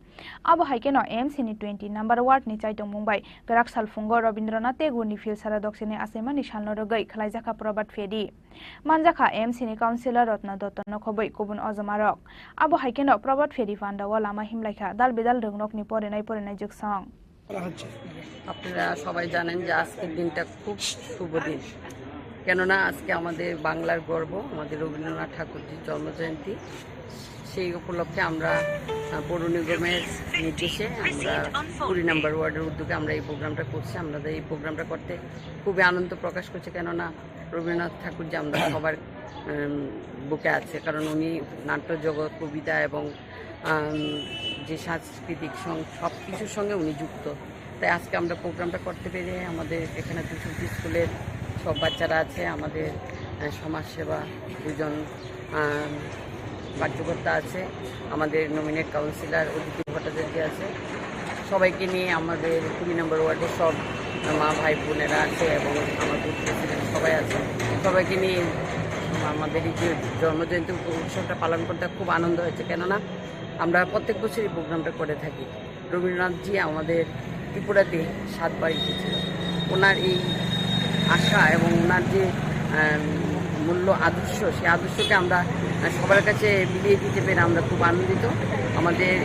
[SPEAKER 3] आबो हाइकेनो AMCनि 20 नम्बर वार्डनि चाइटं मुंबाइ ग्राकसाल फुंगो रवीन्द्रनाथ टेगुरनि फिल्ड सारा दक्षिणी आसामानि सालनो रगै खलाइजाखा प्रभात फेदि मानजाखा AMCनि काउन्सिलर रत्न दत्तनो खबै गुबुन अजमारक आबो हाइकेनो प्रभात फेदि फान्दावा लामा हिमलाइखा दाल बिदाल रंगनकनि परेनाय जोगसं।
[SPEAKER 11] আপনারা সবাই জানেন যে আজকের দিনটা খুব শুভ দিন, কেননা আজকে আমাদের বাংলার গর্ব, আমাদের রবীন্দ্রনাথ ঠাকুরজির জন্মজয়ন্তী। সেই উপলক্ষে আমরা পৌর নিগমের নির্দেশে আমরা 20 নম্বর ওয়ার্ডের উদ্যোগে আমরা এই প্রোগ্রামটা করছি। আমাদের এই প্রোগ্রামটা করতে খুবই আনন্দ প্রকাশ করছে, কেননা রবীন্দ্রনাথ ঠাকুরজি আমরা সবার বুকে আছে, কারণ উনি নাট্য জগৎ, কবিতা এবং যে সাংস্কৃতিক সব কিছুর সঙ্গে উনি যুক্ত। তাই আজকে আমরা প্রোগ্রামটা করতে পেরে আমাদের এখানে 200 স্কুলের সব বাচ্চারা আছে, আমাদের সমাজসেবা 2জন কার্যকর্তা আছে, আমাদের নমিনেট কাউন্সিলর অদিতি ভট্টাচার্য আছে, সবাইকে নিয়ে আমাদের 20 নম্বর ওয়ার্ডের সব মা ভাই বোনেরা আছে এবং আমার বুথ প্রেসিডেন্ট সবাই আছে। সবাইকে নিয়ে আমাদের এই যে জন্মজয়ন্তী উৎসবটা পালন করতে খুব আনন্দ হয়েছে, কেননা আমরা প্রত্যেক বছর এই প্রোগ্রামটা করে থাকি। রবীন্দ্রনাথজি আমাদের ত্রিপুরাতে 7 বার এসেছিল। ওনার এই আশা এবং ওনার যে মূল্য আদর্শ, সেই আদর্শকে আমরা সবার কাছে বিলিয়ে দিতে পেরে আমরা খুব আনন্দিত। আমাদের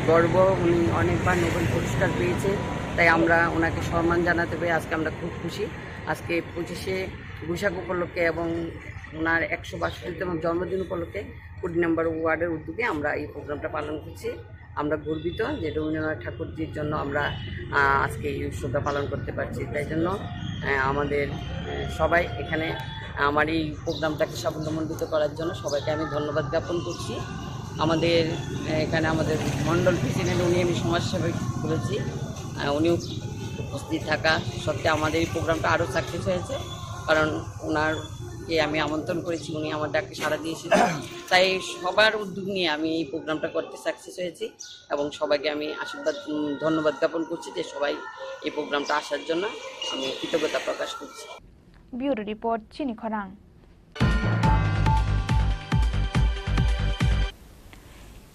[SPEAKER 11] গর্ব, উনি অনেকবার নোবেল পুরস্কার পেয়েছে, তাই আমরা ওনাকে সম্মান জানাতে পেরে আজকে আমরা খুব খুশি। আজকে 25শে বৈশাখ উপলক্ষে এবং ওনার 162তম জন্মদিন উপলক্ষে 20 নম্বর ওয়ার্ডের উদ্যোগে আমরা এই প্রোগ্রামটা পালন করছি। আমরা গর্বিত যে রবীন্দ্রনাথ ঠাকুরজির জন্য আমরা আজকে এই উৎসবটা পালন করতে পারছি। তাই জন্য আমাদের সবাই এখানে আমার এই প্রোগ্রামটাকে সাফল্যমণ্ডিত করার জন্য সবাইকে আমি ধন্যবাদ জ্ঞাপন করছি। আমাদের এখানে আমাদের মণ্ডল প্রেসিডেন্ট, উনি আমি সমাজসেবা করেছি, উনিও উপস্থিত থাকা সত্ত্বে আমাদের এই প্রোগ্রামটা আরও সাকসেস হয়েছে, কারণ ওনারকে আমি আমন্ত্রণ করেছি, উনি আমার ডাকে সাড়া দিয়েছিলেন। তাই সবার উদ্যোগ নিয়ে আমি এই প্রোগ্রামটা করতে সাকসেস হয়েছি এবং সবাইকে আমি ধন্যবাদ জ্ঞাপন করছি যে সবাই এই প্রোগ্রামটা আসার জন্য আমি কৃতজ্ঞতা প্রকাশ করছি।
[SPEAKER 3] ব্যুরো রিপোর্ট, চিনি খরাং।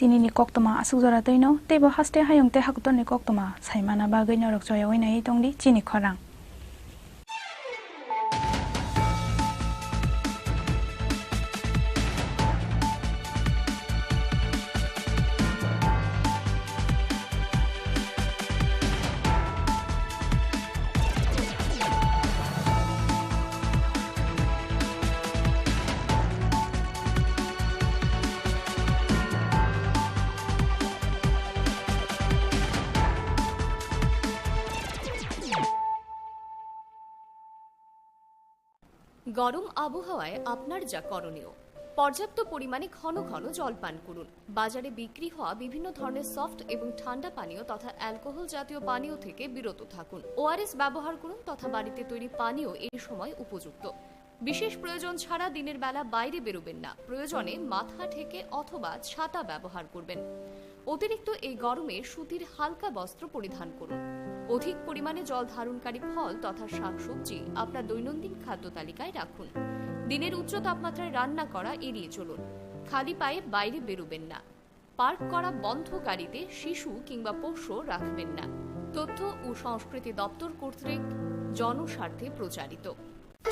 [SPEAKER 3] tinini koktoma asukjora toino tebo haste hayongte hakutoni koktoma saimana bagui norok joya oinai tongdi Chini Khorang.
[SPEAKER 12] গরম আবহাওয়ায় আপনার যা করণীয়,
[SPEAKER 5] পর্যাপ্ত পরিমাণে ঘন ঘন জল পান করুন। বাজারে বিক্রি হওয়া বিভিন্ন ধরনের সফট এবং ঠান্ডা পানীয় তথা অ্যালকোহল জাতীয় পানীয় থেকে বিরত থাকুন। ওআরএস ব্যবহার করুন তথা বাড়িতে তৈরি পানীয় এই সময় উপযুক্ত। বিশেষ প্রয়োজন ছাড়া দিনের বেলা বাইরে বেরোবেন না। প্রয়োজনে মাথা ঢেকে অথবা ছাতা ব্যবহার করবেন। অতিরিক্ত এই গরমে সুতির হালকা বস্ত্র পরিধান করুন। অধিক পরিমাণে জল ধারণকারী ফল তথা শাকসবজি আপনার দৈনন্দিন খাদ্য তালিকায় রাখুন। দিনের উচ্চ তাপমাত্রায় রান্না করা এড়িয়ে চলুন। খালি পায়ে বাইরে বেরোবেন না। পার্ক করা বন্ধ গাড়িতে শিশু কিংবা পোষ্য রাখবেন না। তথ্য ও সংস্কৃতি দপ্তর কর্তৃক জনস্বার্থে প্রচারিত।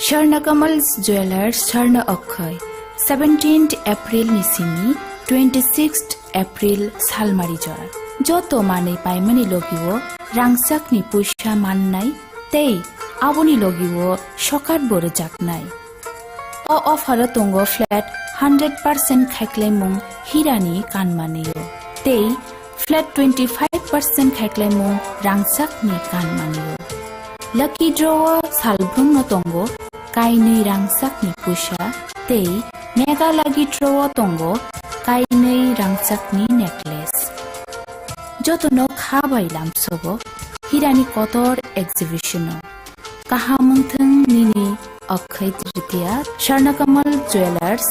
[SPEAKER 12] Swarnakamals Jewelers Swarna Akhay 17th April Nisini 26th April Salmari Jor Joto Mane Paimani Logiwo Rangsak ni Pusha Mannai Tei Aboni Logiwo Shokat Bore Jaknai O offer Tongo flat 100% Khaiklemung Hirani Kanmaneyo Tei flat 25% Khaiklemung Rangsak ni Kanmaneyo Lucky draw Salbrung no Tongo Kainei rangsak ni pusha tei mega lagi draw tongo kainei rangsak ni necklace jotono khabai lamsobo hirani kotor exhibition kahamungthung nini Akhay Tritiya Swarnakamal Jewelers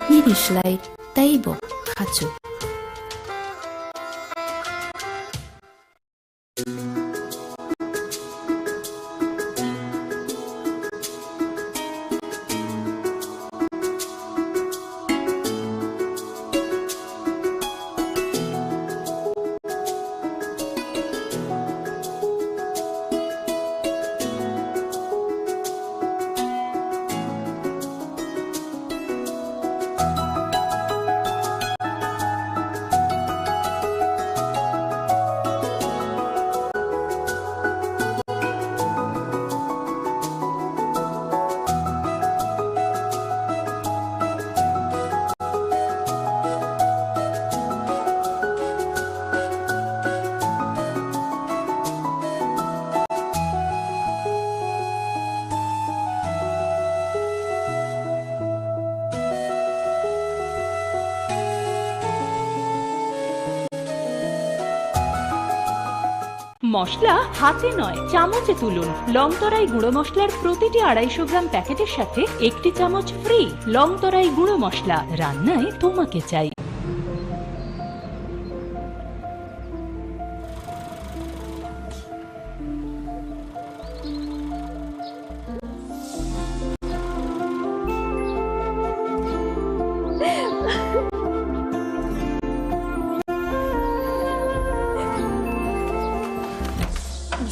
[SPEAKER 12] ninislai taibo khachu
[SPEAKER 13] মশলা হাতে নয় চামচে তুলুন। লংতরাই গুঁড়ো মশলার প্রতিটি 250 গ্রাম প্যাকেটের সাথে একটি চামচ ফ্রি। লংতরাই গুঁড়ো মশলা, রান্নায় তোমাকে চাই।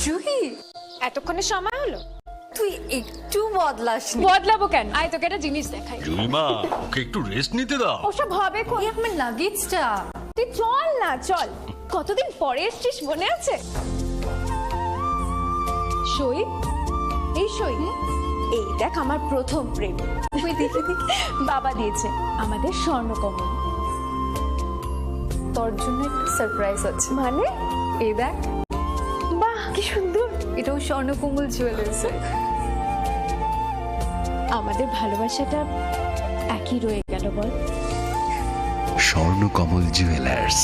[SPEAKER 15] জুহি, এতক্ষণে সময় হলো? তুই একটু বদলাসনি। বদলাবো কেন? আয় তোকে একটা জিনিস দেখাই।
[SPEAKER 23] জুইমা, ওকে একটু রেস্ট নিতে দাও।
[SPEAKER 15] ওসব হবে কোন? এই আমার লাগেজটা। তুই চল না, চল। কতদিন পরে এসেছিস, মনে আছে? সই, এই সই। এই দেখ আমার প্রথম প্রেম। তুই দেখে দেখ, বাবা দিয়েছে আমাদের স্বর্ণকমল। তোর জন্য একটা সারপ্রাইজ আছে। মানে? এই দেখ। বাহ, কি সুন্দর। এটাও স্বর্ণকমল জুয়েলার্স। আমাদের ভালোবাসাটা একই রয়ে গেল বল।
[SPEAKER 7] স্বর্ণকমল জুয়েলার্স,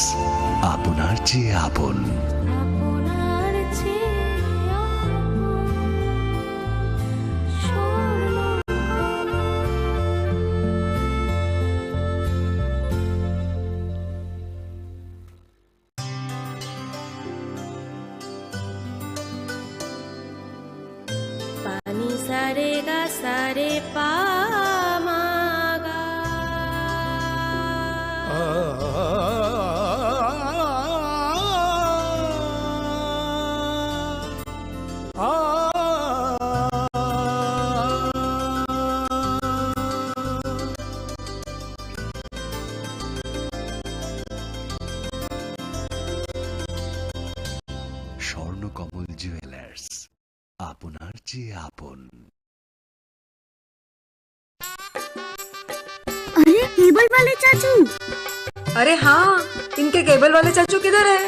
[SPEAKER 7] আপনার চেয়ে আপন।
[SPEAKER 14] सारे गा सारे पा मा गा
[SPEAKER 7] স্বর্ণকমল জুয়েলার্স, আপনার চেয়ে আপন।
[SPEAKER 17] अरे केबल वाले चाचू।
[SPEAKER 18] अरे हाँ, इनके केबल वाले चाचू किधर है?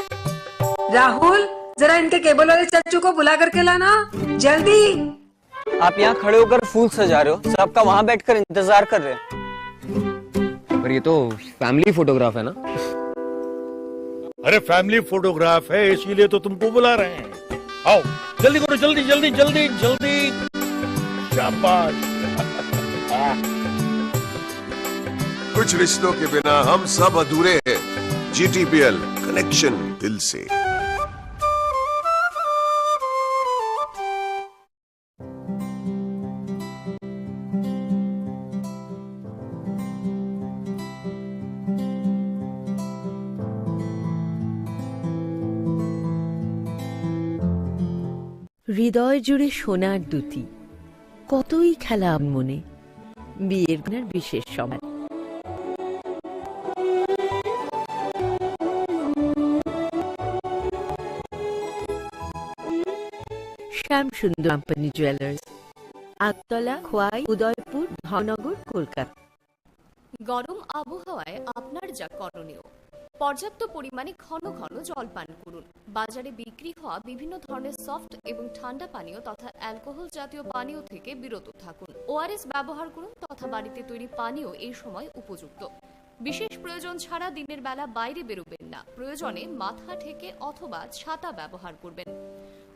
[SPEAKER 18] राहुल, जरा इनके केबल वाले चाचू को बुला करके लाना जल्दी।
[SPEAKER 26] आप यहाँ खड़े होकर फूल सजा रहे हो, सबका वहाँ बैठकर इंतजार कर रहे हैं।
[SPEAKER 1] मगर ये तो फैमिली फोटोग्राफ है ना।
[SPEAKER 19] अरे फैमिली फोटोग्राफ है इसीलिए तो तुमको बुला रहे हैं। आओ जल्दी करो, जल्दी जल्दी जल्दी जल्दी। शाबाश।
[SPEAKER 20] कुछ रिश्तों के बिना हम सब अधूरे हैं। GTPL कनेक्शन दिल से।
[SPEAKER 25] হৃদয় জুড়ে সোনার দুটি কতই খেলা মনে, বিয়ের বিশেষ সময়। শ্যাম সুন্দর কোম্পানি জুয়েলার্স, আগতলা, খোয়াই, উদয়পুর, ধনগর, কলকাতা।
[SPEAKER 5] গরম আবহাওয়ায় আপনার যা করণীয়, পর্যাপ্ত পরিমাণে ঘন ঘন জল পান করুন। বাজারে বিক্রি হওয়া বিভিন্ন ধরনের সফট এবং ঠান্ডা পানীয় তথা অ্যালকোহল জাতীয় পানীয় থেকে বিরত থাকুন। ওআরএস ব্যবহার করুন তথা বাড়িতে তৈরি পানীয় এই সময় উপযুক্ত। বিশেষ প্রয়োজন ছাড়া দিনের বেলা বাইরে বেরোবেন না। প্রয়োজনে মাথা ঢেকে অথবা ছাতা ব্যবহার করবেন।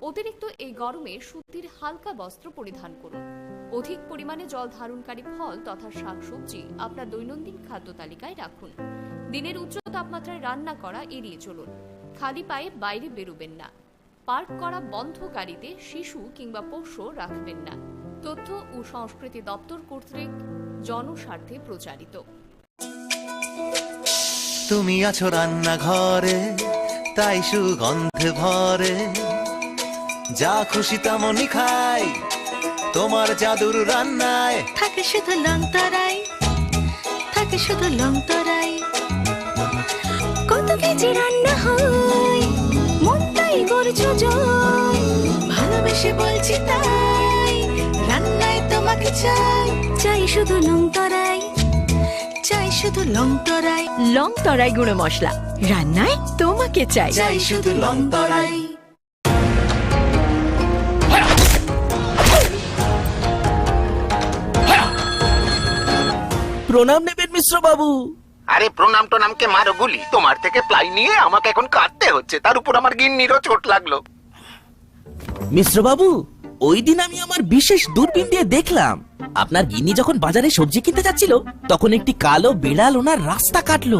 [SPEAKER 5] অতিরিক্ত এই গরমে সুতির হালকা বস্ত্র পরিধান করুন। অধিক পরিমাণে জল ধারণকারী ফল তথা শাকসবজি আপনার দৈনন্দিন খাদ্য তালিকায় রাখুন। দিনের উচ্চ তাপমাত্রায় রান্না করা এড়িয়ে চলুন। খালি পায়ে বাইরে বেরোবেন না। পার্ক করা বন্ধ গাড়িতে শিশু কিংবা পোষ্য রাখবেন না। তথ্য ও সংস্কৃতি দপ্তর কর্তৃক জনস্বার্থে প্রচারিত।
[SPEAKER 21] তুমি আছো রান্নাঘরে, তাই সুগন্ধে ভরে, যা খুশি তেমনই খাই, তোমার জাদুর রান্নায়
[SPEAKER 22] থাকে শুধু লংতরাই, থাকে শুধু লংতরাই। কত কেজি রান্না হয়, মন তাই করছো জয়, ভালোবেসে বলছি তাই, রান্নায় তোমাকে চাই, চাই শুধু লংতরাই, চাই শুধু লংতরাই। লংতরাই গুঁড়ো মশলা, রান্নায় তোমাকে চাই, চাই শুধু লংতরাই।
[SPEAKER 2] প্রণাম নেবেন মিশ্র বাবু।
[SPEAKER 26] আরে প্রণাম টোনামকে মারো গুলি, তোমার থেকে প্লাই নিয়ে আমাকে এখন কাটতে হচ্ছে, তার উপর আমার গিন্নিরও চোট লাগলো।
[SPEAKER 2] মিশ্র বাবু, ওই দিন আমি আমার বিশেষ দূরবীন দিয়ে দেখলাম আপনার গিন্নি যখন বাজারে সবজি কিনতে যাচ্ছিল তখন একটি কালো বিড়াল ওনার রাস্তা কাটলো।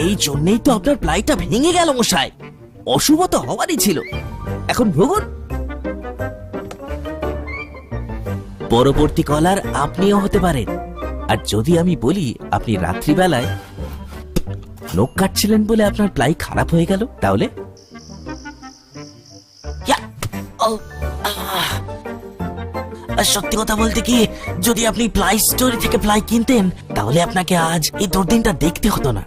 [SPEAKER 2] এই জন্যই তো আপনার প্লাইটা ভেঙে গেল মশাই। অশুভ তো হওয়ারই ছিল। এখন ভুগুন। পরবর্তী কলার আপনিও হতে পারেন। আর যদি আমি বলি আপনি রাত্রিবেলায় নখ কাটছিলেন বলে আপনার প্লাই খারাপ হয়ে গেল, তাহলে সত্যি কথা বলতে কি, যদি আপনি প্লাই স্টোরি থেকে প্লাই কিনতেন তাহলে আপনাকে আজ এই দুর্দিনটা দেখতে হতো না।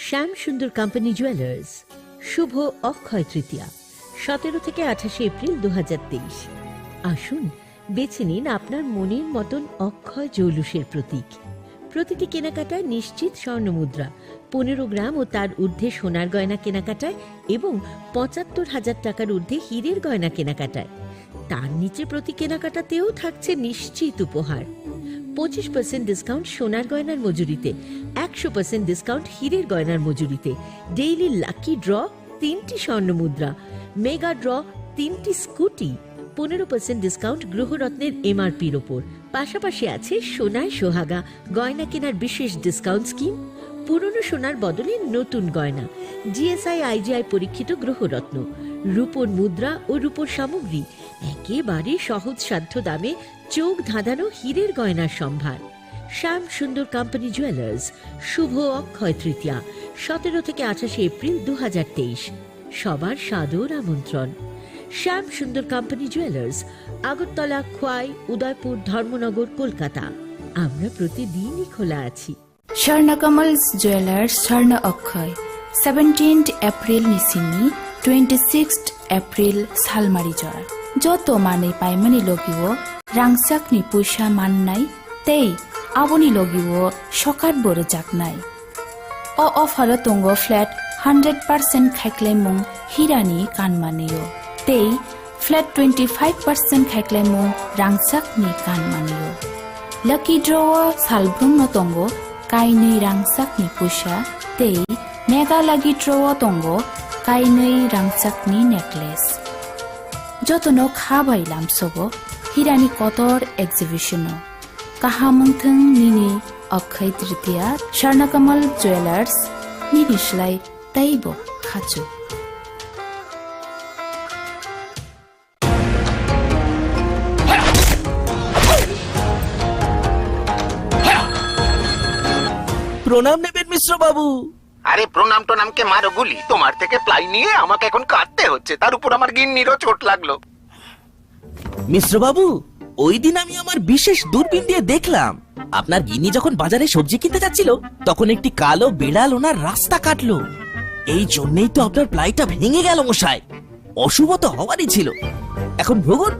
[SPEAKER 25] শ্যাম সুন্দর কোম্পানি জুয়েলার্স, শুভ অক্ষয় তৃতীয়া 17 থেকে 28 এপ্রিল 2023। আসুন বেছে নিন আপনার মনের মতন অক্ষয় জৌলুসের প্রতীক। প্রতিটি কেনাকাটায় নিশ্চিত স্বর্ণমুদ্রা, 15 গ্রাম ও তার ঊর্ধ্বে সোনার গয়না কেনাকাটায় এবং 75,000 টাকার ঊর্ধ্বে হীরের গয়না কেনাকাটায়। তার নিচে প্রতি কেনাকাটাতেও থাকছে নিশ্চিত উপহার। 25% ডিসকাউন্ট সোনার গয়নার মজুরিতে, 100% ডিসকাউন্ট হীরের গয়নার মজুরিতে। ডেইলি লাকি ড্র 3টি স্বর্ণমুদ্রা, মেগা ড্র 3টি স্কুটি, 15% ডিসকাউন্ট গ্রহরত্নের এমআরপির ওপর। পাশাপাশি আছে সোনায় সোহাগা গয়না কেনার বিশেষ ডিসকাউন্ট স্কিম, পুরনো সোনার বদলে নতুন গয়না, জিএসআই আইজিআই পরীক্ষিত গ্রহরত্ন, রূপোর মুদ্রা ও রূপোর সামগ্রী, একেবারে সহজ সাধ্য দামে চোখ ধাঁধানো হীরের গয়নার সম্ভার। শ্যাম সুন্দর কোম্পানি জুয়েলার্স, শুভ অক্ষয় তৃতীয়া 17 থেকে 28 এপ্রিল 2023। সবার সাদর আমন্ত্রণ। শ্যাম সুন্দর কোম্পানি জুয়েলার্স, আগরতলা, খোয়াই, উদয়পুর, ধর্মনগর, কলকাতা। আমরা প্রতিদিনই খোলা আছি।
[SPEAKER 12] স্বর্ণকমলস জুয়েলার্স স্বর্ণ অক্ষয় 17th এপ্রিল নিশিনি 26th এপ্রিল সালমারিজর। যত মানে পাইমানি লগিব রাংসাকনি পয়সা মাননাই তেই আবনি লগিব সকাত বড় জাকনাই। অফার তঙ্গ ফ্ল্যাট 100% খাইক্লাইমুং হিরানি কানমানিও তেই ফ্ল্যাট 25% খাইক্লাইমুং রাংসাকনি কানমানিও। লাকি ড্র সালব্রুম তঙ্গ কাইनै রাংসাকনি পয়সা তেই মেগা লাগি ড্র তঙ্গ কাইनै রাংসাকনি নেকলেস। যতনো খাবাইলাম সব হিরানি কতর এক্সিবিশন কাহামুংথং নিনি অক্ষয় তৃতীয়া স্বর্ণকমল জুয়েলার্স নিনিসলাই তাইব খাচু।
[SPEAKER 2] প্রণাম নেবেন মিশ্র বাবু।
[SPEAKER 26] আরে প্রণাম টোনামকে মারো গুলি, তোমার থেকে প্লাই নিয়ে আমাকে এখন কাটতে হচ্ছে, তার উপর আমার গিন্নিরও চোট লাগলো।
[SPEAKER 2] মিশ্র বাবু, ওই দিন আমি আমার বিশেষ দূরবীন দিয়ে দেখলাম আপনার গিন্নি যখন বাজারে সবজি কিনতে যাচ্ছিল তখন একটি কালো বিড়াল ওনার রাস্তা কাটলো। এই জন্যই তো আপনার প্লাইটা ভেঙে গেল মশাই। অশুভ তো হওয়ারই ছিল। এখন ভোগুন।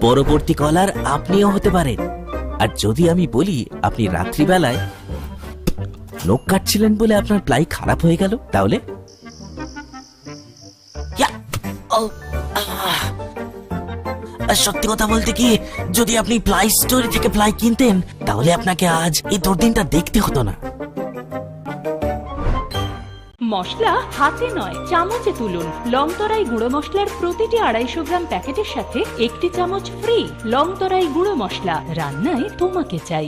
[SPEAKER 2] পরবর্তী কলার আপনিও হতে পারেন। আর যদি আমি বলি আপনি রাত্রিবেলায় নখ কাটছিলেন বলে আপনার প্লাই খারাপ হয়ে গেল, তাহলে সত্যি কথা বলতে কি, যদি আপনি প্লাই স্টোরি থেকে প্লাই কিনতেন তাহলে আপনাকে আজ এই দুর্দিনটা দেখতে হতো না।
[SPEAKER 13] মশলা হাতে নয় চামচে তুলুন। লংতরাই গুঁড়ো মশলার প্রতিটি 250 গ্রাম প্যাকেটের সাথে 1 চামচ ফ্রি। লংতরাই গুঁড়ো মশলা, রান্নায় তোমাকে চাই।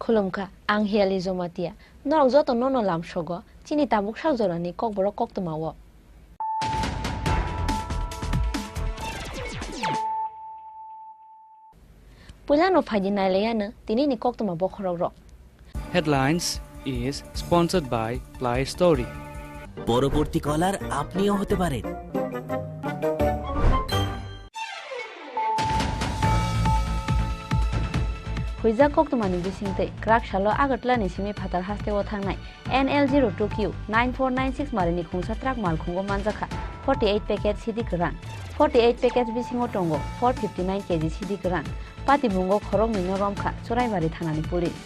[SPEAKER 4] खुलुमखा आं हियाली जमातिया नरक जत नन लामसग चिनि ताबुक साजरानि ककबरक कक्तमाव पुलानो फाइदि नाइलायानो दिनैनि कक्तमा बखरक रक।
[SPEAKER 6] Headlines is sponsored by Play Story.
[SPEAKER 2] পরবর্তী কলার আপনিও হতে পারেন।
[SPEAKER 4] हुइजा कक्तमानि बिसिंते क्राकशालो आगरतलानि सिमि फातार हास्तेआव थांनाय NL02Q 9496 मारिनि खुंसा ट्राक मालखुंगो मानजाखा 48 पेकेट सिदि गोरान 48 पेकेट बिसिङाव दङ 459 केजि सिदि गोरान पातिबुंगो खरं मिनो रमखा चराइबारि थानानि पुलिस।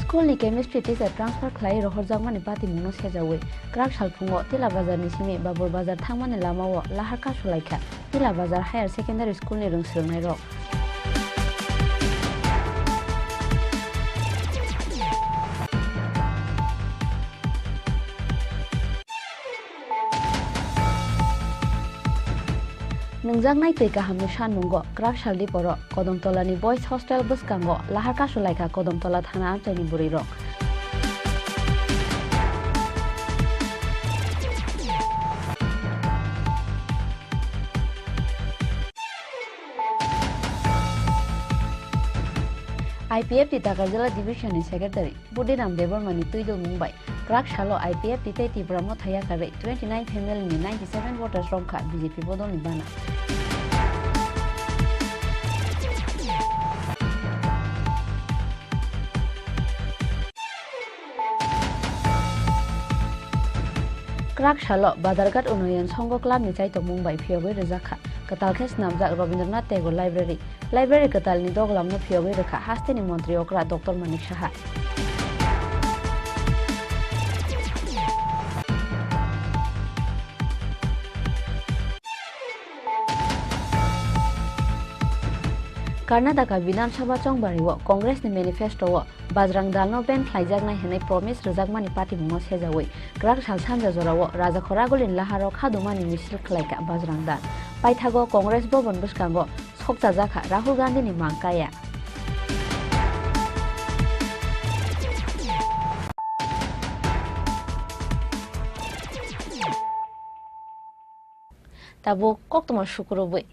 [SPEAKER 4] स्कुलनि केमिस्ट्रि टीचार ट्रान्सफार खालाय रहरजागमानि पातिमुंनो सेजावै क्राक सालफुङाव तिला बाजारनि सिमि बाबुर बाजार थांमानि लामाव लाहार कासलायखा तिला बाजार हायार सेकेन्डारि स्कुलनि रोंसोलोंनाय रक। नोंजांनाय तै गाहामनि साननुंगो क्राक सालदि बर कदमतलानि बयस हस्टेल बसकांगो लाहार कासलायखा कदमतला थाना आमचाइनि बुरै रक। IPF Titagar Jela Division Secretary Budiram Debormani Tuido Mumbai Krak Shalo IPF Tite Tibramo Thayakare 29 family ni 97 voters from Kha BJP Bodon Bana Krak Shalo Badargat Unoyan Songo Club ni Chaito Mumbai Phiyogoi Rezakha Katal Khes Namjak Rabindranath Tagore Library Katal ni Doglam no Phiyogoi Rekha Hasteni Montri Okra Dr. Manik Shaha Karnataka Vidhan Sabha Chongbari wo Congress ni manifesto wo Bajrang Dal no ben khlaijak nai henai promise rejakmani party mo sejawoi Krak Sal Sanja Jora wo Raja Khoragolin Laharo Khadumani misil khlaika Bajrang Dal Paithago Congress Bobon Buskango Sokta Jakha Rahul Gandhi ni mangkaya Tabo koktoma shukuroboi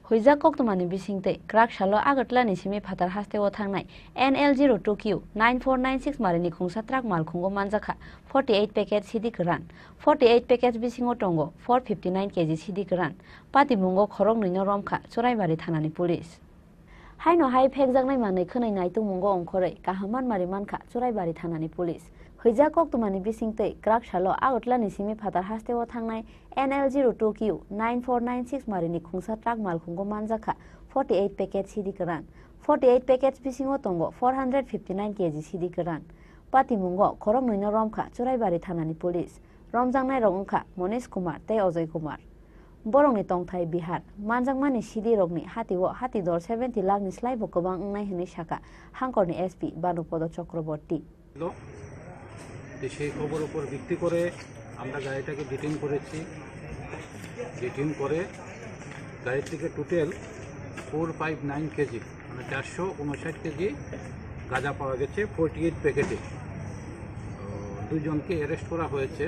[SPEAKER 4] Huija Koktomani Bisingte, Krak Shalo Agatla Nisimi Patar Haste Othangnai, NL02Q 9496 Marini Kungsatrak Malkungo Manjaka, 48 packets CD Kuran, 48 packets Bisingo Tongo, 459 kg CD Kuran, Pati Mungo Khorang Nino Romka, Suraibari Thanani Police. Haino Hai Pekjangnai Mane Kunai Naitu Mungo Onkore, Kahaman Marimanka, Suraibari Thanani Police. Huija Koktomani Bisingte, Krak Shalo Agatla Nisimi Patar Haste Othangnai, NL02Q 9496 Marini Kungsatrak Malkungo Manjaka 48 packets CD Kuran 48 packets Bisingo Tongo 459 kg CD Kuran Pati Mungo Khorang Nino Romka Churaibari Thanani Police Romjangnai Rongka Monish Kumar Tei Ojay Kumar Borongni Tongthai Bihar Manjangmani CD Rogni Hatiwo Hatidor 70 lakh ni slaibo kobang ngnai hini shaka Hangkorni SP Banupodo Chakraborty
[SPEAKER 8] সেই খবর উপর ভিত্তি করে আমরা গাড়িটাকে detain করেছি detain করে গাড়ি থেকে টোটাল 459 কেজি মানে 459 কেজি গাঁজা পাওয়া গেছে 48 প্যাকেটে দুজনকে অ্যারেস্ট করা হয়েছে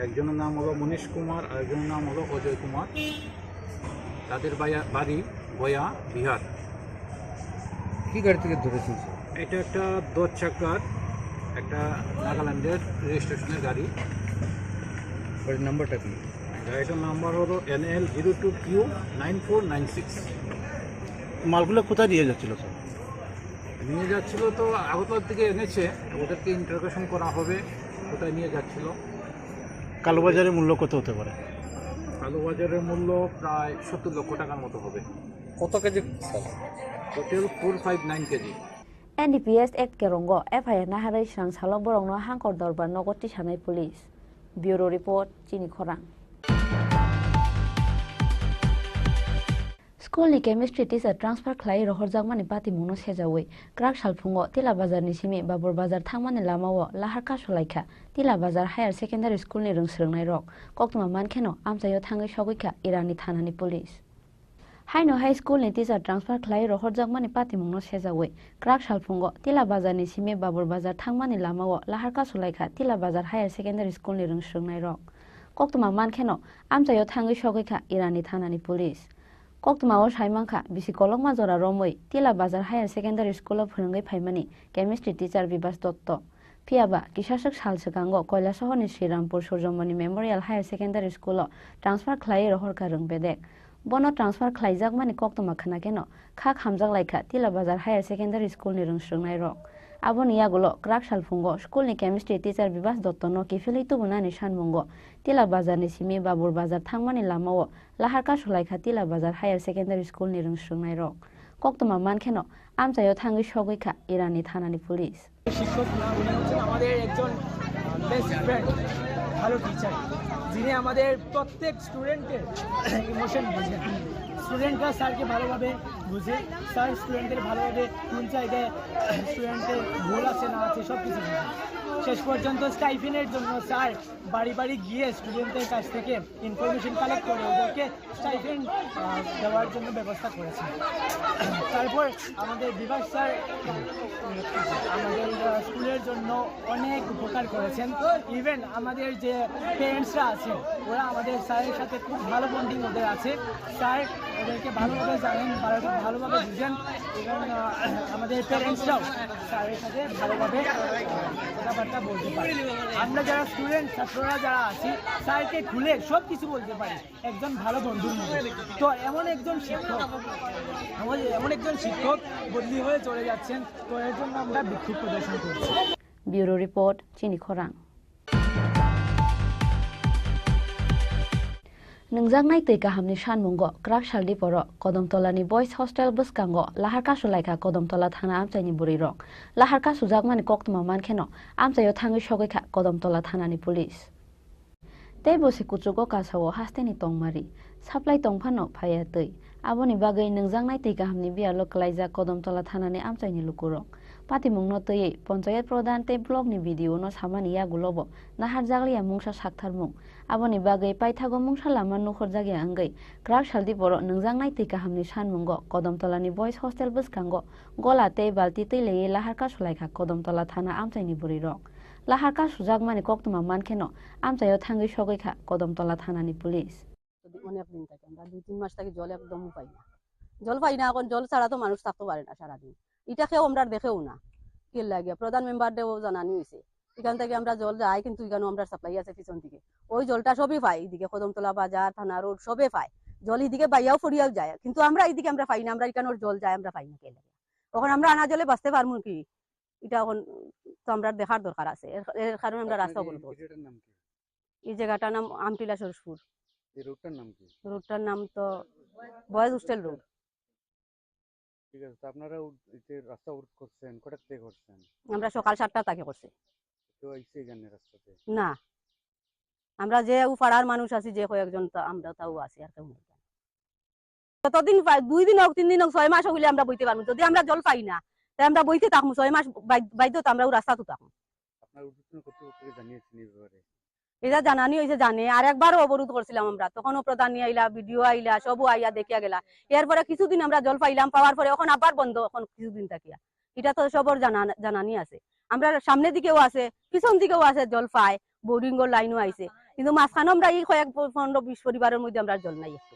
[SPEAKER 8] একজনের নাম হলো মনীশ কুমার আর একজনের নাম হলো অজয় কুমার তাদের বাড়ি গয়া বিহার
[SPEAKER 1] কি গাড়ি থেকে ধরেছেন
[SPEAKER 8] এটা একটা 10 চাকার একটা নাগাল্যান্ডের রেজিস্ট্রেশনের গাড়ি
[SPEAKER 1] গাড়ির নাম্বারটা কি
[SPEAKER 8] গাড়িটার নাম্বার হলো NL02Q 9496
[SPEAKER 9] মালগুলো কোথায় নিয়ে যাচ্ছিল স্যার
[SPEAKER 8] নিয়ে যাচ্ছিল তো আগরতলা থেকে এনেছে ওদেরকে ইন্টারোগেশন করা হবে কোথায় নিয়ে যাচ্ছিল
[SPEAKER 9] কালোবাজারের মূল্য কত হতে পারে
[SPEAKER 8] কালোবাজারের মূল্য প্রায় 70 লক্ষ টাকার মতো হবে
[SPEAKER 1] কত KG
[SPEAKER 8] total 459 KG
[SPEAKER 4] NDPS Act Kerongo FIR Naharai Shrang Salong Borongno Hangkor Dorbar Nogoti Shanai Police Bureau Report Chini Khorang School ni chemistry teacher transfer khlai rohorjakmani pati muno sejawoi Krak Salphungo Tila Bazar ni simi Babur Bazar thangmani lamawo Laharka Solaikha Tila Bazar Higher Secondary School ni rungsrungnai rok Koktuma mankheno amchayo thangai sogoikha Irani Thanani Police Haino High School ni teacher transfer khlai rohorjakmani pati mungno sejawoi Krak Salphungo Tila Bazar ni simi Babur Bazar thangmani lamawo Laharka Solaikha Tila Bazar Higher Secondary School ni rungsrungnai rok Koktuma mankheno amchayo thangai sogoikha Irani Thanani Police Koktuma o saimangkha bisi kolongma jora romoi Tila Bazar Higher Secondary School of Phungai Phaimani chemistry teacher Bibas Dotto Phiaba Kisashak Salsekango Koilasahoni Srirampur Surjomani Memorial Higher Secondary School transfer khlai rohorka rungbedek Bono transfer khlaijakmani koktuma khana keno kha khamjak laikha Tila Bazar Higher Secondary School ni rungsrungnai rok Aboni yagulo Krak Salphungo School ni chemistry teacher Bibas Dotto no kifilai tubunani sanmungo Tila Bazar ni simi Babur Bazar thangmani lamao Laharka Solaikha Tila Bazar Higher Secondary School ni rungsrungnai rok Koktuma mankheno amchayo thangai sogoikha Irani Thanani Police
[SPEAKER 10] শিক্ষক উনি হচ্ছেন আমাদের একজন best friend ভালো teacher যিনি আমাদের প্রত্যেক স্টুডেন্টের ইমোশন বোঝেন স্টুডেন্টরা স্যারকে ভালোভাবে বুঝে স্যার স্টুডেন্টদের ভালোভাবে কোন জায়গায় স্টুডেন্টের ভুল আছে না আছে সব কিছু বুঝে। শেষ পর্যন্ত স্টাইফেনের জন্য স্যার বাড়ি বাড়ি গিয়ে স্টুডেন্টদের কাছ থেকে ইনফরমেশন কালেক্ট করে ওদেরকে স্টাইফেন দেওয়ার জন্য ব্যবস্থা করেছেন। তারপর আমাদের বিভাগ স্যার আমাদের স্কুলের জন্য অনেক উপকার করেছেন। ইভেন আমাদের যে পেরেন্টসরা আছে ওরা আমাদের স্যারের সাথে খুব ভালো বন্ডিং ওদের আছে। স্যার ওদেরকে ভালোভাবে জানেন, ভালোভাবে বুঝেন। ইভেন আমাদের পেরেন্টসরাও স্যারের সাথে ভালোভাবে কথাবার্তা বলতে পারে। আমরা যারা স্টুডেন্ট ছাত্ররা যারা আছি স্যারকে খুলে সব কিছু বলতে পারি একজন ভালো বন্ধুর মতো। তো এমন একজন শিক্ষক বদলি হয়ে চলে যাচ্ছেন, তো এর জন্য আমরা বিক্ষোভ প্রদর্শন করছি।
[SPEAKER 4] ব্যুরো রিপোর্ট, চিনি খরাং। नोंजांनाय तै गाहामनि सानमुंग क्राक सालदि बर कदमतलानि बयस हस्टेल बसकांग लाहारका सुलायखा कदमतला थाना आमचाइनि बुरै रं लाहारका सुजाकमानि कक्तमा मानखेनो आमचाइयाव थाङै सगैखा कदमतला थानानि पुलिस तै बसे कुचुगो कासाव हास्तेनि तंमारि साप्लाइ तंफानो फाया तै आबोनि बागै नोंजांनाय तै गाहामनि बियालो कलाइजा कदमतला थानानि आमचाइनि लुकुरं पातिमुंनो तैयै पञ्चायत प्रधान तै ब्लगनि भिडिअनो सामानि यागुलबो नाहार जागलिया मुंसा साक्थारमुं आबोनि बागै पाइथागो मुंसा लामा नखर जागिया आंगै क्राक सालदि बर नोंजांनाय तै गाहामनि सानमुंग कदमतलानि बयस हस्टेल बसकांग गला तै बाल्टी तै लेयै लाहारका सुलायखा कदमतला थाना आमचाइनि बुरै रं लाहारका सुजाकमानि कक्तमा मानखेनो आमचाइयाव थाङै सगैखा कदमतला थानानि पुलिस
[SPEAKER 3] অনেক দিন থেকে আমরা 2-3 মাস থেকে জল একদম পাই না। জল পাই না, এখন জল ছাড়া তো মানুষ থাকতে পারে না সারাদিন। এটা খেয়েও আমরা দেখেও না কি লাগে। প্রধান মেম্বার দেও জানানি হয়েছে এখান থেকে আমরা জল যাই, কিন্তু এখানে আমরা সাপ্লাই আছে পিছন থেকে, ওই জলটা সবই পাই। এদিকে কদমতলা বাজার থানা রোড সবে পায় জল, এদিকে বাইয়াও ফরিয়াও যায়, কিন্তু আমরা এইদিকে আমরা পাই না। আমরা এখানে জল যায় আমরা পাই না কে লাগে। তখন আমরা আনা জলে বাঁচতে পারবো কি? এটা এখন তো আমরা দেখার দরকার আছে। এর কারণে আমরা রাস্তা বলবো। এই জায়গাটার নাম আমটিলা সরসপুর।
[SPEAKER 1] এই রোডটার নাম কি?
[SPEAKER 3] রোডটার নাম তো বয়েজ হোস্টেল রোড।
[SPEAKER 1] ঠিক আছে, আপনারা এই রাস্তা অবরোধ করছেন কটা থেকে করছেন?
[SPEAKER 3] আমরা সকাল 7টা থেকে করছি।
[SPEAKER 1] তো আইছে জানে রাস্তাতে
[SPEAKER 3] না, আমরা যে পাড়ার মানুষ আছি যে কয়েকজন আমরা তাও আছি, আর কেউ নেই। ততদিন 2 দিন হোক 3 দিন হোক 6 মাস হইলে আমরা বইতে পারবো। যদি আমরা জল পাই না তাই আমরা বইতে থাকবো 6 মাস বাধ্য, আমরা রাস্তাতে থাকবো।
[SPEAKER 1] আপনার উদ্বোধন কর্তৃপক্ষকে জানিয়েছেন এই ব্যাপারে?
[SPEAKER 3] এটা জানানি হয়েছে, জানে। আর একবারও অবরোধ করছিলাম আমরা, তখনও প্রধান আইলা, ভিডিও আইলা, সবও আইয়া দেখিয়া গেলা। এরপরে কিছুদিন আমরা জল পাইলাম, পাওয়ার পরে এখন আবার বন্ধ, এখন কিছুদিন থাকিয়া। এটা তো সবর জানানি আছে। আমরা সামনের দিকেও আছে পিছন দিকেও আছে জল পায়, বোরিংয়ের লাইনও আইছে, কিন্তু মাঝখানে আমরা এই কয়েক 15-20 পরিবারের মধ্যে আমরা জল নাই একটু।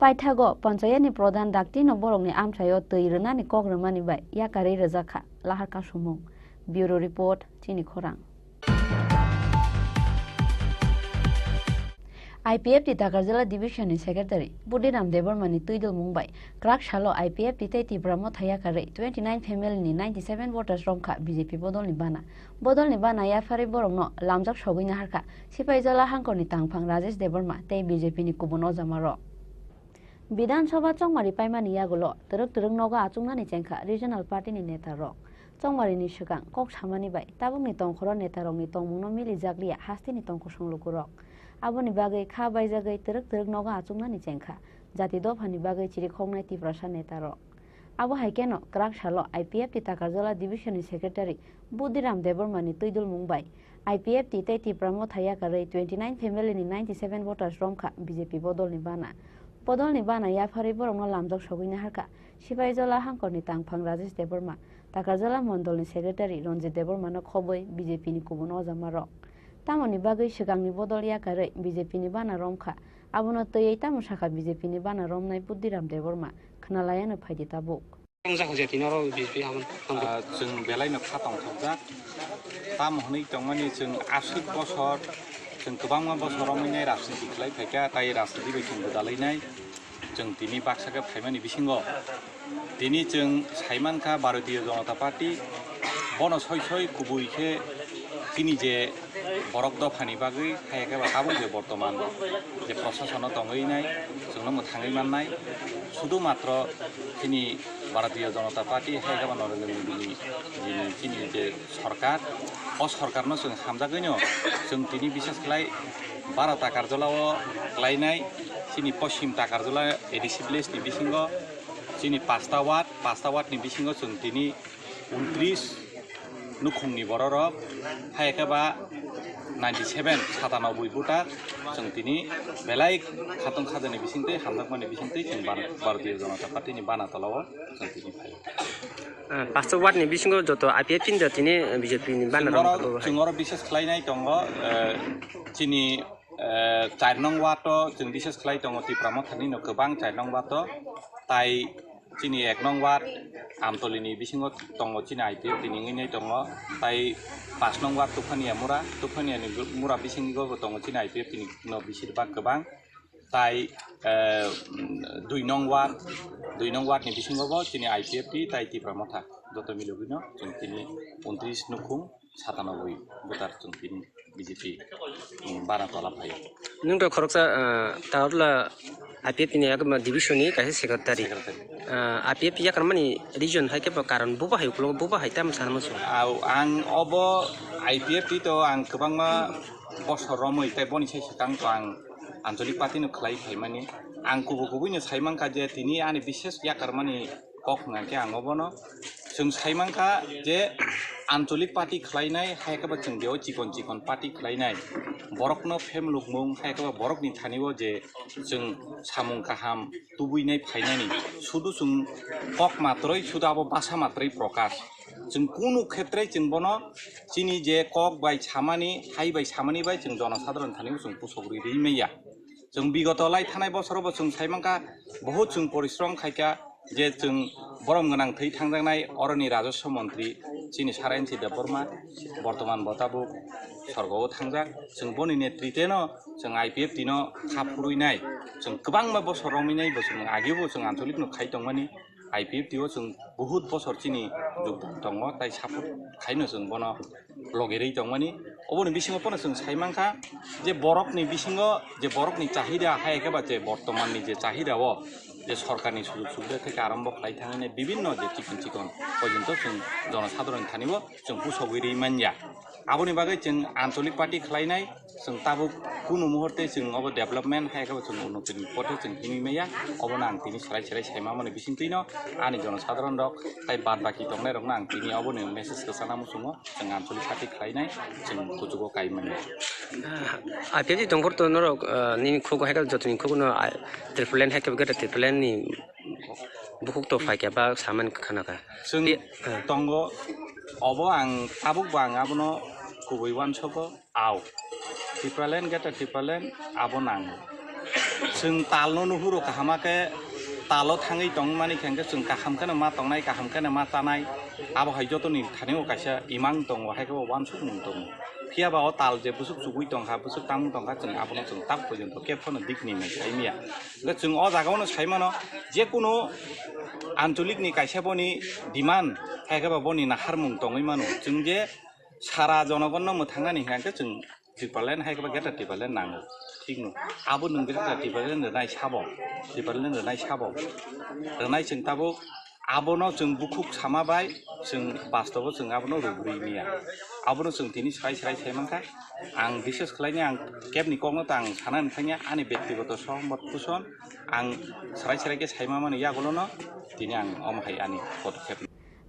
[SPEAKER 4] पाइथागो पञ्चायतनि प्रधान डाक्टिनो बरंनि आमचाइयाव दै रोनानि कग्रोमानि बाय याकारै रोजाखा लाहारका सुमुं। ब्युरो रिपोर्ट, चिनी खरां। IPFT Takarjala Division ni Secretary Budiram Debormani Tuidul Mumbai Krak Shalo IPFT Teti Brahmo Thayakare 29 family ni 97 voters romka BJP Bodol ni bana ya fari borong no lamjak shogui na harka Sipaijala Hankor ni Tangphang Rajesh Deborma tei BJP ni Kubono Jamaro Bidan Sabha Chongmari Paimani Yagulo Teruk Noga Achungna ni Chengka Regional Party ni Neta Ro Chongmari ni Shukang Kok Samani Bai Tabung ni Tongkhoro Neta Rong ni Tongmungno Mili Jaglia Hasti ni Tongkhosong Lukurok Aboni bagai kha baijagai teruk noga achungna ni chengkha jati dofani bagai chiri khongnai tiprasa netaro abo haikeno krak salo IPFT Takarjala Division ni Secretary Budiram Debormani Tuidul Mumbai IPFT tei tipramo thayakarai 29 family ni 97 voters romkha BJP Bodol ni bana ya phari borongno lamjak soguina harka Sipaijala Hankor ni Tangphang Rajesh Deborma Takarjala Mondol ni Secretary Ronjit Debormano khoboi BJP ni kubono jamaro Tamoni bagai sigangni bodol yakarai BJP ni bana romkha abono tei tamo saka BJP ni bana romnai Budiram Deborma khnalayano phaidi tabuk
[SPEAKER 8] जों बेलायनो खाताव थाबजाक ताम हनै तंमानि जों 80 बছर जों गोबां बছराव मैनाय राजनीति खालायफायखा ताय राजनीति बैथिं दालायनाय जों दिनै बाक्साखौ फायमानि बिसिङाव दिनै जों साइमानखा भारतीय जनता पार्टी बन सय गुबैखे दिनै जे बरक दफानि बागै हायाखै बाबो जे बर्तमान जे प्रशासन दंगैनाय जोंनो मोथाङै माननाय शुधु मात्र दिनै
[SPEAKER 11] भारतीय जनता पार्टी हायगाबा नरेंद्र मोदी चिनि जे सरकार अ सरकारनो जों हामजागैनो जों दिनै बिसेस खालाय 12टा कार्यालयाव लायनाय चिनि पश्चिमटा कार्यालय एडिसि भिलेजनि बिसिङाव चिनि 5टा वार्डनि बिसिङाव जों दिनै 29 नुखुंनि बर'रक हायगाबा 97 97 भोटार जों दिनै बेलाय खातन खाजानि बिसिंथै हामजागमानि बिसिंथै जों भारतीय जनता पार्टीनि बानातलाव जों दिनै फायो
[SPEAKER 14] 500 वार्डनि बिसिङाव जत आइपिएफ पिनदो दिनै बिजेपिनि बानाराव
[SPEAKER 11] जों बिसेस खालायनाय दङ चिनि 4 नं वार्ड जों बिसेस खालाय दङ त्रिपुरा मथानिनो गोबां 4 नं वार्ड ताइ चिनि 1 नं वार्ड आमतलिनि बिसिङाव दङ चिनि आइपिएफ दिनैङै दङ ताइ 5 नं वार्ड तुफानियानि मुरा बिसिङाव दङ चिनि आइपिएफ दिनै बिसिरबा गोबां ताइ 2 नं वार्डनि बिसिङावबो चिनि आइपिएफ ताइ त्रिपुरा मथा जत मिलुगिनो जों दिनै 29 नुखुं 97 भोटार जों दिनै बिजेपि बानातला फायो
[SPEAKER 14] नोंथ' खरकसा ताहरला आइपिएफ नि यागमा डिभिजननि कासे सेक्रेटारि आइपिएफ या करमानि रिजन हायके कारण बुबा हायखलो बुबा हायता सानमसु
[SPEAKER 11] आं अब आइपिएफ तो आं गोबांमा बसर रमै ताइ बनि साइसकां तो आं आन्चलिक पार्टीनो खलाय फायमानि आं गुबुनैनो साइमांका जे दिनै आनि बिसेस या करमानि कखनाके आं अबनो जों साइमांका जे आन्चलिक पार्टी खलायनाय हायकाबा जों बेयाव चिकन पार्टी खलायनाय बरकनो फेमलुकमुं हायकाबा बरकनि थानिबो जे जों सामुं काहाम तुबुइनाय फायनायनि सुदु जों कक मात्रै सुदाबो बासा मात्रै प्रकाश जों कुनु क्षेत्रै जों बनो चिनि जे कक बाय सामानि हाइ बाय सामानि बाय जों जनसाधारण थानिबो जों पुसग्रि दैमैया जों बिगत लाय थानाय बोसोरावबो जों साइमांका बहुत जों परिश्रम खायका जे जों बरम गोनां थै थांजानाय अरनि राजस्व मन्त्री चिनि सारायनसि देबबर्मा बर्तमान बताबु सरगाव थांजाक जों बनि नेतृत्वेनो जों आइपिएफ दिनो खाफुरुइनाय जों गोबां बोसोर रमिनाय बोसोर आगेबो जों आन्चलिकनो खाय दंमानि आइपिएफ दियो जों बहुत बोसोर चिनि जोगदान दङ ताइ सापर्ट खायनो जों बनो लगेरै दंमानि अबनि बिसिङाव पनो जों साइमांका जे बरकनि बिसिङाव जे बरकनि चाहिदा हायकेबा जे बर्तमाननि जे चाहिदाव जे सरकारनि सुजुग सुबिदा থেকে आरम्भ खालाय थांनाय বিভিন্ন जे चिकन पर्यन्त जों जनसाधारण थानिबो जों पुसगिरि मानया आबनि बागै जों आन्चलिक पार्टी खलायनाय जों ताबु कुनु मुहूर्ते जों अब डेभलपमेन्ट हायकाबो जों उन्नतिनि पथे जों दिनैमैया अबना आं दिनै साराय सायमा माने बिसिंथैनो आनि जनसाधारण रक ताइ बाद बाकी दंनाय रकना आं दिनै अबनि मेसेज गोसाना मुसुङो जों आन्चलिक पार्टी खलायनाय जों कुजुगो गायमोन
[SPEAKER 14] आइपिएफ दंफोर तो नरक नि खुगो हायका जतनि खुगनो ट्रिपलेन हायका गटे ट्रिपलेन नि बुहुक तो फायका बा सामान खानाका
[SPEAKER 11] जों दंग अब आं ताबुक बां आबनो गुबै वानसबो आव ट्रिपलेन गटे ट्रिपलेन आबो नांगो जों तालनो नुहुरो काहामाके तालो थाङै दं माने खेंगे जों काहामखानो मा तंनाय काहामखानो मा तानाय आबो हायजतनि थानिव कायसा इमां दङ हायका वानसुक मुं दङ फियाबा ताल जे बुसुक सुगुइ दं हा बुसुक तामु दं हा जों आबनो जों ताब पर्यन्त केफनो दिकनि साइमिया जों अ जागावनो साइमानो जेकुनु आन्चलिकनि कायसाबनि डिमान्ड हायकाबा बनि नाहारमुं दङै मानो जों जे सारा जनगणनो मोथांनानै हायका जों ट्रिपलेन हायकाबा गेटा ट्रिपलेन नाङो ठीक नु आबो नों गेटा ट्रिपलेन नाय साबो ट्रिपलेन नाय साबो नाय जों ताबो आबनो जों बुखुक सामाबाय जों बास्तव जों आबनो रुग्रिनिया आबनो जों दिनै सायमांका आं बिसेस खालायनि आं केबनि कगनो आं सानानै थाङिया आंनि व्यक्तिगत सहमत कुसन आं सायके सायमा माने यागलनो दिनै आं अमहाय आंनि पदक्षेप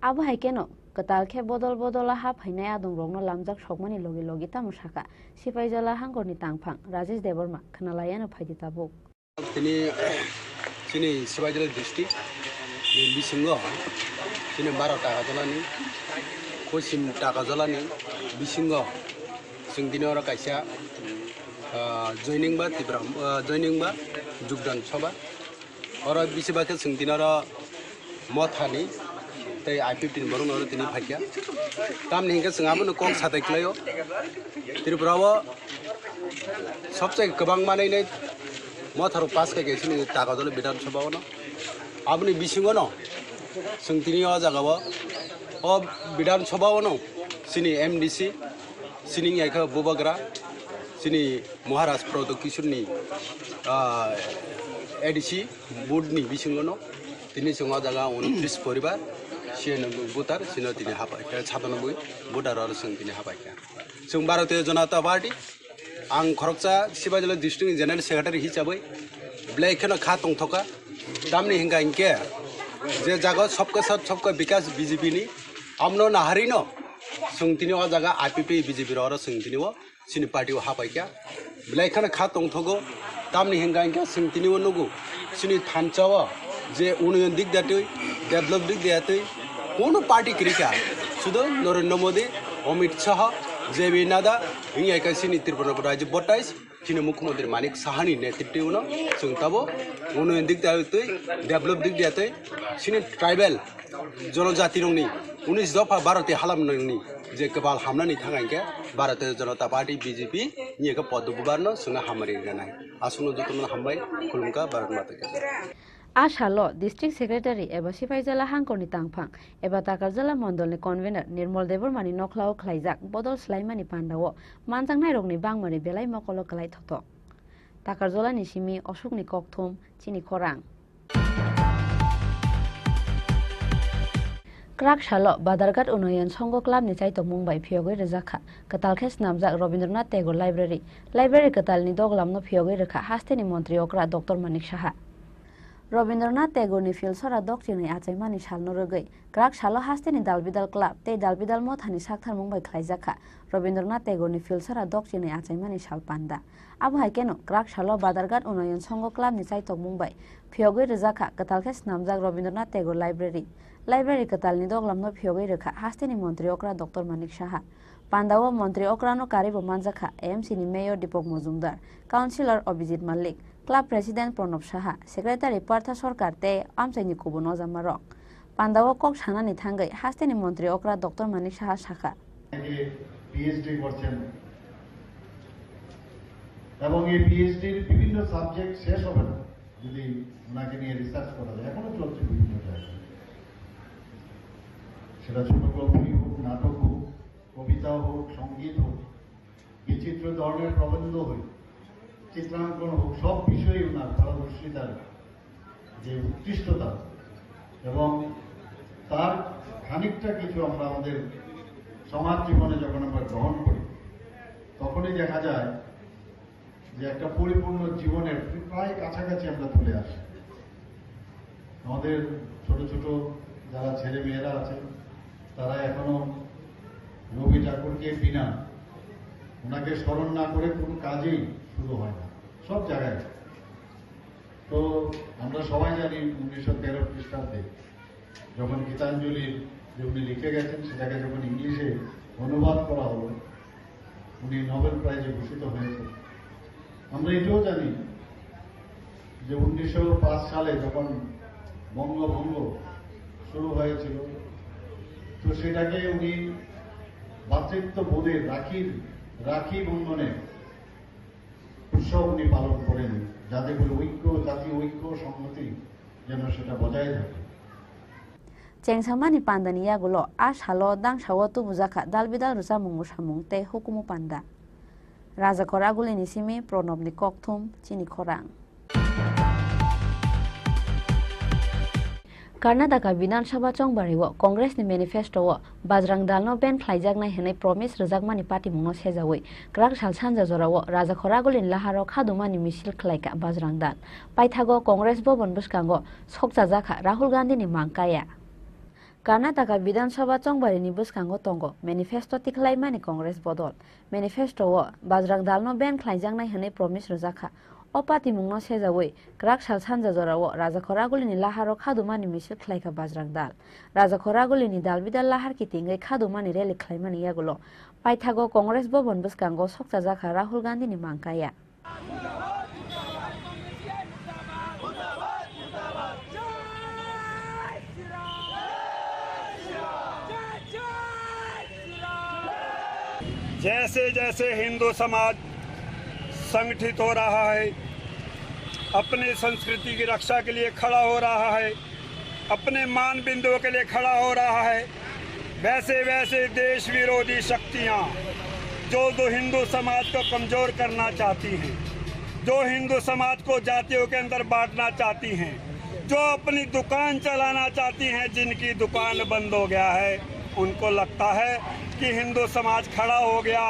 [SPEAKER 4] आबो हायकेनो कताल खे बदल हा फैनाय आदं रंनो लामजाक सकमानि लगे लगे तामुसाका सिपाइजला हांगरनि तांफां राजेश देबर्मा खोनालायानो फायदि ताबो
[SPEAKER 15] दिनै सिपाइजला डिस्ट्रिक्ट बिसिङाव दिनै 12टा गाजलानि पश्चिमटा गाजलानि बिसिङाव जों दिनै आरो कायसा जयनिं बा जुगदान सभा और बिसिबाके जों दिनै आरो मथानि ताइ आइपिएफ दिन बरं आरो दिनै फायका तामनि हिंगा जों आबो कक साथायख्लायो त्रिपुराव सबसे गोबां मानायनाय मथारो पास खायगासिनो तागाजल बिधान सभावनो आबनि बिसिङावनो जों दिनै अ जागाव अ बिधान सभावनो सिनि एमडिसि सिनि यायखा बुबाग्रा सिनि महाराज प्रदोक किशोरनि एडिसि बुडनि बिसिङावनो তিনি সিংহ জায়গা 29 পরিবার 96 ভোটার সিনো তিনি হাবাইকা 97 ভোটার আর সিং তিনি হাবাইকা जों भारतीय जनता पार्टी आं खरगसा सिबाजला डिस्ट्रिक्ट जेनेरेल सेक्रेटारि हिसाबै ब्लेखनो खा तंथका दामनि हिंगा इनके जे जागा सबका सबका विकास बीजेपी नि आमनो नाहारिनो जोंतिनि वा जागा आईपीपी बीजेपी र जोंतिनि व सिनि पार्टी व हाबाइका ब्लेखनो खा तंथगो दामनि हिंगा इनके जोंतिनि व नुगु सिनि थानचाव जे उन्नयन दिग दातै डेभलप दिग दातै कोनो पार्टी क्रिका सुदो नरेंद्र मोदी अमित शाह जेबी नादा हिंगा कासिनि त्रिपुरा राज्य 28 चिनि मुख्यमंत्री मानिक साहानि नेतृत्वनो जों ताबो उन्नयन दिग दातै डेभलप दिग दातै सिनि ट्राइबेल जनजाति रंनि 19 दफा भारतीय हालामनि जे गोबाल हामनानि थाखायके भारतीय जनता पार्टी बीजेपी निका पद गुबारनो जोंना हामारि गानाय आसुनो जतन हामबाय खुलुमका भारत माता के
[SPEAKER 4] आशालो डिस्ट्रिक्ट सेक्रेटारि एबा सिपाइजाला हांखरनि तांफां एबा ताकारजाला मण्डलनि कन्वेनर निर्मल देबरमानि नखलाव खलाइजाक बदल स्लाइमानि पान्डावो मानजांनाय रगनि बांमारि बेलाय मकल कलाय थथ ताकारजालानि सिमि अशोकनि ककथुम चिनि खरां क्राक सालो बादारघाट उन्नयन संघ क्लाबनि चाइतक मुंबाइ फियोगै रजाखा कतालखे स्नामजाक रवीन्द्रनाथ टेगोर लाइब्रेरी कतालनि दगलामनो फियोगै रखा हास्तेनि मन्त्री अक्रा डक्टर मानिक साहा रवीन्द्रनाथ टेगोरनि फिल्सरा दक्षिणै आचाइमानि सालनो रगै क्राक सालो हास्तेनि दालबिदाल क्लाब ते दालबिदाल मथानि साकथार मुंबाइ खलाइजाखा रवीन्द्रनाथ टेगोरनि फिल्सरा दक्षिणै आचाइमानि साल पान्दा आबहाय केनो क्राक सालो बादारघाट उन्नयन संघ क्लाबनि चाइतक मुंबाइ फियोगै रजाखा कतालखे स्नामजाक रवीन्द्रनाथ टेगोर लाइब्रेरी कतालनि दगलामनो फियोगै रखा हास्तेनि मन्त्री अक्रा डक्टर मानिक साहा पान्दावो मन्त्री अक्रानो कारिबो मानजाखा एएमसीनि mayor Dipak Majumdar councillor Abhijit Mallik club president Pranab Saha secretary Partha Sarkar ते आमचाइनि कुबो नजामारक पान्दावो कक सानानि थांगै हास्तेनि मन्त्री अक्रा डक्टर मानिक साहा शाखा
[SPEAKER 7] পিএইচডি করছেন এবং এই পিএইচডির বিভিন্ন সাবজেক্ট শেষ হবে না যদি ওনাকে নিয়ে রিসার্চ করা যায় এখনো চলছে বিভিন্ন জায়গায় সেটা ছোট গল্প হোক নাটক হোক কবিতা হোক সঙ্গীত হোক বিচিত্র ধরনের প্রবন্ধ হোক চিত্রাঙ্কন হোক সব বিষয়ে ওনার পারদর্শিতার যে উৎকৃষ্টতা এবং তার খানিকটা কিছু আমরা আমাদের সমাজ জীবনে যখন আমরা গ্রহণ করি তখনই দেখা যায় যে একটা পরিপূর্ণ জীবনের প্রায় কাছাকাছি আমরা চলে আসি আমাদের ছোট ছোট যারা ছেলে মেয়েরা আছে তারা এখনো রবি ঠাকুরকে বিনা ওনাকে স্মরণ না করে কোনো কাজেই শুরু হয় না সব জায়গায় তো আমরা সবাই জানি 1913 খ্রিস্টাব্দে যখন গীতাঞ্জলির যে উনি লিখে গেছেন সেটাকে যখন ইংলিশে অনুবাদ করা হলো উনি নোবেল প্রাইজে ভূষিত হয়েছেন আমরা এটাও জানি যে 1905 সালে যখন বঙ্গভঙ্গ শুরু হয়েছিল তো সেটাকে উনি ভাতৃত্ববোধের রাখি বন্ধনে উৎসব উনি পালন করেন যাতে করে ঐক্য জাতীয় ঐক্য সংহতি যেন সেটা বজায় থাকে
[SPEAKER 4] Cengsamani pandani yagulo ashalo dang shawatu buzaka dalbidal rusa mungu shamung te hukumu panda. Raja Koraguli nisimi pronobni kokthum Chini Khorang. Karnataka Vidansabha Chongbariwo Congress ni manifesto wo Bajrang Dalno ben khlaijak nai henai promise rjakmani party mungno sejawi krak sal sanja jorawo Raja Koraguli laharo khadumani misil khlaika Bajrang Dal paithago Congress bobon buskango sokjajaka Rahul Gandhi ni mangkaya Karnataka Vidansabha Chongbarini buskango tongo manifesto tiklaimani Congress bodol manifesto wo Bajrang Dalno ben khlaijangnai hene promise rojaka opati mungno sejawi krak sal sanja jorawo Raja Koragulini laharo khadumani misil khlaika Bajrang Dal Raja Koragulini dalbidal lahar kitingai khadumani rally khlaimani yagulo paithago Congress bobon buskango sokjajaka Rahul Gandhi ni mangkaya
[SPEAKER 16] जैसे जैसे हिंदू समाज संगठित हो रहा है अपनी संस्कृति की रक्षा के लिए खड़ा हो रहा है अपने मान बिंदुओं के लिए खड़ा हो रहा है वैसे वैसे देश विरोधी शक्तियां जो हिंदू समाज को कमजोर करना चाहती हैं जो हिंदू समाज को जातियों के अंदर बांटना चाहती हैं जो अपनी दुकान चलाना चाहती हैं, जिनकी दुकान बंद हो गया है, उनको लगता है कि हिंदू समाज खड़ा हो गया,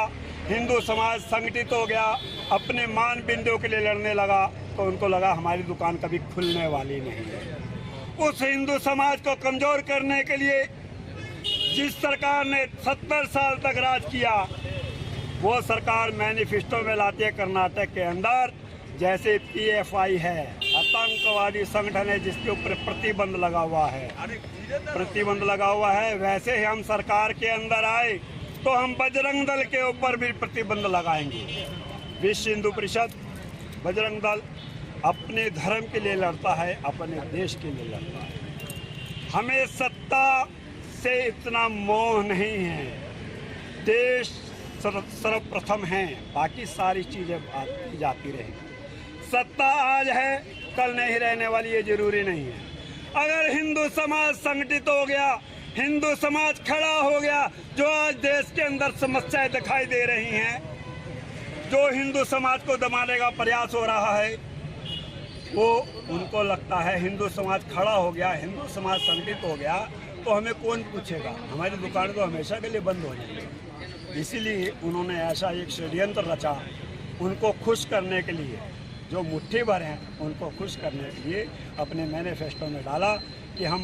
[SPEAKER 16] हिंदू समाज संगठित हो गया, अपने मान बिंदुओं के लिए लड़ने लगा, तो उनको लगा हमारी दुकान कभी खुलने वाली नहीं है। उस हिंदू समाज को कमजोर करने के लिए जिस सरकार ने 70 साल तक राज किया, वो सरकार मैनिफेस्टो में लाती है कर्नाटक के अंदर, जैसे पीएफआई है, आतंकवादी संगठन है जिसके ऊपर प्रतिबंध लगा हुआ है, वैसे ही हम सरकार के अंदर आए तो हम बजरंग दल के ऊपर भी प्रतिबंध लगाएंगे। विश्व हिंदू परिषद, बजरंग दल अपने धर्म के लिए लड़ता है, अपने देश के लिए लड़ता है। हमें सत्ता से इतना मोह नहीं है, देश सर्वप्रथम है, बाकी सारी चीजें आती जाती रहेंगी। सत्ता आज है, कल नहीं रहने वाली, ये जरूरी नहीं है। अगर हिंदू समाज संगठित हो गया, हिंदू समाज खड़ा हो गया, जो आज देश के अंदर समस्याएं दिखाई दे रही हैं, जो हिंदू समाज को दबाने का प्रयास हो रहा है, वो उनको लगता है हिंदू समाज खड़ा हो गया, हिंदू समाज संगठित हो गया, तो हमें कौन पूछेगा, हमारी दुकान तो हमेशा के लिए बंद हो जाएगी। इसीलिए उन्होंने ऐसा एक षड्यंत्र रचा, उनको खुश करने के लिए, जो मुट्ठी भर हैं उनको खुश करने के लिए अपने मैनिफेस्टो में डाला कि हम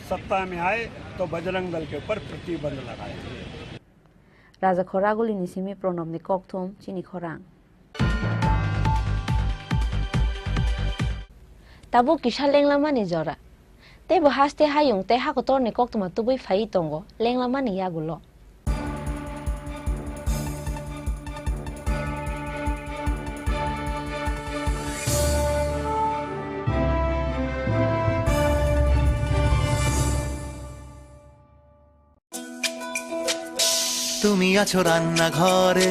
[SPEAKER 16] सत्ता में आए तो बजरंग दल के ऊपर प्रतिबंध लगाएंगे।
[SPEAKER 4] Raja Khoraguli ni simi pronom ni kokthum Chini Khorang. Tabu kisha lenglama ni jora. Te bahaste hayung te hakotor ni koktuma tubui fai tongo lenglama ni yagulo.
[SPEAKER 21] তুমি আছো রান্না ঘরে,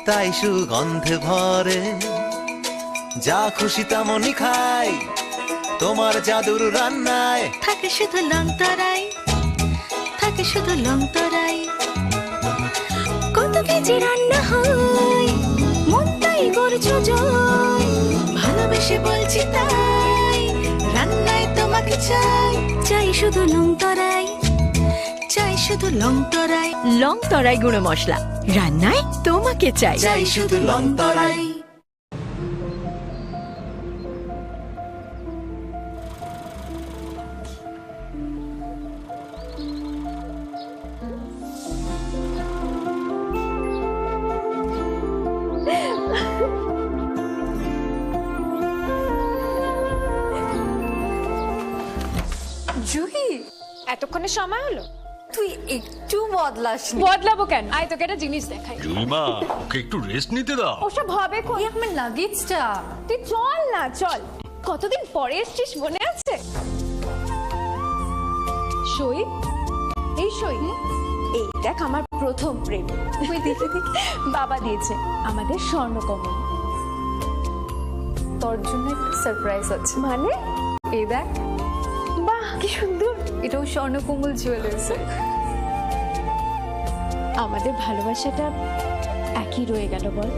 [SPEAKER 21] তাই সুগন্ধে ভরে, যা খুশি তেমনই খাই, তোমার জাদুর রান্নায়
[SPEAKER 22] থাকে শুধু লংতরাই, থাকে শুধু লংতরাই। কত কেজি রান্না হয়, মন তাই করছো জয়, ভালোবেসে বলছি তাই, রান্নায় তোমাকে চাই, চাই শুধু লংতরাই, চাই শুধু লংতরাই।
[SPEAKER 13] লংতরাই গুঁড়ো মশলা, রান্নায় তোমাকে চাই,
[SPEAKER 22] চাই শুধু লংতরাই।
[SPEAKER 17] জুহি, এতক্ষণে সময় হলো? তুই একটু বদলাসনি। বদলাবো কেন? আয় তোকে একটা জিনিস দেখাই।
[SPEAKER 18] জুইমা, ওকে একটু রেস্ট নিতে দাও।
[SPEAKER 17] ওসব হবে কই, আমার লাগেজটা। তুই চল না, চল। কতদিন পরে এসেছিস, মনে আছে? সই, এই সই, এই দেখ আমার প্রথম প্রেম। তুই দেখে দেখে বাবা দিয়েছে আমাদের স্বর্ণকমল। তোর জন্য একটা সারপ্রাইজ আছে। মানে? এই দেখ। বাহ, কি সুন্দর। এটাও স্বর্ণকমল জুয়েলার্স। আমাদের ভালোবাসাটা একই রয়ে গেল বল।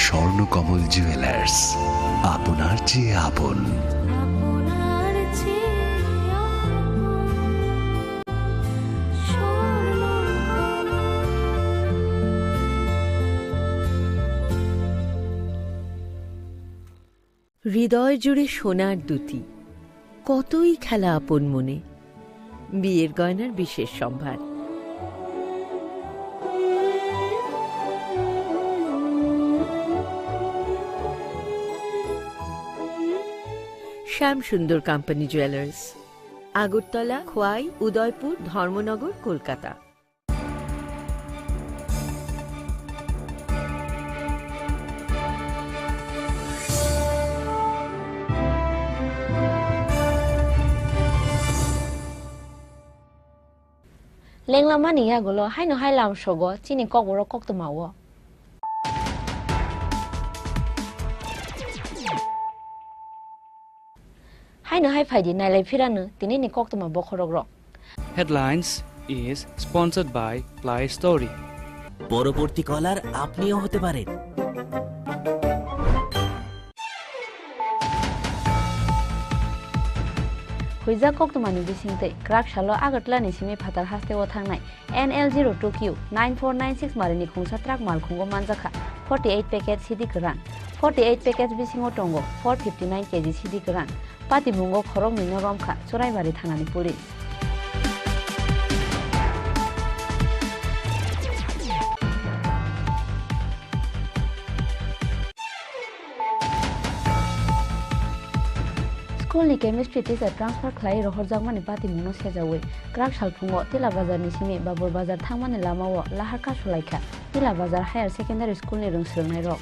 [SPEAKER 21] স্বর্ণকমল জুয়েলার্স, আপনার চেয়ে আপন।
[SPEAKER 25] হৃদয় জুড়ে সোনার দুটি, কতই খেলা আপন মনে, বিয়ের গয়নার বিশেষ সম্ভার। Shyamsundar company jewellers, Agartala, Khowai, Udaipur, Dharmanagar, Kolkata.
[SPEAKER 4] Lenglama ni yagulo hai no hai lam shogo chini kokborok koktumawo. Hai no hai phaidi nalai phiranu tini ni koktuma bokhorogrok.
[SPEAKER 6] Headlines is sponsored by Play Story.
[SPEAKER 2] পরবর্তী কলার আপনিও হতে পারেন।
[SPEAKER 4] huija koktumani bisingte krak shalo agatlani simi phatar hasteo thangnai NL02Q 9496 marini khungsa trak malkhungo manjakha 48 packet Chini Khorang 48 packets bisingo tongo 459 kg Chini Khorang pati mungo khorong mino romkha choraibari thanani police School ni chemistry teacher transfer khlai rohor jangmani pati muno sejawe krak salphungo tila bazar ni simi babur bazar thangmani lamawo lahar ka sulaikha tila bazar higher secondary school ni rungsrungnai rok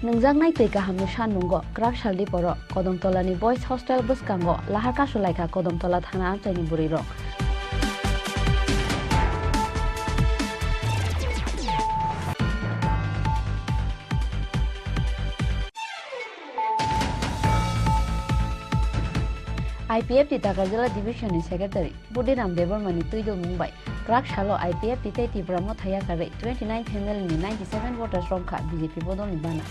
[SPEAKER 4] Nungjangnai tei kahamni sanungo krak saldi poro Kodomtolani boys hostel buskango lahar ka sulaikha Kodomtola thana amchaini buri rok IPF di Takarjala Division ni Secretary Budiram Debormani Tuidul Mumbai Krak Shalo IPF di Teti Brahmo Thaya Kare 29 family ni 97 voters from Kha BJP Bodon ni Bana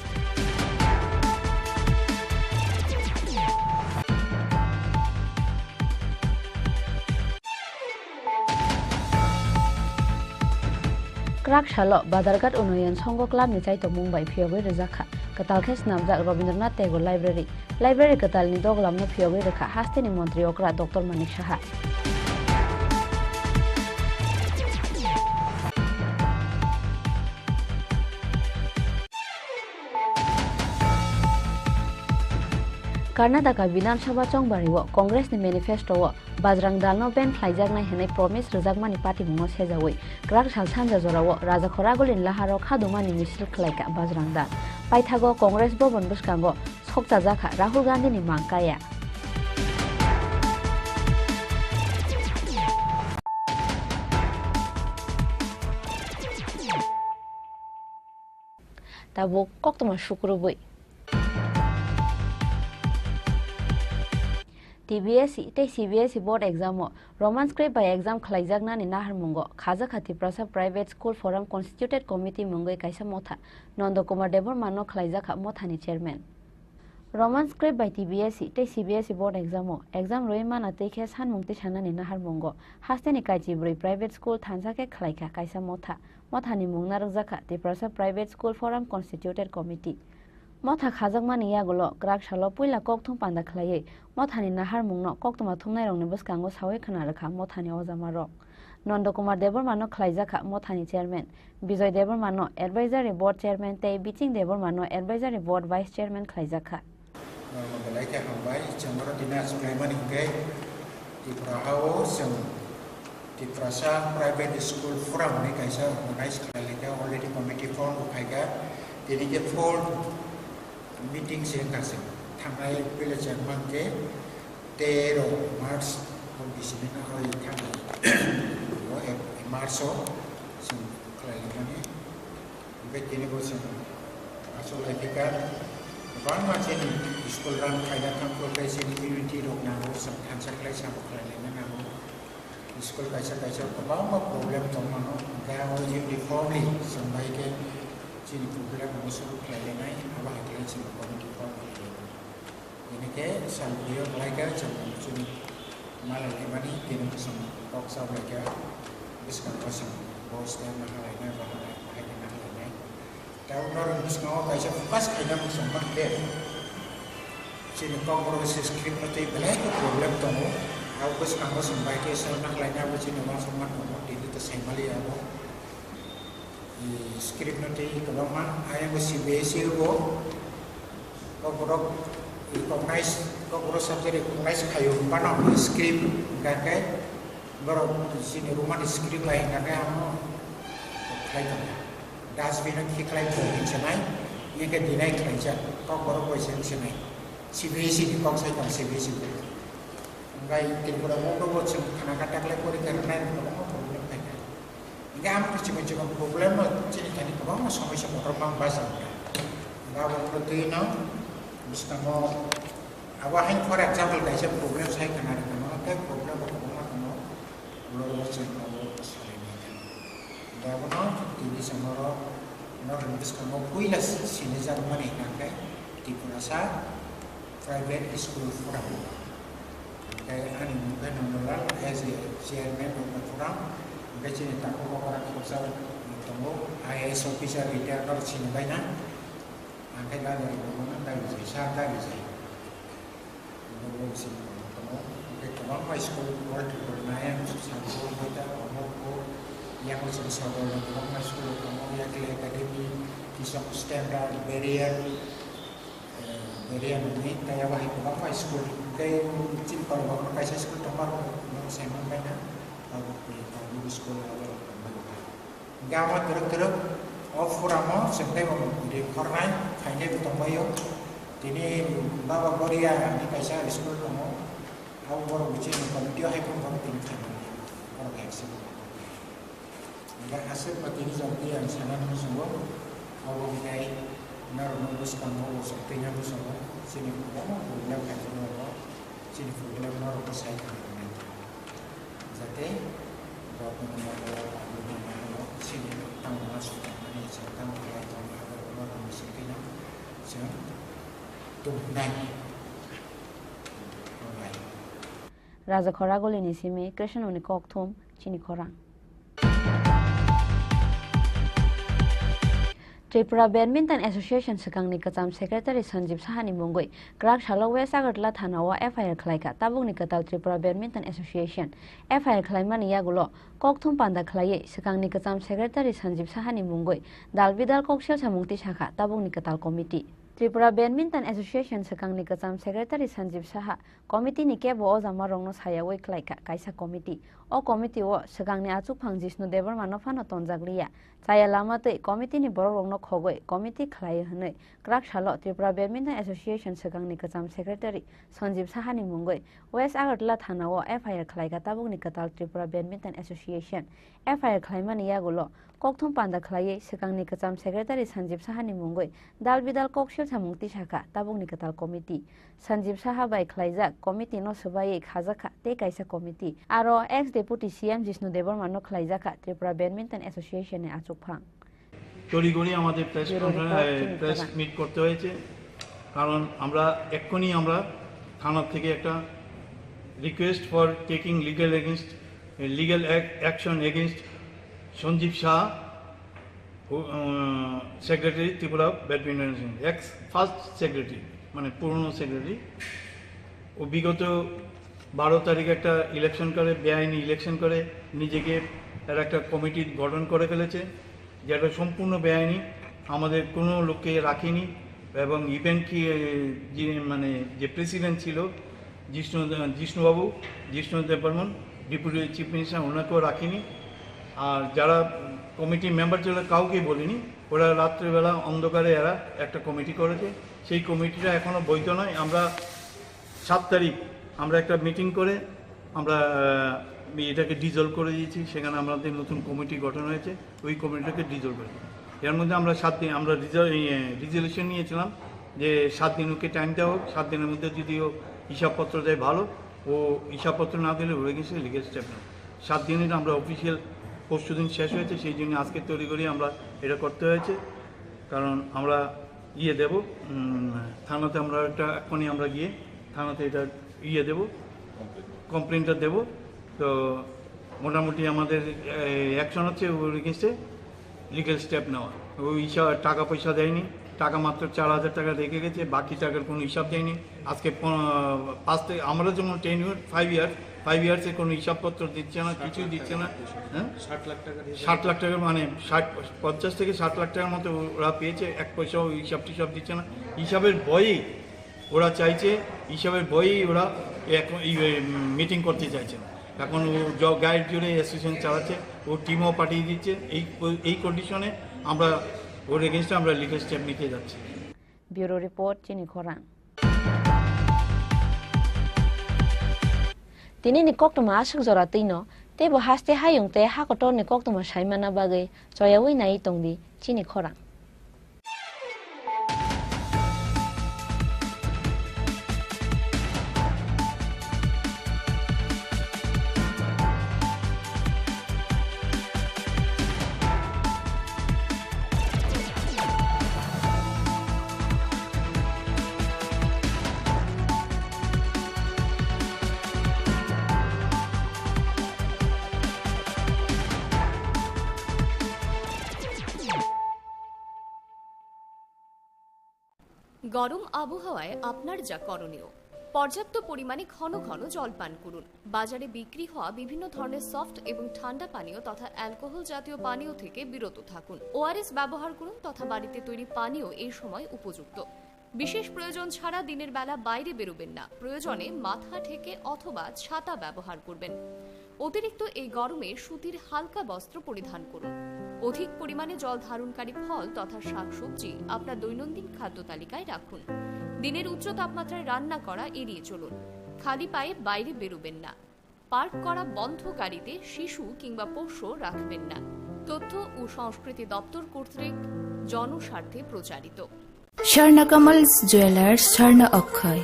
[SPEAKER 4] Krak Shalo Badargat Unoyan Songo Club ni Chaito Mumbai Phiogoi Rejakha Katalkhes namjak Rabindranath Tagore Library katal ni doglam no phiogoi rekha hasteni mantri okra Dr. Manik Saha Karnataka Vidhan Sabha Chongbari wo Congress ni manifesto wo Bajrang Dal no ben khlaijaknai henai promise rejakmani party mungo sejawoi Krak sal sanja jora wo Raja Khoragolin laharo khadumani misil khlaika Bajrang Dal Paithago Congress Bhavan buskango Sokta Jakha Rahul Gandhi ni mangkaya Tabo koktoma shukrubui TBSC te CBSC board exam Roman script by exam khlaijakna ni nahar mungo khaja khati prasa private school forum constituted committee mungoi kaisa motha Nando Kumar Devor mano khlaijakha mothani chairman Roman script by TBSC te CBSC board exam roimana teikhe sanmungti sanani nahar mungo hasteni kaiji broi private school thansake khlaika kaisa mothani mungna rokjakha te prasa private school forum constituted committee Motha khajakmani yagulo krak salo puila kokthung panda khlaiye mothani nahar mungno koktoma thungnai rongni buskango sawe khana rakha mothani ojama rok Nando Kumar Debormano khlaijakha mothani chairman Bijoy Debormano advisory board chairman tei Biching Debormano advisory board vice chairman khlaijakha
[SPEAKER 5] Malaika hambai chamara dina Sulaiman ingke di Prahao sem di Prasa private school forum ni kaisa organize khlaika already committee form ukaiga dini ke full meeting se kasem thangai village mangke 13 March kon bisina hoi thangai Marso sem khlaika ni bekini bo sem aso laika Bang macam ni sekolah ran kaya kam profesi unity dok nahu sampai sekolah sama kelainan nahu sekolah kaisa kebang problem tomano gaya uniformly sampai ke sini program musuh kelainan apa kelainan sini uniform ini ke sambil kelainan macam sini malah lemari kini musuh kok sampai ke biskan kosong bos dan mahalnya bahaya. Tahun orang Muslim kaisa fokus kaya musuh makde. Sini Kokborok script nanti belai ke problem tamu. Aku sekarang sampai ke sana lainnya aku sini masuk mana di itu saya malah aku. Script nanti kalau mana ayam CBSC aku Kokborok Kokborok subjek recognize kayu mana script kakek baru sini rumah di script lain kakek aku kayak Dasbina kiklai poin senai, yang ke dinai kerja, kau baru poin senai. CBSC di kau saya kan CBSC. Enggak Tripura mau buat karena kata kelai poin karena mau problem kaya. Enggak hampir cuma problem jadi tadi kau mau sampai orang bahasa. Enggak mau tu ini, mesti mau awahin for example kaisa problem saya kena ada problem apa belum boskango puila sinijak mani nangkai Tripura sa private school forum. Kaya ani mungkin nonolal as a chairman of the forum, mungkin Chini Khorang Tripura tunggu IAS officer retired or Chini Baina, angkai lah dari mana dari saya dari saya. Nunggu sini tunggu, mungkin tunggu high school world bermain satu kita umurku yang masih sekolah tunggu high school tunggu yang di akademi di satu standard barrier ini kaya wahai tunggu high school kaya cip kalau bangun kaya school tunggu baru saya mana baru di school awal gamat terus off kurang sampai di korban hanya bertemu yo ini bawa Korea ini kaya school tunggu awal baru uji kalau dia hai pun baru tingkat orang eksim enggak hasil begini sampai yang sana semua awal ini naruh kamu sepertinya semua sini kamu bilang kan semua sini bilang naruh saya jadi berapa nama sini tamu masuk ini saya tamu orang sepertinya saya tunai
[SPEAKER 4] Raja Khoragoli nisime Krishna uni kokthum Chini Khorang Tripura Badminton Association Sekangni Kacham Secretary Sanjeev Sahani Mungoi Krak Shalo West Agartala Thanawa FIR Khlaika Tabungni Katal Tripura Badminton Association FIR Khlaimani Yagulo Kokthum Panda Khlaye Sekangni Kacham Secretary Sanjeev Sahani Mungoi Dalbidal Kokshel Samungti Shakha Tabungni Katal Committee Tripura Badminton Association Sekangni Kacham Secretary Sanjeev Saha Committee ni kebo o jama rongno sayawoi khlaika kaisa committee o committee o Sekangni achuk phang Jishnu Devar manofano tonjakliya chaya lamate committee ni borok rongno khogoi committee khlai hne krak shalo Tripura Badminton Association Sekangni Kacham Secretary Sanjeev Saha ni mungoi West Agartala Thana o FIR khlaika tabungni katal Tripura Badminton Association FIR khlaimani yagulo Kokthum Panda Khlaye Sekangni Kacham Secretary Sanjeev Saha ni mungoi Dalbidal Kokshel Samungti Shakha Tabungni Katal Committee Sanjeev Saha bai khlaijak committee no subai khajaka te kaisa committee aro ex deputy CM Jishnu Devar mano khlaijaka Tripura Badminton Association e achuk phang
[SPEAKER 9] তড়িঘড়ি আমাদের press meet করতে হয়েছে কারণ আমরা এক্ষুনি আমরা থানা থেকে একটা request for taking legal action against Sanjib Shah secretary Tripura badminton ex first secretary মানে পুরনো সেক্রেটারি ও বিগত 12 তারিখে একটা ইলেকশন করে বেআইনি ইলেকশন করে নিজেকে এর একটা কমিটি গঠন করে ফেলেছে যেটা সম্পূর্ণ বেআইনি আমাদের কোনো লোককে রাখেনি এবং ইভেন কি মানে যে প্রেসিডেন্ট ছিল Jishnu Debbarman deputy chief minister ওনাকেও রাখিনি আর যারা কমিটি মেম্বার ছিল কাউকে বলিনি ওরা রাত্রেবেলা অন্ধকারে এরা একটা কমিটি করেছে সেই কমিটিটা এখনও বৈধ নয় আমরা 7 তারিখ আমরা একটা মিটিং করে আমরা এটাকে ডিজলভ করে দিয়েছি সেখানে আমাদের নতুন কমিটি গঠন হয়েছে ওই কমিটিটাকে ডিজলভ করে এর মধ্যে আমরা 7 দিন আমরা রিজলিউশন নিয়েছিলাম যে 7 দিন ওকে টাইম দেওয়া হোক 7 দিনের মধ্যে যদি ও হিসাবপত্র দেয় ভালো ও হিসাবপত্র না দিলে ওরা গেছে লিগ্যাল স্টেপ নেব 7 দিনের আমরা অফিসিয়াল পরশু দিন শেষ হয়েছে সেই জন্য আজকে তৈরি করি আমরা এটা করতে হয়েছে কারণ আমরা দেব থানাতে আমরা একটা এখনই আমরা গিয়ে থানাতে এটা দেব কমপ্লেনটা দেব তো মোটামুটি আমাদের অ্যাকশন হচ্ছে ওর এগেইনস্টে লিগ্যাল স্টেপ নেওয়া ওই টাকা পয়সা দেয়নি টাকা মাত্র 4,000 টাকা রেখে গেছে বাকি টাকার কোনো হিসাব দেয়নি আজকে 5 থেকে আমরা যেমন 5 ইয়ার্সে কোনো হিসাবপত্র দিচ্ছে না কিছুই দিচ্ছে না হ্যাঁ 60 লাখ টাকা মানে 50 থেকে 60 লাখ টাকার মতো ওরা পেয়েছে এক পয়সাও হিসাব দিচ্ছে না হিসাবের ভয়েই ওরা চাইছে হিসাবের ভয়েই ওরা মিটিং করতে চাইছে না এখন ও গাইড জুড়ে অ্যাসোসিয়েশন চালাচ্ছে ও টিমও পাঠিয়ে দিচ্ছে এই কন্ডিশনে আমরা ওর এগেইনস্টে আমরা লিগ্যাল স্টেপ নিতে যাচ্ছি
[SPEAKER 4] ব্যুরো রিপোর্ট চিনি খোরাং তিনি নিকক্তমা আসুক জরা তৈনো তেবো হাসতে হায়ুংতে হাকটর নিকক্তমা সাইমানা বাগে জয়াওই নাই তংদি চিনি খোরাং
[SPEAKER 12] গরম আবহাওয়ায় আপনার যা করণীয়, পর্যাপ্ত পরিমাণে ঘন ঘন জল পান করুন। বাজারে বিক্রি হওয়া বিভিন্ন ধরনের সফট এবং ঠান্ডা পানীয় তথা অ্যালকোহল জাতীয় পানীয় থেকে বিরত থাকুন। ওআরএস ব্যবহার করুন তথা বাড়িতে তৈরি পানীয় এই সময় উপযুক্ত। বিশেষ প্রয়োজন ছাড়া দিনের বেলা বাইরে বেরোবেন না। প্রয়োজনে মাথা ঢেকে অথবা ছাতা ব্যবহার করবেন। অতিরিক্ত এই গরমে সুতির হালকা বস্ত্র পরিধান করুন। অধিক পরিমাণে জল ধারণকারী ফল তথা শাকসবজি আপনার দৈনন্দিন খাদ্য তালিকায় রাখুন। দিনের উচ্চ তাপমাত্রায় রান্না করা এড়িয়ে চলুন। খালি পায়ে বাইরে বেরোবেন না। পার্ক করা বন্ধ গাড়িতে শিশু কিংবা পোষ্য রাখবেন না। তথ্য ও সংস্কৃতি দপ্তর কর্তৃক জনস্বার্থে প্রচারিত।
[SPEAKER 17] স্বর্ণকমল জুয়েলার্স স্বর্ণ অক্ষয়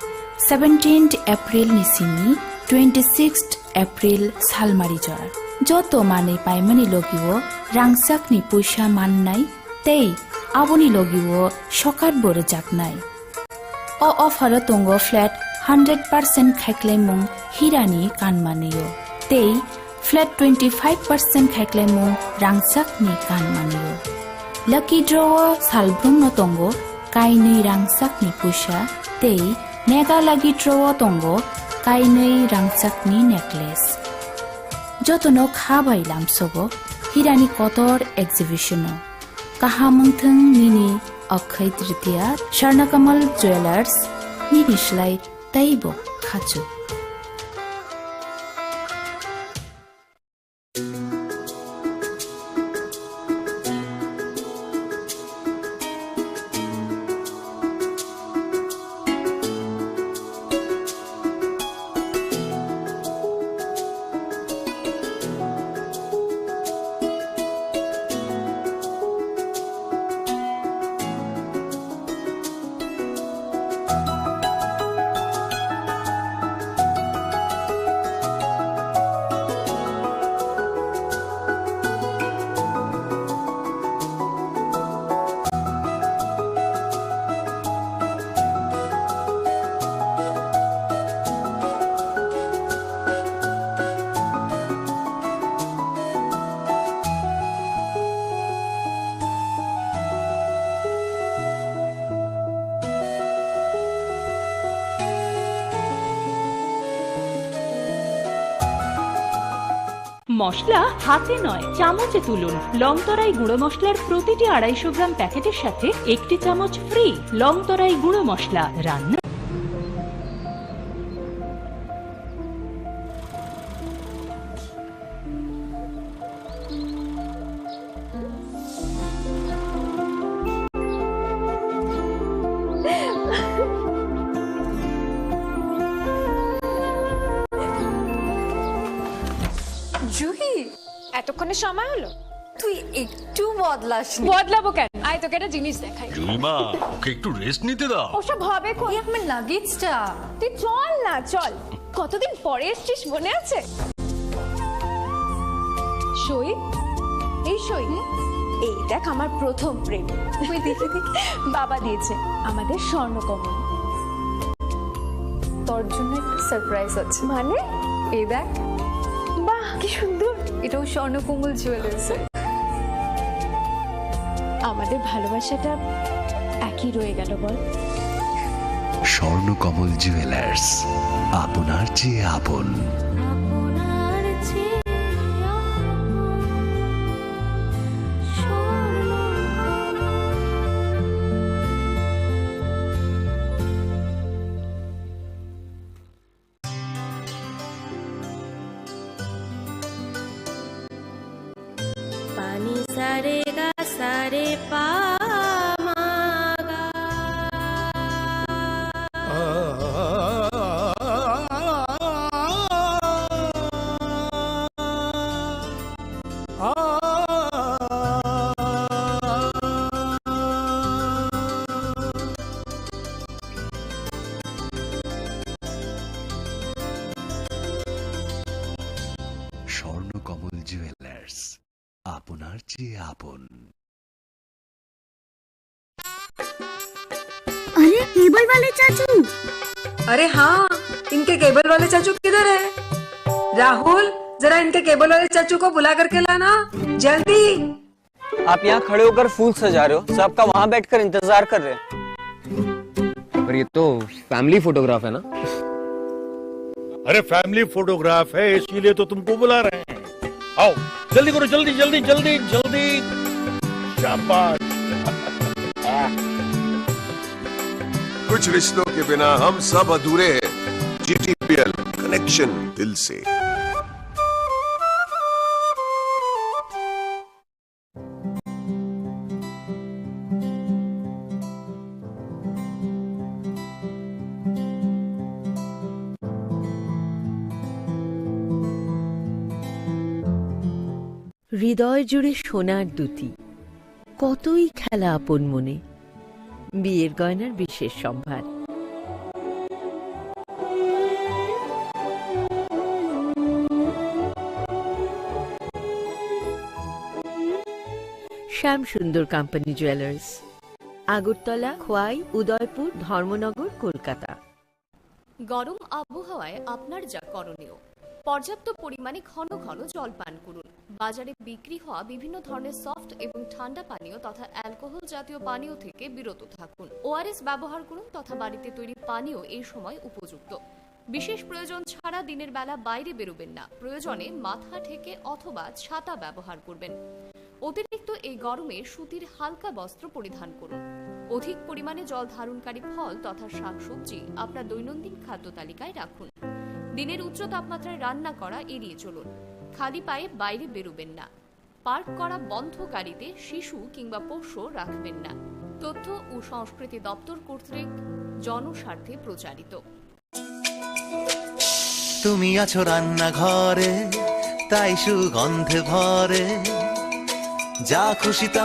[SPEAKER 17] 17 এপ্রিল নিসিনি 26 এপ্রিল সালমারি jar যত মানে পাইমানি লগিও রাংসাকনি পয়সা মাননাই তেই আবনি লগিও সকাত বড় জাকনাই অ অফার তঙ্গ ফ্ল্যাট 100% খাইক্লাইমুং হিরানি কানমানিও তেই ফ্ল্যাট 25% খাইক্লাইমুং রাংসাকনি কানমানিও লাকি ড্র সালব্রুম তঙ্গ কাইनै রাংসাকনি পয়সা তেই নেগা লাগি ড্র তঙ্গ কাইनै রাংসাকনি নেকলেস যতনো খাবাই লামসগো Hirani কতর exhibition কাহাमंथों mini Akshaya Tritiya स्वर्णकमल jewellers निबिस्लाई तैबो खाचु
[SPEAKER 13] মশলা হাতে নয় চামচে তুলুন। লংতরাই গুঁড়ো মশলার প্রতিটি 250 গ্রাম প্যাকেটের সাথে 1টি চামচ ফ্রি। লংতরাই গুঁড়ো মশলা রান্না।
[SPEAKER 17] জুহি এতক্ষণে সময় হলো, তুই একটু বদলাস।
[SPEAKER 19] বদলাবো কেন? আয় তোকে একটা জিনিস দেখাই।
[SPEAKER 18] জুইমা, ওকে একটু রেস্ট নিতে দাও।
[SPEAKER 19] ওসব হবে কই? আমার লাগেজটা। তুই চল না, চল। কতদিন পরে এসেছিস, মনে আছে? সই, এই সই। এই দেখ আমার প্রথম প্রেম। ওই দেখে দেখে বাবা দিয়েছে আমাদের স্বর্ণকমল। তোর জন্য একটা সারপ্রাইজ আছে। মানে? এই দেখ। বাহ কি সুন্দর। এটাও স্বর্ণকমল জুয়েলার্স। আমাদের ভালোবাসাটা একই রয়ে গেল বল।
[SPEAKER 21] স্বর্ণকমল জুয়েলার্স, আপনার চেয়ে আপন।
[SPEAKER 22] पानी सारे गा सारे पा
[SPEAKER 21] স্বর্ণকমল জুয়েলার্স, আপনার চেয়ে আপন।
[SPEAKER 22] अरे केबल वाले चाचू।
[SPEAKER 20] अरे हाँ, इनके केबल वाले चाचू किधर है? राहुल, जरा इनके केबल वाले चाचू को बुला करके लाना जल्दी।
[SPEAKER 23] आप यहाँ खड़े होकर फूल सजा रहे हो, सबका वहाँ बैठकर इंतजार कर रहे हैं।
[SPEAKER 1] पर ये तो फैमिली फोटोग्राफ है ना?
[SPEAKER 18] अरे फैमिली फोटोग्राफ है इसीलिए तो तुमको बुला रहे हैं। आओ जल्दी करो, जल्दी जल्दी जल्दी जल्दी। शाबाश।
[SPEAKER 3] कुछ रिश्तों के बिना हम सब अधूरे हैं। GTPL कनेक्शन दिल से।
[SPEAKER 25] হৃদয় জুড়ে সোনার দুটি, কতই খেলা আপন মনে, বিয়ের গয়নার বিশেষ সম্ভার। Shyam Sundar company jewellers, Agartala, Khowai, Udaipur, Dharmanagar, Kolkata.
[SPEAKER 12] গরম আবহাওয়ায় আপনার যা করণীয়: পর্যাপ্ত পরিমাণে ঘন ঘন জল পান করুন। বাজারে বিক্রি হওয়া বিভিন্ন ধরনের সফট এবং ঠান্ডা পানীয় তথা অ্যালকোহল জাতীয় পানীয় থেকে বিরত থাকুন। ওআরএস ব্যবহার করুন তথা বাড়িতে তৈরি পানীয় এই সময় উপযুক্ত। বিশেষ প্রয়োজন ছাড়া দিনের বেলা বাইরে বেরোবেন না। প্রয়োজনে মাথা ঢেকে অথবা ছাতা ব্যবহার করবেন। অতিরিক্ত এই গরমে সুতির হালকা বস্ত্র পরিধান করুন। অধিক পরিমাণে জল ধারণকারী ফল তথা শাকসবজি আপনার দৈনন্দিন খাদ্য তালিকায় রাখুন। দিনের উচ্চ তাপমাত্রায় রান্না করা এড়িয়ে চলুন। খালি পায়ে বাইরে বেরোবেন না। পার্ক করা বন্ধ গাড়িতে শিশু কিংবা পোষ্য রাখবেন না। তথ্য ও সংস্কৃতি দপ্তর কর্তৃক জনস্বার্থে প্রচারিত।
[SPEAKER 10] তুমি আছো রান্নাঘরে, তাই সুগন্ধে ভরে, যা খুশি তা